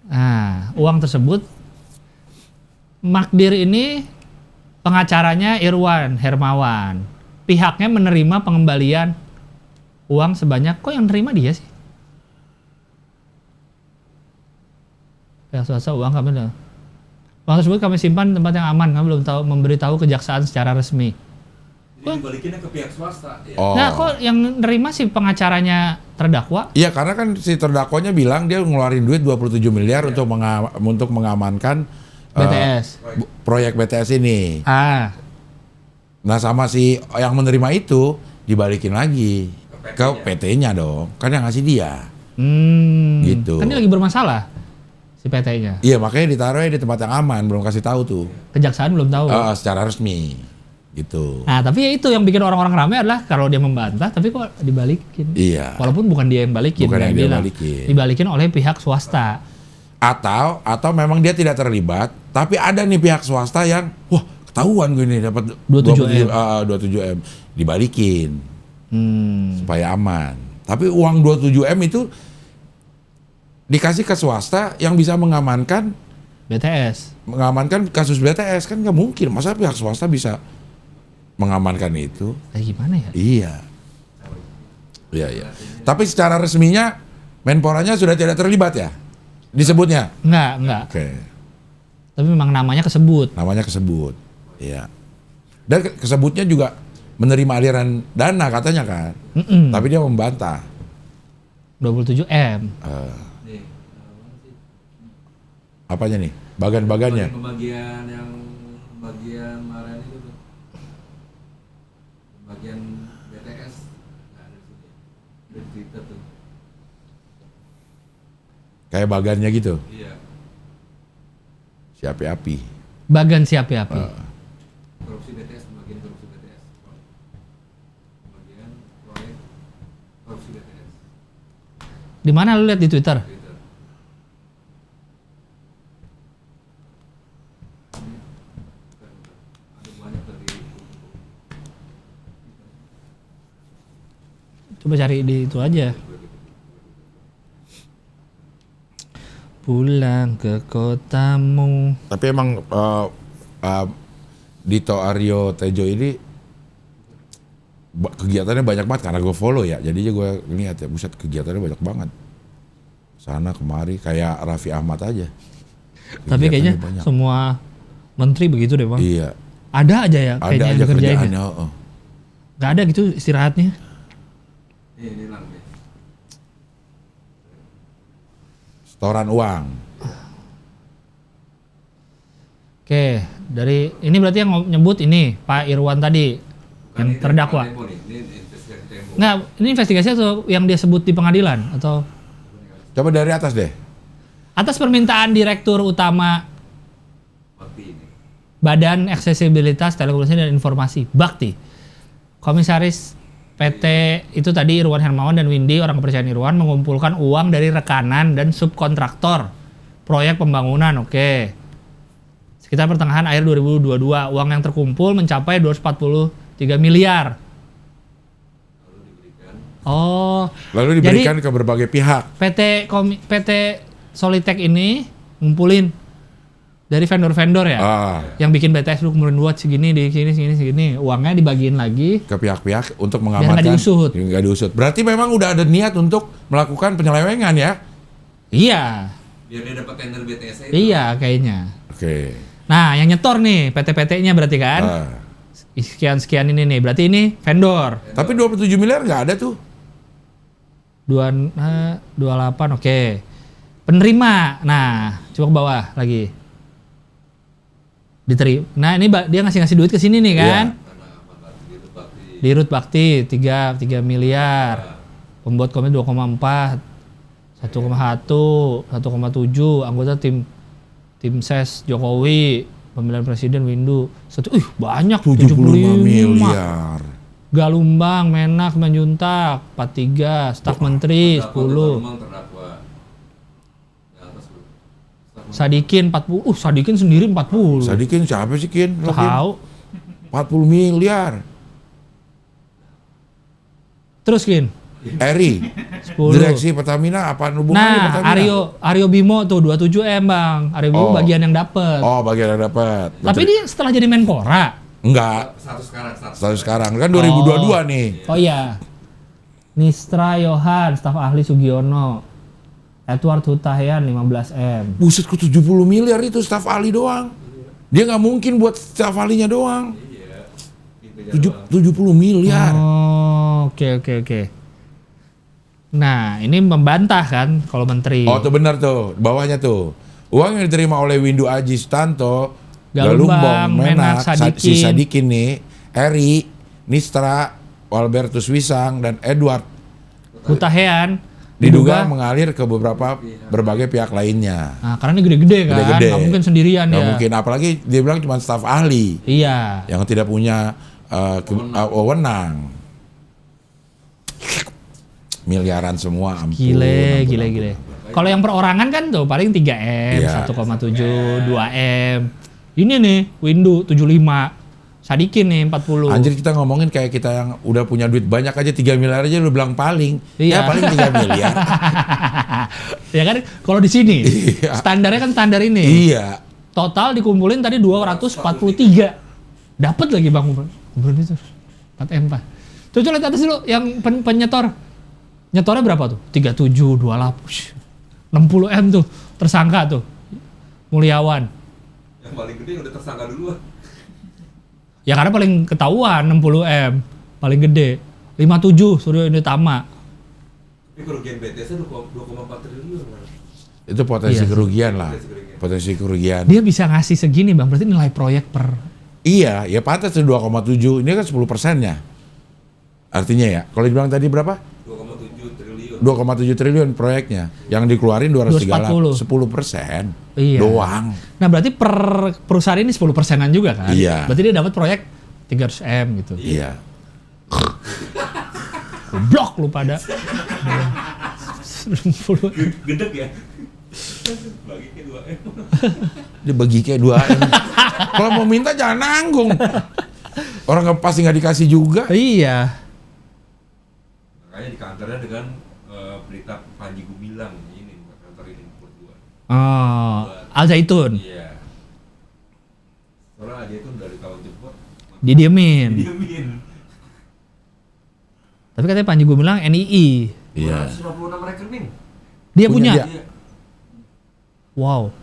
Nah, uang tersebut Magdir ini pengacaranya Irwan Hermawan. Pihaknya menerima pengembalian uang sebanyak, kok yang nerima dia sih? Pihak swasta uang kami uang tersebut kami simpan di tempat yang aman, kami belum tahu memberitahu kejaksaan secara resmi. Jadi dibalikinnya ke pihak swasta. Ya. Oh. Nah, kok yang nerima sih pengacaranya terdakwa? Iya, karena kan si terdakwanya bilang dia ngeluarin duit 27 miliar untuk mengamankan BTS. proyek BTS ini. Ah, Nah, sama si yang menerima itu dibalikin lagi ke PT-nya dong. Kan yang ngasih dia. Gitu. Kan dia lagi bermasalah si PT-nya. Iya, makanya ditaruhnya di tempat yang aman, belum kasih tahu tuh. Kejaksaan belum tahu. Secara resmi. Gitu. Nah, tapi ya itu yang bikin orang-orang ramai adalah kalau dia membantah, tapi kok dibalikin. Iya. Walaupun bukan dia yang balikin, Bukan yang dia bilang. balikin. Dibalikin oleh pihak swasta. Atau memang dia tidak terlibat, tapi ada nih pihak swasta yang wah, ketahuan gue nih dapat 27M. 27M dibalikin. Supaya aman. Tapi uang 27M itu dikasih ke swasta yang bisa mengamankan kasus BTS, kan nggak mungkin. Masa pihak swasta bisa mengamankan itu? Kayak gimana ya? Iya. Tapi secara resminya Menporanya sudah tidak terlibat ya? Disebutnya? Enggak. Oke. Tapi memang namanya kesebut. Namanya kesebut. Iya. Dan kesebutnya juga menerima aliran dana katanya kan. Tapi dia membantah. 27M. Nih, Apanya nih? Bagan-bagannya? Pembagian yang bagian kemarin itu tuh. Bagian BTS. Nah, ada di sini. Ada di Twitter tuh. Kayak bagannya gitu? Iya. Si api-api. Bagan si api-api. Korupsi BTS, pembagian korupsi BTS. Pembagian proyek korupsi BTS. Di mana lu lihat di Twitter? Twitter. Ada banyak dari Coba cari di itu aja. Pulang ke kotamu. Tapi emang Dito Aryo Tejo ini kegiatannya banyak banget karena gue follow ya. Jadinya gue lihat ya, buset kegiatannya banyak banget. Sana kemari kayak Raffi Ahmad aja. Tapi kayaknya Kegiatannya banyak. semua menteri begitu deh, Bang. Iya. Ada aja ya Ada kayaknya aja yang dikerjain. kerjaannya. Ya? Gak ada gitu istirahatnya. ini lang deh. Setoran uang. Oke, dari ini berarti yang nyebut ini Pak Irwan tadi yang Ini terdakwa. Tempo nih. Ini investigasi Tempo. Nggak, ini investigasi atau yang dia sebut di pengadilan atau Coba dari atas deh. atas permintaan Direktur Utama Bakti ini. Badan Aksesibilitas Telekomunikasi dan Informasi Bakti, Komisaris PT itu tadi Irwan Hermawan dan Windy, orang kepercayaan Irwan, mengumpulkan uang dari rekanan dan subkontraktor proyek pembangunan. Oke. Sekitar pertengahan akhir 2022, uang yang terkumpul mencapai 243 miliar. Oh, Lalu diberikan ke berbagai pihak. PT Solitek ini ngumpulin dari vendor-vendor ya, yang bikin BTS lu kemudian buat segini, di segini, uangnya dibagiin lagi Ke pihak-pihak untuk biar mengamankan. nggak diusut. Nggak diusut. Berarti memang udah ada niat untuk melakukan penyelewengan ya? Iya, Biar dia dapat tender BTS itu. iya kayaknya. Oke. Nah, yang nyetor nih PT-PT-nya berarti kan, sekian ini nih, berarti ini vendor. Tapi 27 miliar nggak ada tuh. 28, oke. Penerima, nah coba ke bawah lagi. Diterima. Nah ini dia ngasih duit ke sini nih kan? Di Rut Bakti 3 miliar. Pembuat komen 2,4, 1,1, 1,7. Anggota tim ses Jokowi, pemilihan presiden Windu. Banyak 75 miliar. Galumbang, Menak, Manjuntak, 43, staf menteri 10. Terdakwa. Di atas lu. Sadikin 40. Sadikin sendiri 40. Sadikin siapa sih Kin? Lo, Kin? Tahu. 40 miliar. Terus Kin, Eri, 10. direksi Pertamina apa hubungannya Nah, Pertamina? Aryo Bimo tuh 27M, Bang. Aryo Bimo bagian yang dapet. Oh, bagian yang dapat. Tapi dia setelah jadi Menpora. Enggak, Status sekarang. kan 2022 nih. Oh iya. Nistra Yohan, staf ahli Sugiono. Edward Huta-Heian 15M. Buset, ke 70 miliar itu staf ahli doang. Dia nggak mungkin buat staf ahlinya doang. Iya. 70 miliar. Oh, oke. Nah, ini membantah kan kalau menteri. Oh, tuh benar tuh, bawahnya tuh. Uang yang diterima oleh Windu Aji Sutanto, Galumbang, Menak, si Sadikin. Sadikin nih, Eri, Nistra, Albertus Wisang, dan Edward Huta-Heian diduga mengalir ke berbagai pihak lainnya. Nah, karena ini gede-gede kan, Gede-gede. nggak mungkin sendirian Nggak ya. mungkin, apalagi dia bilang cuma staf ahli Iya. yang tidak punya wewenang. Miliaran semua, ampun. Gile. Kalau yang perorangan kan tuh paling 3M, Iya. 1,7, 2M. Ini nih, Windu 75. Sadikin nih 40. Anjir, kita ngomongin kayak kita yang udah punya duit banyak aja 3 miliar aja lu bilang paling. Iya. Ya paling 3 miliar. Ya kan kalau di sini Iya. standarnya kan standar ini. Iya. Total dikumpulin tadi 243. Dapat lagi Bang Ubran itu. 4M Pak. Coba lihat atas dulu yang penyetor. Nyetornya berapa tuh? 37, 28. 60M tuh tersangka tuh. Mulyawan. Yang paling gede udah tersangka duluan. Ya karena paling ketahuan 60M. Paling gede. 57 Suryo Indotama. Ini kerugian BTS-nya 2,4 triliun. Itu potensi Iya. kerugian lah. Potensi kerugian. Dia bisa ngasih segini Bang. Berarti nilai proyek per. Iya, ya pantas tuh 2,7. Ini kan 10%-nya. Artinya ya, kalau dibilang tadi berapa? 2,7 triliun. 2,7 triliun proyeknya. Yang dikeluarin 238, 10% Iya. doang. Nah berarti per perusahaan ini 10%-an juga kan? Iya. Berarti dia dapat proyek 300M gitu. Iya. Goblok lu pada. 90. Gedek ya? Bagi kayak 2M. Dia bagi kayak 2M. Kalau mau minta jangan nanggung. Orang pasti nggak dikasih juga. Iya. Makanya di kantornya dengan berita Panji Gumilang ini kantor ini berdua. Oh, Al Zaitun. Iya. Soalnya aja itu dari tahun jemput Didiemin. diamin. Tapi katanya Panji Gumilang NII. Iya. 256 rekening. Dia Punya punya. dia. Iya. Wow.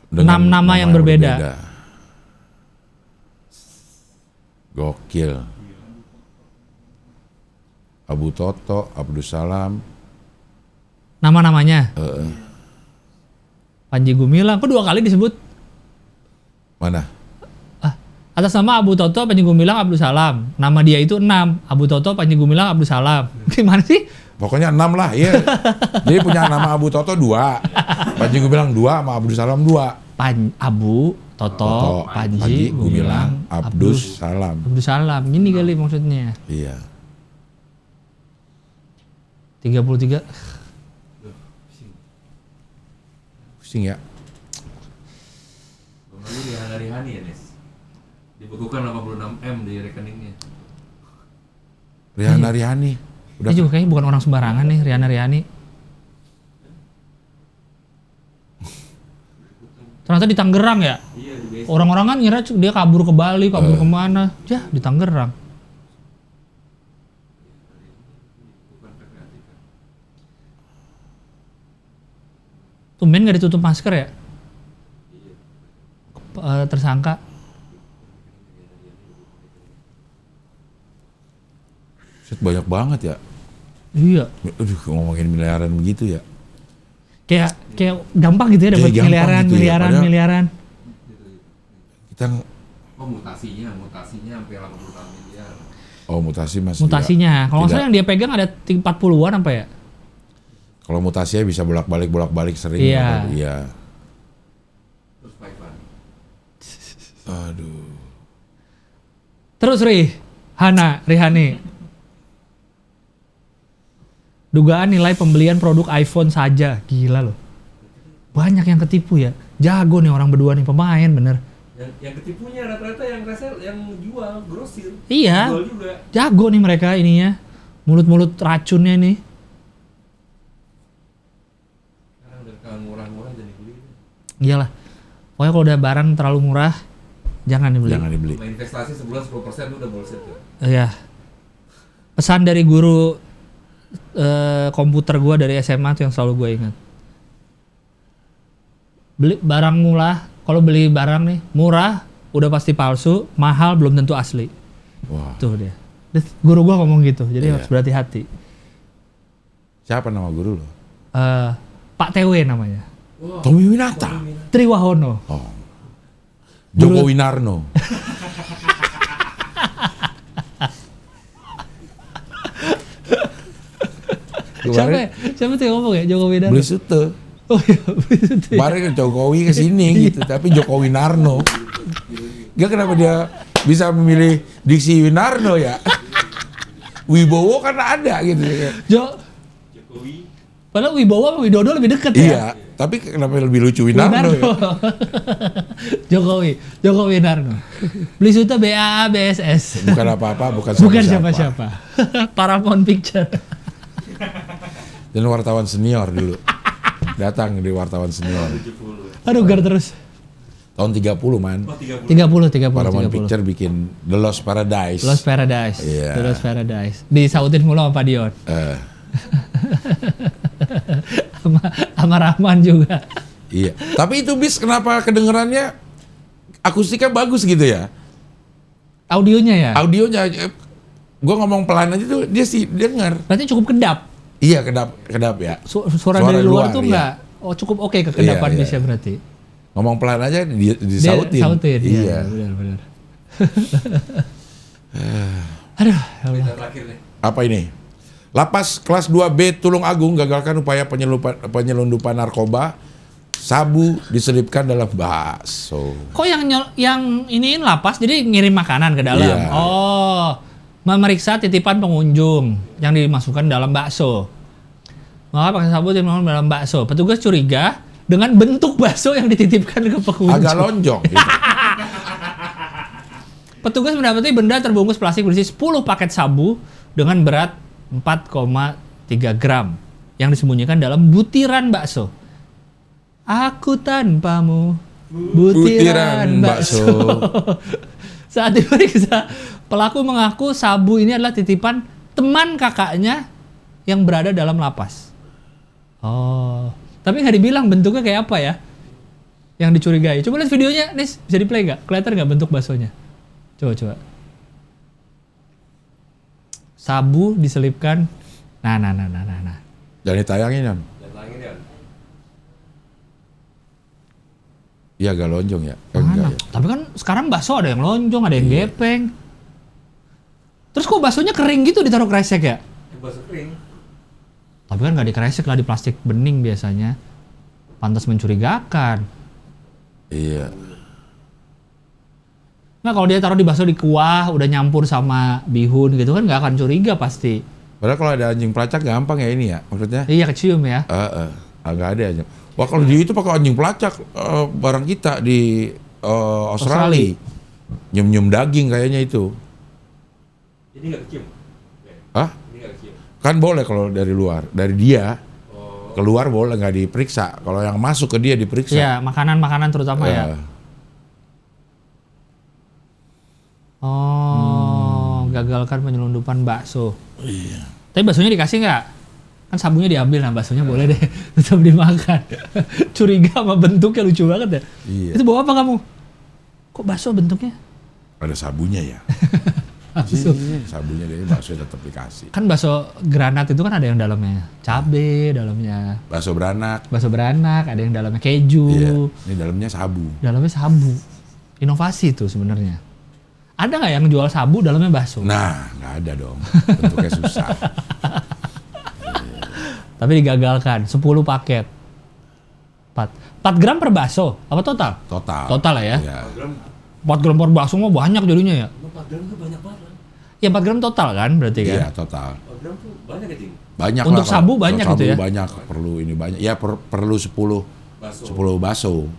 Dengan 6 nama yang berbeda. Gokil. Abu Toto, Abdus Salam. Nama-namanya. Panji Gumilang. Kok 2 kali disebut? Mana? Atas nama Abu Toto, Panji Gumilang, Abdul Salam. Nama dia itu 6. Abu Toto, Panji Gumilang, Abdul Salam. Gimana sih? Pokoknya 6 lah, iya. Jadi punya nama Abu Toto 2. Panji Gumilang 2 sama Abdus Salam 2. Abu, Toto, Panji, Gumilang, Abdus Salam. Abdul Salam. Gini kali maksudnya. Iya. 33. Pusing ya. Belum lagi di hari-hari ya, Nes. Dibekukan 86M di rekeningnya. Riana Rihani. Udah Dia juga kayaknya bukan orang sembarangan nih, Riana Riani. Ternyata di Tangerang ya? Iya, di BSD. Orang-orang kan ngira dia kabur ke Bali, kabur kemana. Ya, di Tangerang. Bukan PPATK. Tumben gak ditutup masker ya? Tersangka. Set, banyak banget ya. Iya. Aduh, ngomongin miliaran begitu ya. Kayak gampang gitu ya dapat Kayak gampang gitu ya, padahal- miliaran. Kita Oh, mutasinya sampai 86 miliar. mutasi masih. Mutasinya. Kalau nggak tidak. salah yang dia pegang ada 40-an apa ya? Kalau mutasinya bisa bolak-balik sering. Iya. Iya. Terus Paivan. Aduh. Terus Rihani. Dugaan nilai pembelian produk iPhone saja. Gila loh. Banyak yang ketipu ya. Jago nih orang berdua nih, pemain bener. Yang ketipunya rata-rata yang resell, yang jual grosir. Iya. Jual juga. Jago nih mereka ininya. Mulut-mulut racunnya nih. Sekarang udah kalau murah-murah jadi beli. Iyalah. Pokoknya kalau udah barang terlalu murah, jangan dibeli. Jangan dibeli. Sama investasi sebulan 10% itu udah bullshit tuh. Iya. Pesan dari guru komputer gue dari SMA tuh yang selalu gue ingat. Beli barang murah, kalau beli barang nih murah udah pasti palsu, mahal belum tentu asli. Wah. Tuh dia. Guru gue ngomong gitu, jadi Iya. harus berhati-hati. Siapa nama guru lo? Pak TW namanya, Tommy Winata. Triwahono. Oh. Joko Winarno. Siapa tuh yang ngomong ya? Joko Widodo. Beli sute. Oh iya, begitu ya. Kemarin Jokowi kesini gitu, tapi Jokowi Narno. Gak kenapa dia bisa memilih diksi Winarno ya? Wibowo kan ada gitu. Jokowi. Padahal Wibowo sama Widodo lebih deket ya. Iya, tapi kenapa lebih lucu Winarno ya? Jokowi Winarno. Beli suta BAA BSS. Bukan apa-apa, bukan Siapa-siapa. Paramount Picture. Dan wartawan senior dulu. Datang di wartawan senior. 70. Aduh, gar terus. Tahun 30 man. Oh, 30. 30. Paramount Picture bikin The Lost Paradise. Lost Paradise. Iya. The Lost Paradise. Disautin mulu sama Pak Dion. Sama Rahman juga. Iya. Tapi itu bis kenapa kedengerannya akustiknya bagus gitu ya? Audionya ya? Audionya, gue ngomong pelan aja tuh dia sih denger. Berarti cukup kedap. Iya kedap ya. Suara dari luar tuh iya. enggak. Oh, cukup oke kekedapan Iya, iya. bisa berarti. Ngomong pelan aja disautin. Dia sautin. Iya. Benar. Aduh, ya Allah. Berita terakhir nih. Apa ini? Lapas kelas 2B Tulung Agung gagalkan upaya penyelundupan narkoba. Sabu diselipkan dalam bakso. Kok yang iniin lapas jadi ngirim makanan ke dalam? Iya. Oh, memeriksa titipan pengunjung yang dimasukkan dalam bakso. Maka pakai sabu dimasukkan dalam bakso. Petugas curiga dengan bentuk bakso yang dititipkan ke pengunjung. Agak lonjong gitu. Petugas mendapati benda terbungkus plastik berisi 10 paket sabu dengan berat 4,3 gram yang disembunyikan dalam butiran bakso. Aku tanpamu, butiran bakso. Saat diperiksa, pelaku mengaku sabu ini adalah titipan teman kakaknya yang berada dalam lapas. Oh, tapi nggak dibilang bentuknya kayak apa ya? Yang dicurigai. Coba lihat videonya, Nis, bisa di-play nggak? Kelihatan nggak bentuk baksonya? Coba. Sabu diselipkan. Nah. Jangan ditayangin kan? Dan langit ya. Iya agak lonjong ya. Mana? Ya. Tapi kan sekarang bakso ada yang lonjong, ada yang gepeng. Terus kok baksonya kering gitu ditaruh kresek ya? Bakso kering. Tapi kan nggak dikresek lah, di plastik bening biasanya. Pantas mencurigakan. Iya. Nah kalau dia taruh di bakso di kuah, udah nyampur sama bihun gitu kan nggak akan curiga pasti. Padahal kalau ada anjing pelacak gampang ya ini ya maksudnya. Iya, kecium ya. Nggak ada aja. Wah kalau di itu pakai anjing pelacak barang kita di Australia. Nyum-nyum daging kayaknya itu. Ini nggak kecium. Hah? Ini nggak kecium. Kan boleh kalau dari luar, dari dia Oh. keluar boleh nggak diperiksa. Kalau yang masuk ke dia diperiksa. Iya, makanan-makanan terutama ya. Oh, gagalkan penyelundupan bakso. Iya. Tapi baksonya dikasih nggak? Kan sabunnya diambil, nah baksonya boleh deh tetap dimakan. Curiga sama bentuknya lucu banget ya. Iya. Itu bawa apa kamu? Kok bakso bentuknya? Ada sabunya ya. Bakso. Iya, sabunya dia bakso tetap dikasih. Kan bakso granat itu kan ada yang dalamnya cabe, dalamnya Bakso beranak. bakso beranak, ada yang dalamnya keju, Iya. Ini dalamnya sabu. dalamnya sabu. Inovasi itu sebenarnya. Ada nggak yang jual sabu dalamnya bakso? Nah, nggak ada dong. Bentuknya susah. Tapi digagalkan, 10 paket. 4 gram per bakso, apa total? Total. Total lah ya. Iya. 4 gram per bakso mah banyak jadinya ya. 4 gram tuh banyak banget. Ya 4 gram total kan berarti kan? Iya, total. 4 gram tuh banyak ya, Ting? Banyak Untuk lah, sabu kalau banyak sabu gitu ya? banyak, perlu ini banyak. Ya perlu 10 Bakso. bakso.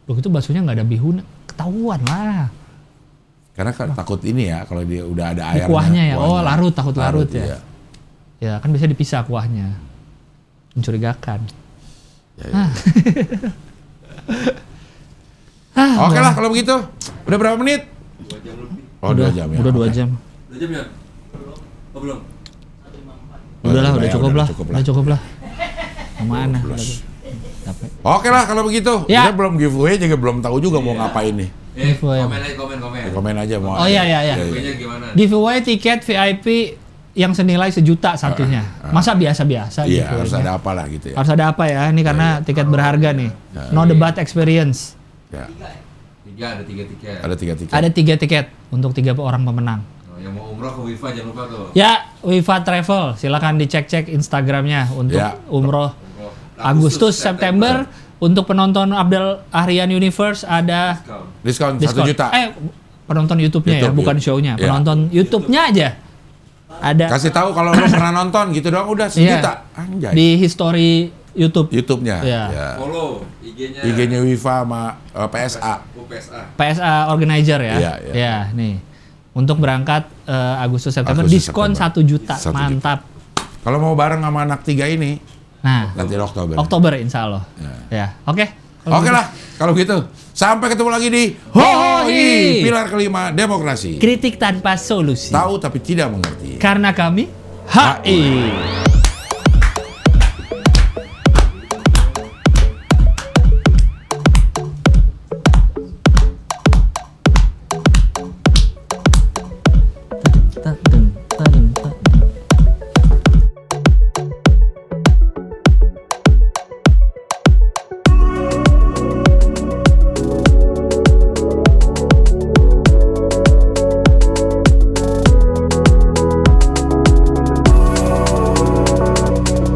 Loh itu baksonya nggak ada bihun, ketahuan lah. Karena kan takut ini ya kalau dia udah ada Di airnya. kuahnya ya, oh kuahnya. larut, takut larut ya. Iya. Ya kan bisa dipisah kuahnya. Mencurigakan. Ya, ya. Oke boleh. lah kalau begitu. Udah berapa menit? 2 jam lebih. Oh, 2 jam ya. Udah 2 Oke. jam. 2 jam ya? Oh belum? Udahlah, udah ya, cukup lah. cukup Udah cukup lah. Kemana? Capek. Oke lah kalau begitu. Ya. Kita belum giveaway juga belum tahu juga mau ngapain nih. Giveaway. Komen Aja mau. Oh iya. Giveaway-nya gimana? Giveaway tiket VIP yang senilai 1 juta satunya. Masa biasa-biasa Iya, giveaway-nya? harus ada apa lah gitu ya. Harus ada apa ya? Ini karena tiket berharga nih. No debat experience. Ya. Ada 3 tiket. Ada 3 tiket. Ada 3 tiket untuk 3 orang pemenang. Yang mau umroh ke Wifa jangan lupa tuh. Ya, Wifa Travel. Silakan dicek-cek Instagramnya untuk Ya. umroh Agustus September. Untuk penonton Abdel Ahrian Universe ada Diskon 1 juta. Penonton YouTube-nya ya, YouTube, bukan ya. show-nya. Ya. Penonton YouTube-nya aja. Ada Kasih tahu kalau lu pernah nonton gitu doang udah 1 Iya. juta. Anjay. di history YouTube. YouTube-nya. Iya. Ya. Follow IG-nya. IG-nya Wifa sama PSA. PSA. PSA Organizer ya. Iya, iya. Ya, nih. Untuk berangkat Agustus September Agustus diskon September. 1 juta. 1 juta. Mantap. Kalau mau bareng sama anak 3 ini Nah, nanti Oktober. Oktober insya Allah. Ya, oke. Kalau Oke gitu. lah, kalau gitu. Sampai ketemu lagi di Hohoi, Hohoi, pilar kelima demokrasi. Kritik tanpa solusi. Tahu tapi tidak mengerti. Karena kami HI.